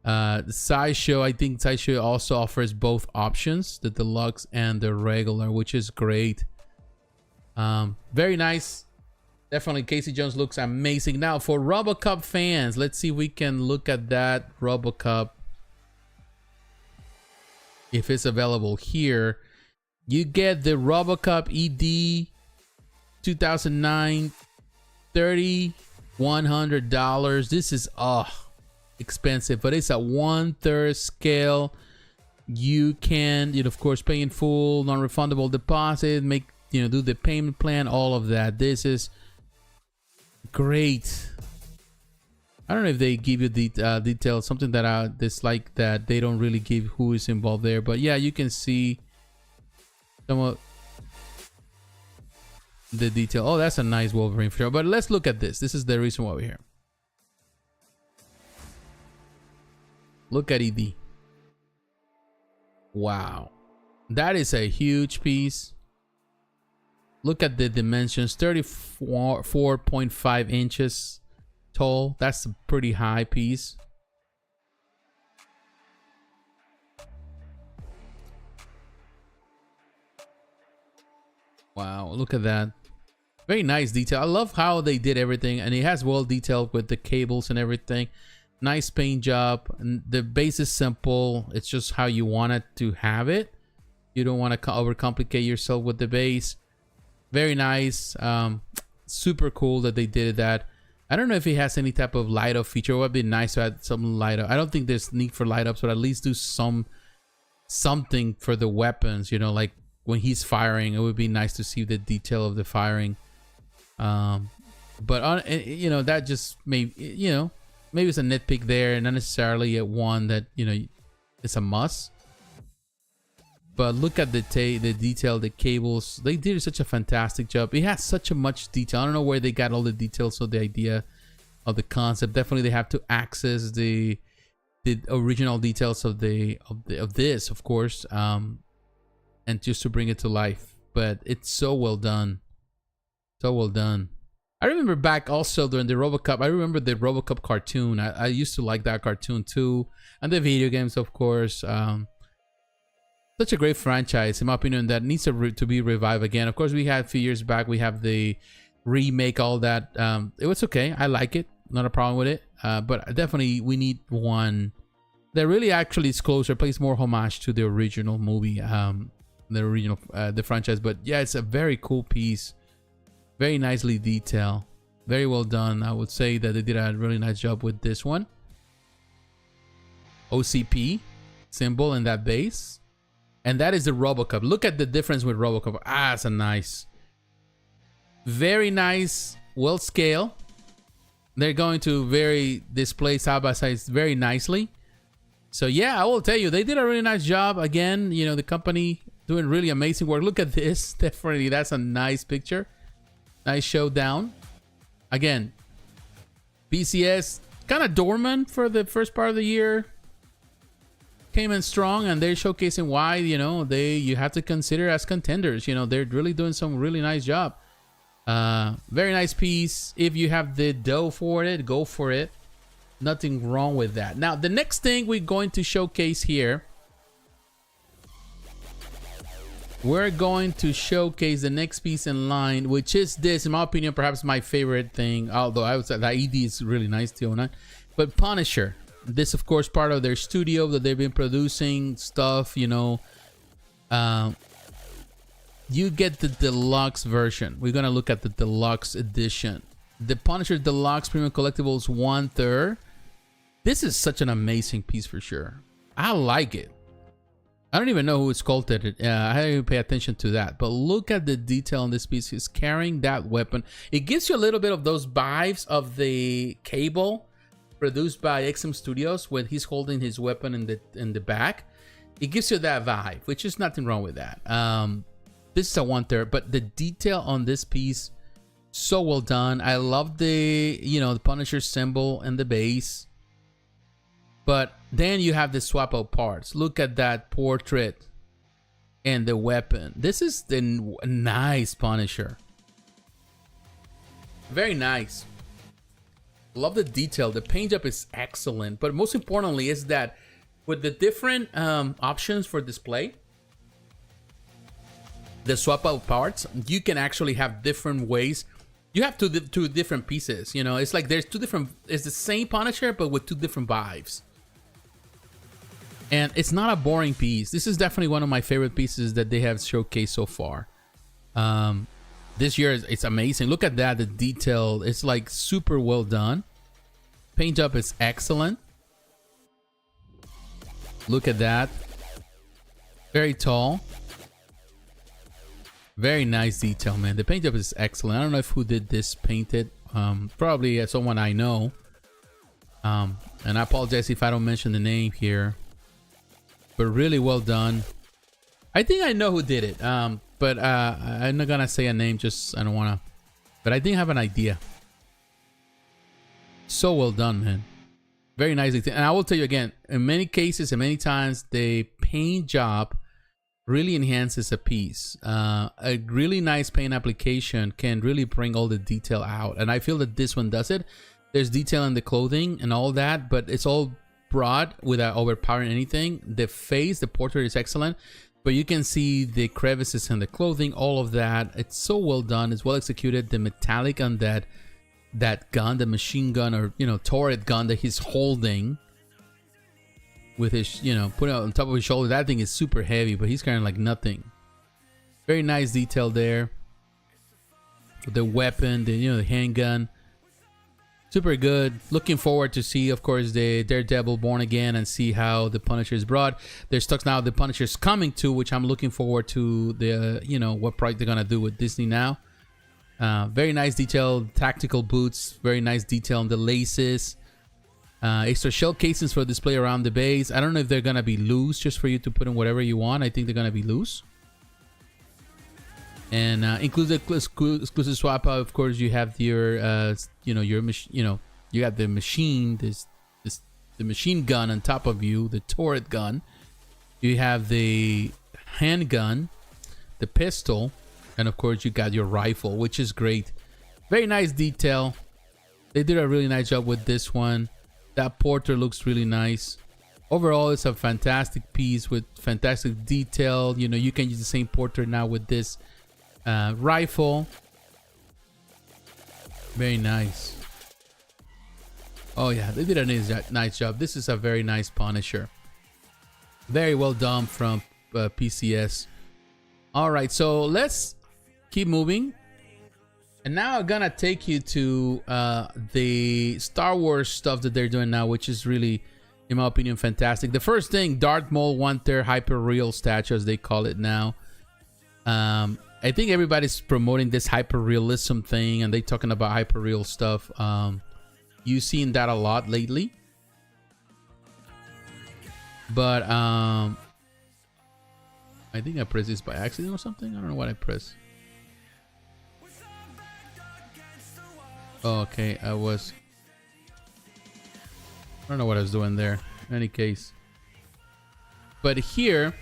The Sideshow, I think Sideshow also offers both options, the deluxe and the regular, which is great. Very nice. Definitely Casey Jones looks amazing. Now for Robocop fans, let's see if we can look at that Robocop. If it's available here, you get the Robocop ED 2009, $3,100. This is expensive, but it's a 1/3 scale. You can, of course, pay in full, non-refundable deposit, make do the payment plan, all of that. This is great. I don't know if they give you the details, something that I dislike that they don't really give who is involved there. But yeah, you can see some of the detail. Oh, that's a nice Wolverine for sure. But let's look at this. This is the reason why we're here. Look at ED. Wow. That is a huge piece. Look at the dimensions, 34.5 inches tall. That's a pretty high piece. Wow, look at that. Very nice detail. I love how they did everything, and it has well detailed with the cables and everything. Nice paint job. And the base is simple. It's just how you want it to have it. You don't want to overcomplicate yourself with the base. Very nice. Super cool that they did that. I don't know if it has any type of light up feature. It would be nice to add some light up. I don't think there's need for light ups, but at least do something for the weapons, like when he's firing. It would be nice to see the detail of the firing. But on, that just maybe it's a nitpick there, not necessarily a one that it's a must. But look at the detail, the cables. They did such a fantastic job. It has such a much detail. I don't know where they got all the details of the idea of the concept. Definitely they have to access the original details of this, of course, and just to bring it to life. But it's so well done. So well done. I remember back also during the Robocop. I remember the Robocop cartoon. I used to like that cartoon too. And the video games, of course. Such a great franchise, in my opinion, that needs to be revived again. Of course, we had a few years back, we have the remake, all that. It was okay. I like it. Not a problem with it. But definitely, we need one that really actually is closer, pays more homage to the original movie, the franchise. But yeah, it's a very cool piece. Very nicely detailed. Very well done. I would say that they did a really nice job with this one. OCP symbol in that base. And that is the Robocop. Look at the difference with Robocop. It's a nice. Very nice. Well scale. They're going to display side by side very nicely. So yeah, I will tell you, they did a really nice job. Again, the company doing really amazing work. Look at this. Definitely, that's a nice picture. Nice showdown. Again, PCS kind of dormant for the first part of the year. Came in strong, and they're showcasing why you have to consider as contenders. They're really doing some really nice job. Very nice piece. If you have the dough for it, go for it. Nothing wrong with that. Now the next thing we're going to showcase here, we're going to showcase the next piece in line, which is this, in my opinion, perhaps my favorite thing, although I would say the ED is really nice too. But Punisher. This, of course, part of their studio that they've been producing stuff, You get the deluxe version. We're going to look at the deluxe edition. The Punisher Deluxe Premium Collectibles 1/3. This is such an amazing piece for sure. I like it. I don't even know who sculpted it. I didn't even pay attention to that. But look at the detail on this piece. He's carrying that weapon. It gives you a little bit of those vibes of the Cable produced by XM Studios when he's holding his weapon in the back. It gives you that vibe, which is nothing wrong with that. This is a 1/3, but the detail on this piece, so well done. I love the the Punisher symbol and the base. But then you have the swap out parts. Look at that portrait and the weapon. This is the nice Punisher. Very nice. Love the detail. The paint job is excellent. But most importantly is that with the different options for display, the swap out parts, you can actually have different ways. You have two different pieces. It's like there's two different. It's the same Punisher, but with two different vibes. And it's not a boring piece. This is definitely one of my favorite pieces that they have showcased so far. This year, it's amazing. Look at that, the detail. It's like super well done. Paint job is excellent. Look at that. Very tall. Very nice detail, man. The paint job is excellent. I don't know if who did this painted. Probably someone I know. And I apologize if I don't mention the name here. But really well done. I think I know who did it. But I'm not gonna say a name, just I don't wanna. But I think I have an idea. So well done, man. Very nicely. And I will tell you again, in many cases and many times, the paint job really enhances a piece. A really nice paint application can really bring all the detail out. And I feel that this one does it. There's detail in the clothing and all that, but it's all broad without overpowering anything. The face, the portrait is excellent, but you can see the crevices in the clothing, all of that. It's so well done. It's well executed. The metallic on that gun, the machine gun, or turret gun that he's holding with his, put it on top of his shoulder. That thing is super heavy, but he's carrying like nothing. Very nice detail there. The weapon, the handgun. Super good. Looking forward to see, of course, the Daredevil Born Again and see how the Punisher is brought. There's talks now the Punisher's coming to, which I'm looking forward to the, what project they're going to do with Disney now. Very nice detail. Tactical boots. Very nice detail on the laces. Extra shell casings for display around the base. I don't know if they're going to be loose just for you to put in whatever you want. I think they're going to be loose. And includes the exclusive swap out. Of course, you have your you got the machine, the machine gun on top of you, the turret gun. You have the handgun, the pistol, and of course you got your rifle, which is great. Very nice detail. They did a really nice job with this one. That portrait looks really nice. Overall, it's a fantastic piece with fantastic detail. You can use the same portrait now with this rifle. Very nice. Oh yeah, they did a nice job. This is a very nice Punisher. Very well done from PCS. All right, so let's keep moving. And now I'm gonna take you to the Star Wars stuff that they're doing now, which is really, in my opinion, fantastic. The first thing, Darth Maul 1/3 hyper real statue, as they call it now. I think everybody's promoting this hyper realism thing, and they talking about hyper real stuff. You've seen that a lot lately, but I think I pressed this by accident or something. I don't know what I pressed. Oh, okay, I don't know what I was doing there. In any case, but here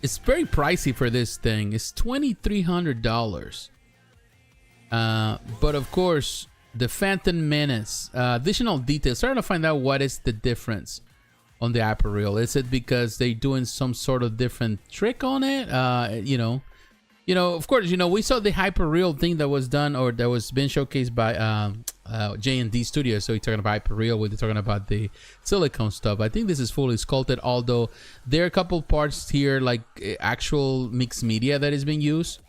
it's very pricey for this thing. It's $2,300. But of course, the Phantom Menace, additional details. Starting to find out what is the difference on the hyper real. Is it because they're doing some sort of different trick on it? Of course, we saw the hyper real thing that was done, or that was been showcased by J&D Studios. So we're talking about hyper real. We're talking about the silicone stuff. I think this is fully sculpted, although there are a couple parts here like actual mixed media that is being used.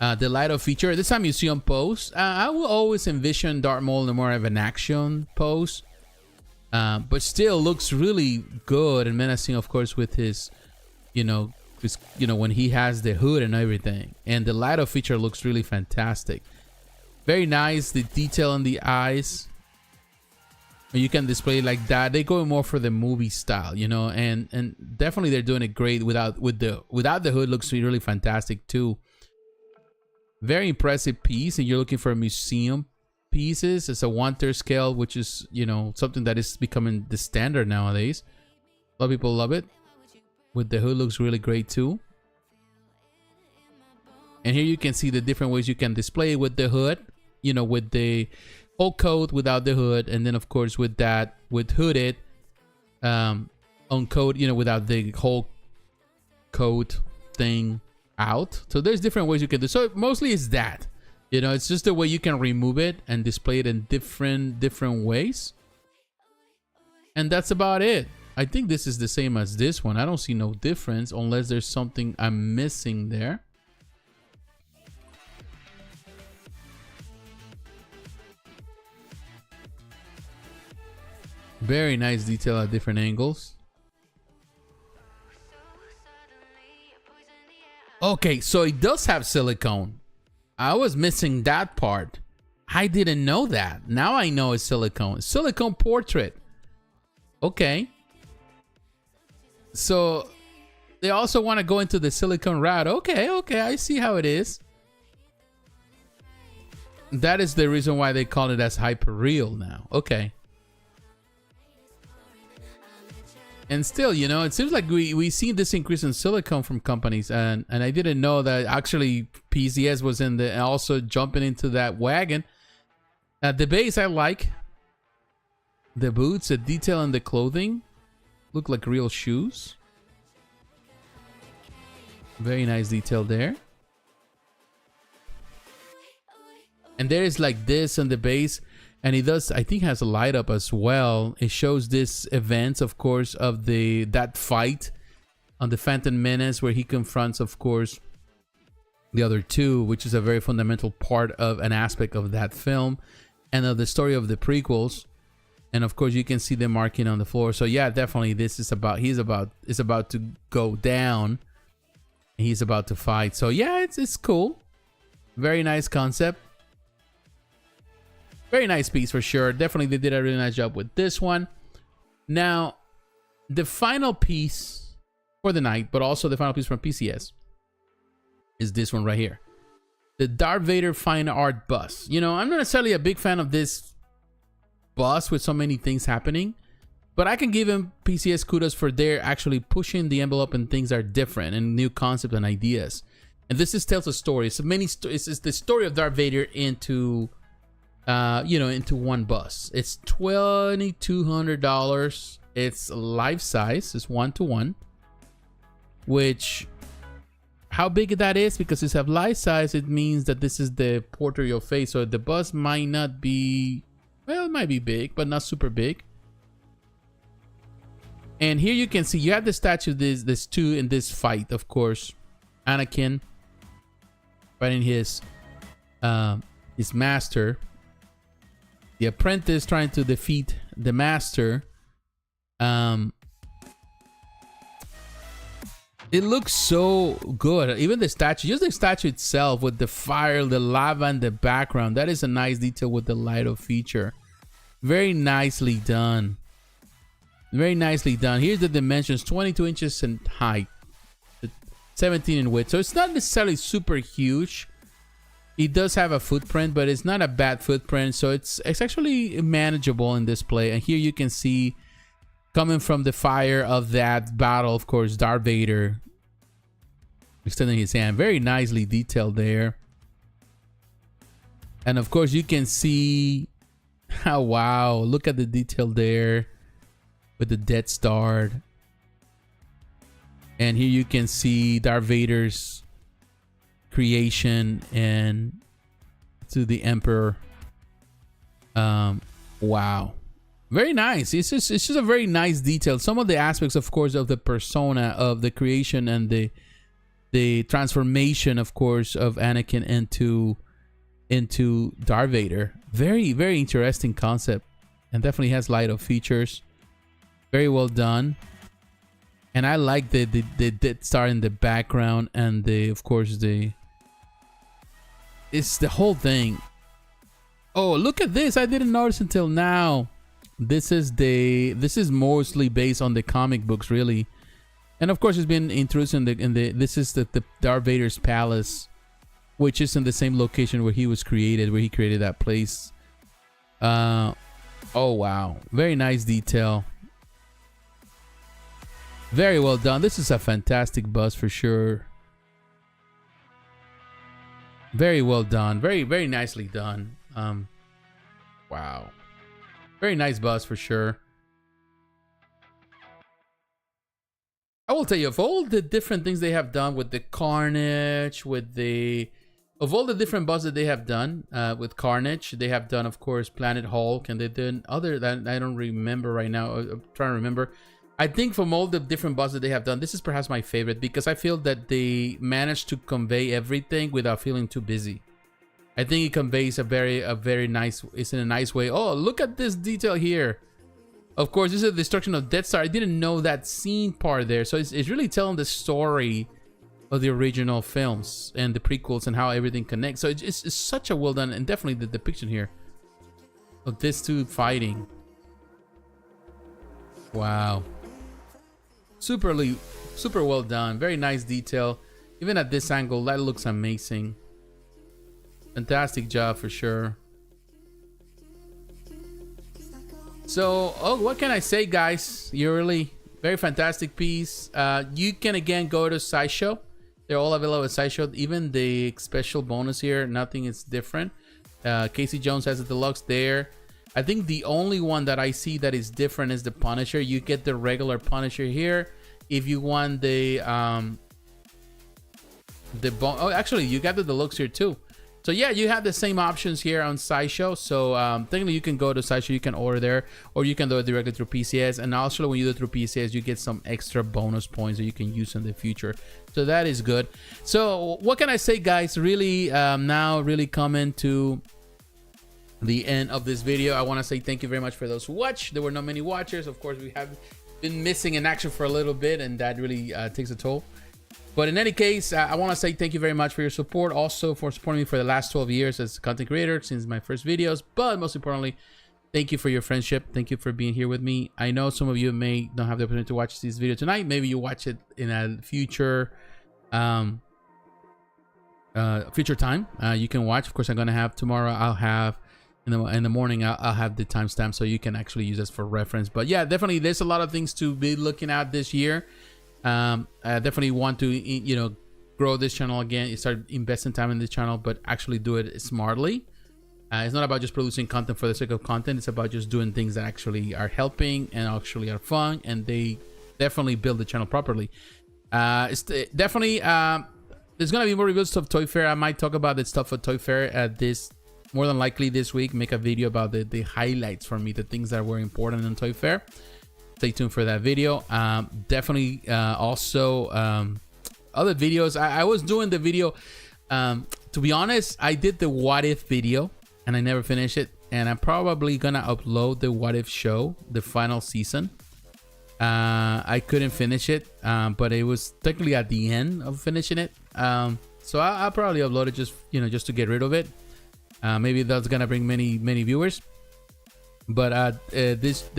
The Lido feature, this time you see on pose. I will always envision Darth Maul in more of an action pose, but still looks really good and menacing, of course, with his, when he has the hood and everything. And the Lido feature looks really fantastic. Very nice. The detail in the eyes. You can display it like that. They go more for the movie style, and definitely they're doing it great without the hood. Looks really fantastic too. Very impressive piece, and you're looking for museum pieces. It's a 1/3 scale, which is something that is becoming the standard nowadays. A lot of people love it. With the hood, looks really great too. And here you can see the different ways you can display it with the hood. With the whole coat without the hood, and then of course with hooded on coat, without the whole coat thing out. So there's different ways you can do. So mostly it's that, it's just the way you can remove it and display it in different ways. And that's about it. I think this is the same as this one. I don't see no difference unless there's something I'm missing there. Very nice detail at different angles. Okay, so it does have silicone. I was missing that part. I didn't know that. Now I know it's silicone. Silicone portrait. Okay. So they also want to go into the silicone route. Okay, okay, I see how it is. That is the reason why they call it as hyper real now. Okay. And still, you know, it seems like we seen this increase in silicone from companies, and I didn't know that actually PCS was in the also jumping into that wagon. The base I like. The boots, the detail in the clothing look like real shoes. Very nice detail there. And there is like this on the base. And it does, I think, has a light up as well. It shows this events, of course, of that fight on the Phantom Menace, where he confronts, of course, the other two, which is a very fundamental part of an aspect of that film and of the story of the prequels. And of course, you can see the marking on the floor. So yeah, definitely, this is about it's about to go down. And he's about to fight. So yeah, it's cool. Very nice concept. Very nice piece for sure. Definitely they did a really nice job with this one. Now, the final piece for the night, but also the final piece from PCS, is this one right here. The Darth Vader fine art bust. You know, I'm not necessarily a big fan of this bust with so many things happening, but I can give him PCS kudos for their actually pushing the envelope, and things are different and new concepts and ideas. And this tells a story. It's the story of Darth Vader into into one bus. It's $2,200. It's life size. It's 1-to-1. Which, how big that is, because it's a life size, it means that this is the portrait of your face. So the bus might not be, well, it might be big, but not super big. And here you can see you have the statue of this two in this fight, of course. Anakin fighting his master. The apprentice trying to defeat the master. It looks so good. Even the statue, just the statue itself with the fire, the lava in the background. That is a nice detail with the light of feature. Very nicely done. Very nicely done. Here's the dimensions: 22 inches in height, 17 in width. So it's not necessarily super huge. It does have a footprint, but it's not a bad footprint. So it's actually manageable in display. And here you can see, coming from the fire of that battle, of course, Darth Vader extending his hand. Very nicely detailed there. And of course, you can see how, wow, look at the detail there with the Death Star. And here you can see Darth Vader's creation and to the Emperor. Wow. Very nice. It's just a very nice detail. Some of the aspects, of course, of the persona, of the creation and the transformation, of course, of Anakin into Darth Vader. Very, very interesting concept, and definitely has light of features. Very well done. And I like the Death Star in the background, and it's the whole thing. Oh, look at this. I didn't notice until now. This is mostly based on the comic books, really. And of course, it's been introduced this is the Darth Vader's palace, which is in the same location where he was created, where he created that place. Oh wow, very nice detail. Very well done. This is a fantastic bust for sure. Very well done. Very, very nicely done. Wow. Very nice bust for sure. I will tell you, of all the different things they have done with the Carnage, of all the different busts that they have done with Carnage, they have done, of course, Planet Hulk, and they did other than, I don't remember right now. I'm trying to remember. I think from all the different busts that they have done, this is perhaps my favorite, because I feel that they managed to convey everything without feeling too busy. I think it conveys a very nice, it's in a nice way. Oh, look at this detail here. Of course, this is the destruction of Death Star. I didn't know that scene part there. So it's really telling the story of the original films and the prequels and how everything connects. So it's such a well done, and definitely the depiction here of these two fighting. Wow. Super well done. Very nice detail. Even at this angle, that looks amazing. Fantastic job for sure. So, oh, what can I say, guys? You're really very fantastic piece. You can again go to Sideshow. They're all available at Sideshow. Even the special bonus here, nothing is different. Casey Jones has a deluxe there. I think the only one that I see that is different is the Punisher. You get the regular Punisher here. If you want the oh, actually, you got the deluxe here too. So yeah, you have the same options here on Sideshow. So technically you can go to Sideshow, you can order there, or you can do it directly through PCS. And also when you do it through PCS, you get some extra bonus points that you can use in the future. So that is good. So what can I say, guys? Really now really coming to the end of this video. I want to say thank you very much for those who watched. There were not many watchers. Of course, we have been missing in action for a little bit, and that really takes a toll. But in any case, I want to say thank you very much for your support. Also for supporting me for the last 12 years as a content creator since my first videos. But most importantly, thank you for your friendship. Thank you for being here with me. I know some of you may not have the opportunity to watch this video tonight. Maybe you watch it in a future future time. You can watch. Of course, I'm going to have tomorrow. I'll have in the morning. I'll have the timestamp so you can actually use this for reference. But yeah, definitely there's a lot of things to be looking at this year. I definitely want to, you know, grow this channel again, start investing time in this channel, but actually do it smartly. It's not about just producing content for the sake of content. It's about just doing things that actually are helping and actually are fun, and they definitely build the channel properly. It's definitely there's gonna be more reviews of Toy Fair. I might talk about the stuff at Toy Fair at this, more than likely this week, make a video about the highlights for me, the things that were important in Toy Fair. Stay tuned for that video. Definitely also other videos. I was doing the video, to be honest, I did the what if video and I never finished it, and I'm probably gonna upload the what if show, the final season. I couldn't finish it, but it was technically at the end of finishing it, so I'll probably upload it just, you know, just to get rid of it. Maybe that's gonna bring many viewers. But this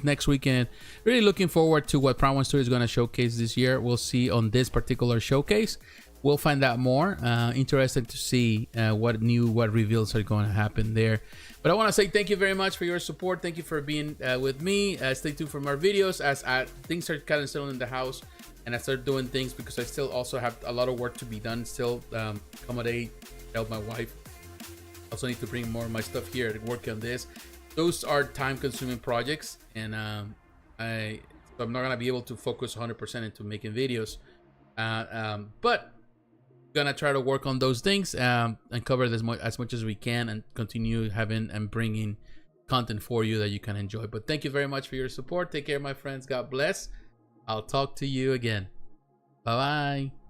next weekend, really looking forward to what Prime 1 Studio is going to showcase this year. We'll see on this particular showcase. We'll find out more. Interested to see what reveals are going to happen there. But I want to say thank you very much for your support. Thank you for being with me. Stay tuned for more videos as things are kind of still in the house, and I start doing things because I still also have a lot of work to be done. Still accommodate, help my wife. Also need to bring more of my stuff here to work on this. Those are time-consuming projects, and I'm not gonna be able to focus 100% into making videos. But gonna try to work on those things and cover as much as we can, and continue having and bringing content for you that you can enjoy. But thank you very much for your support. Take care, my friends. God bless. I'll talk to you again. Bye bye.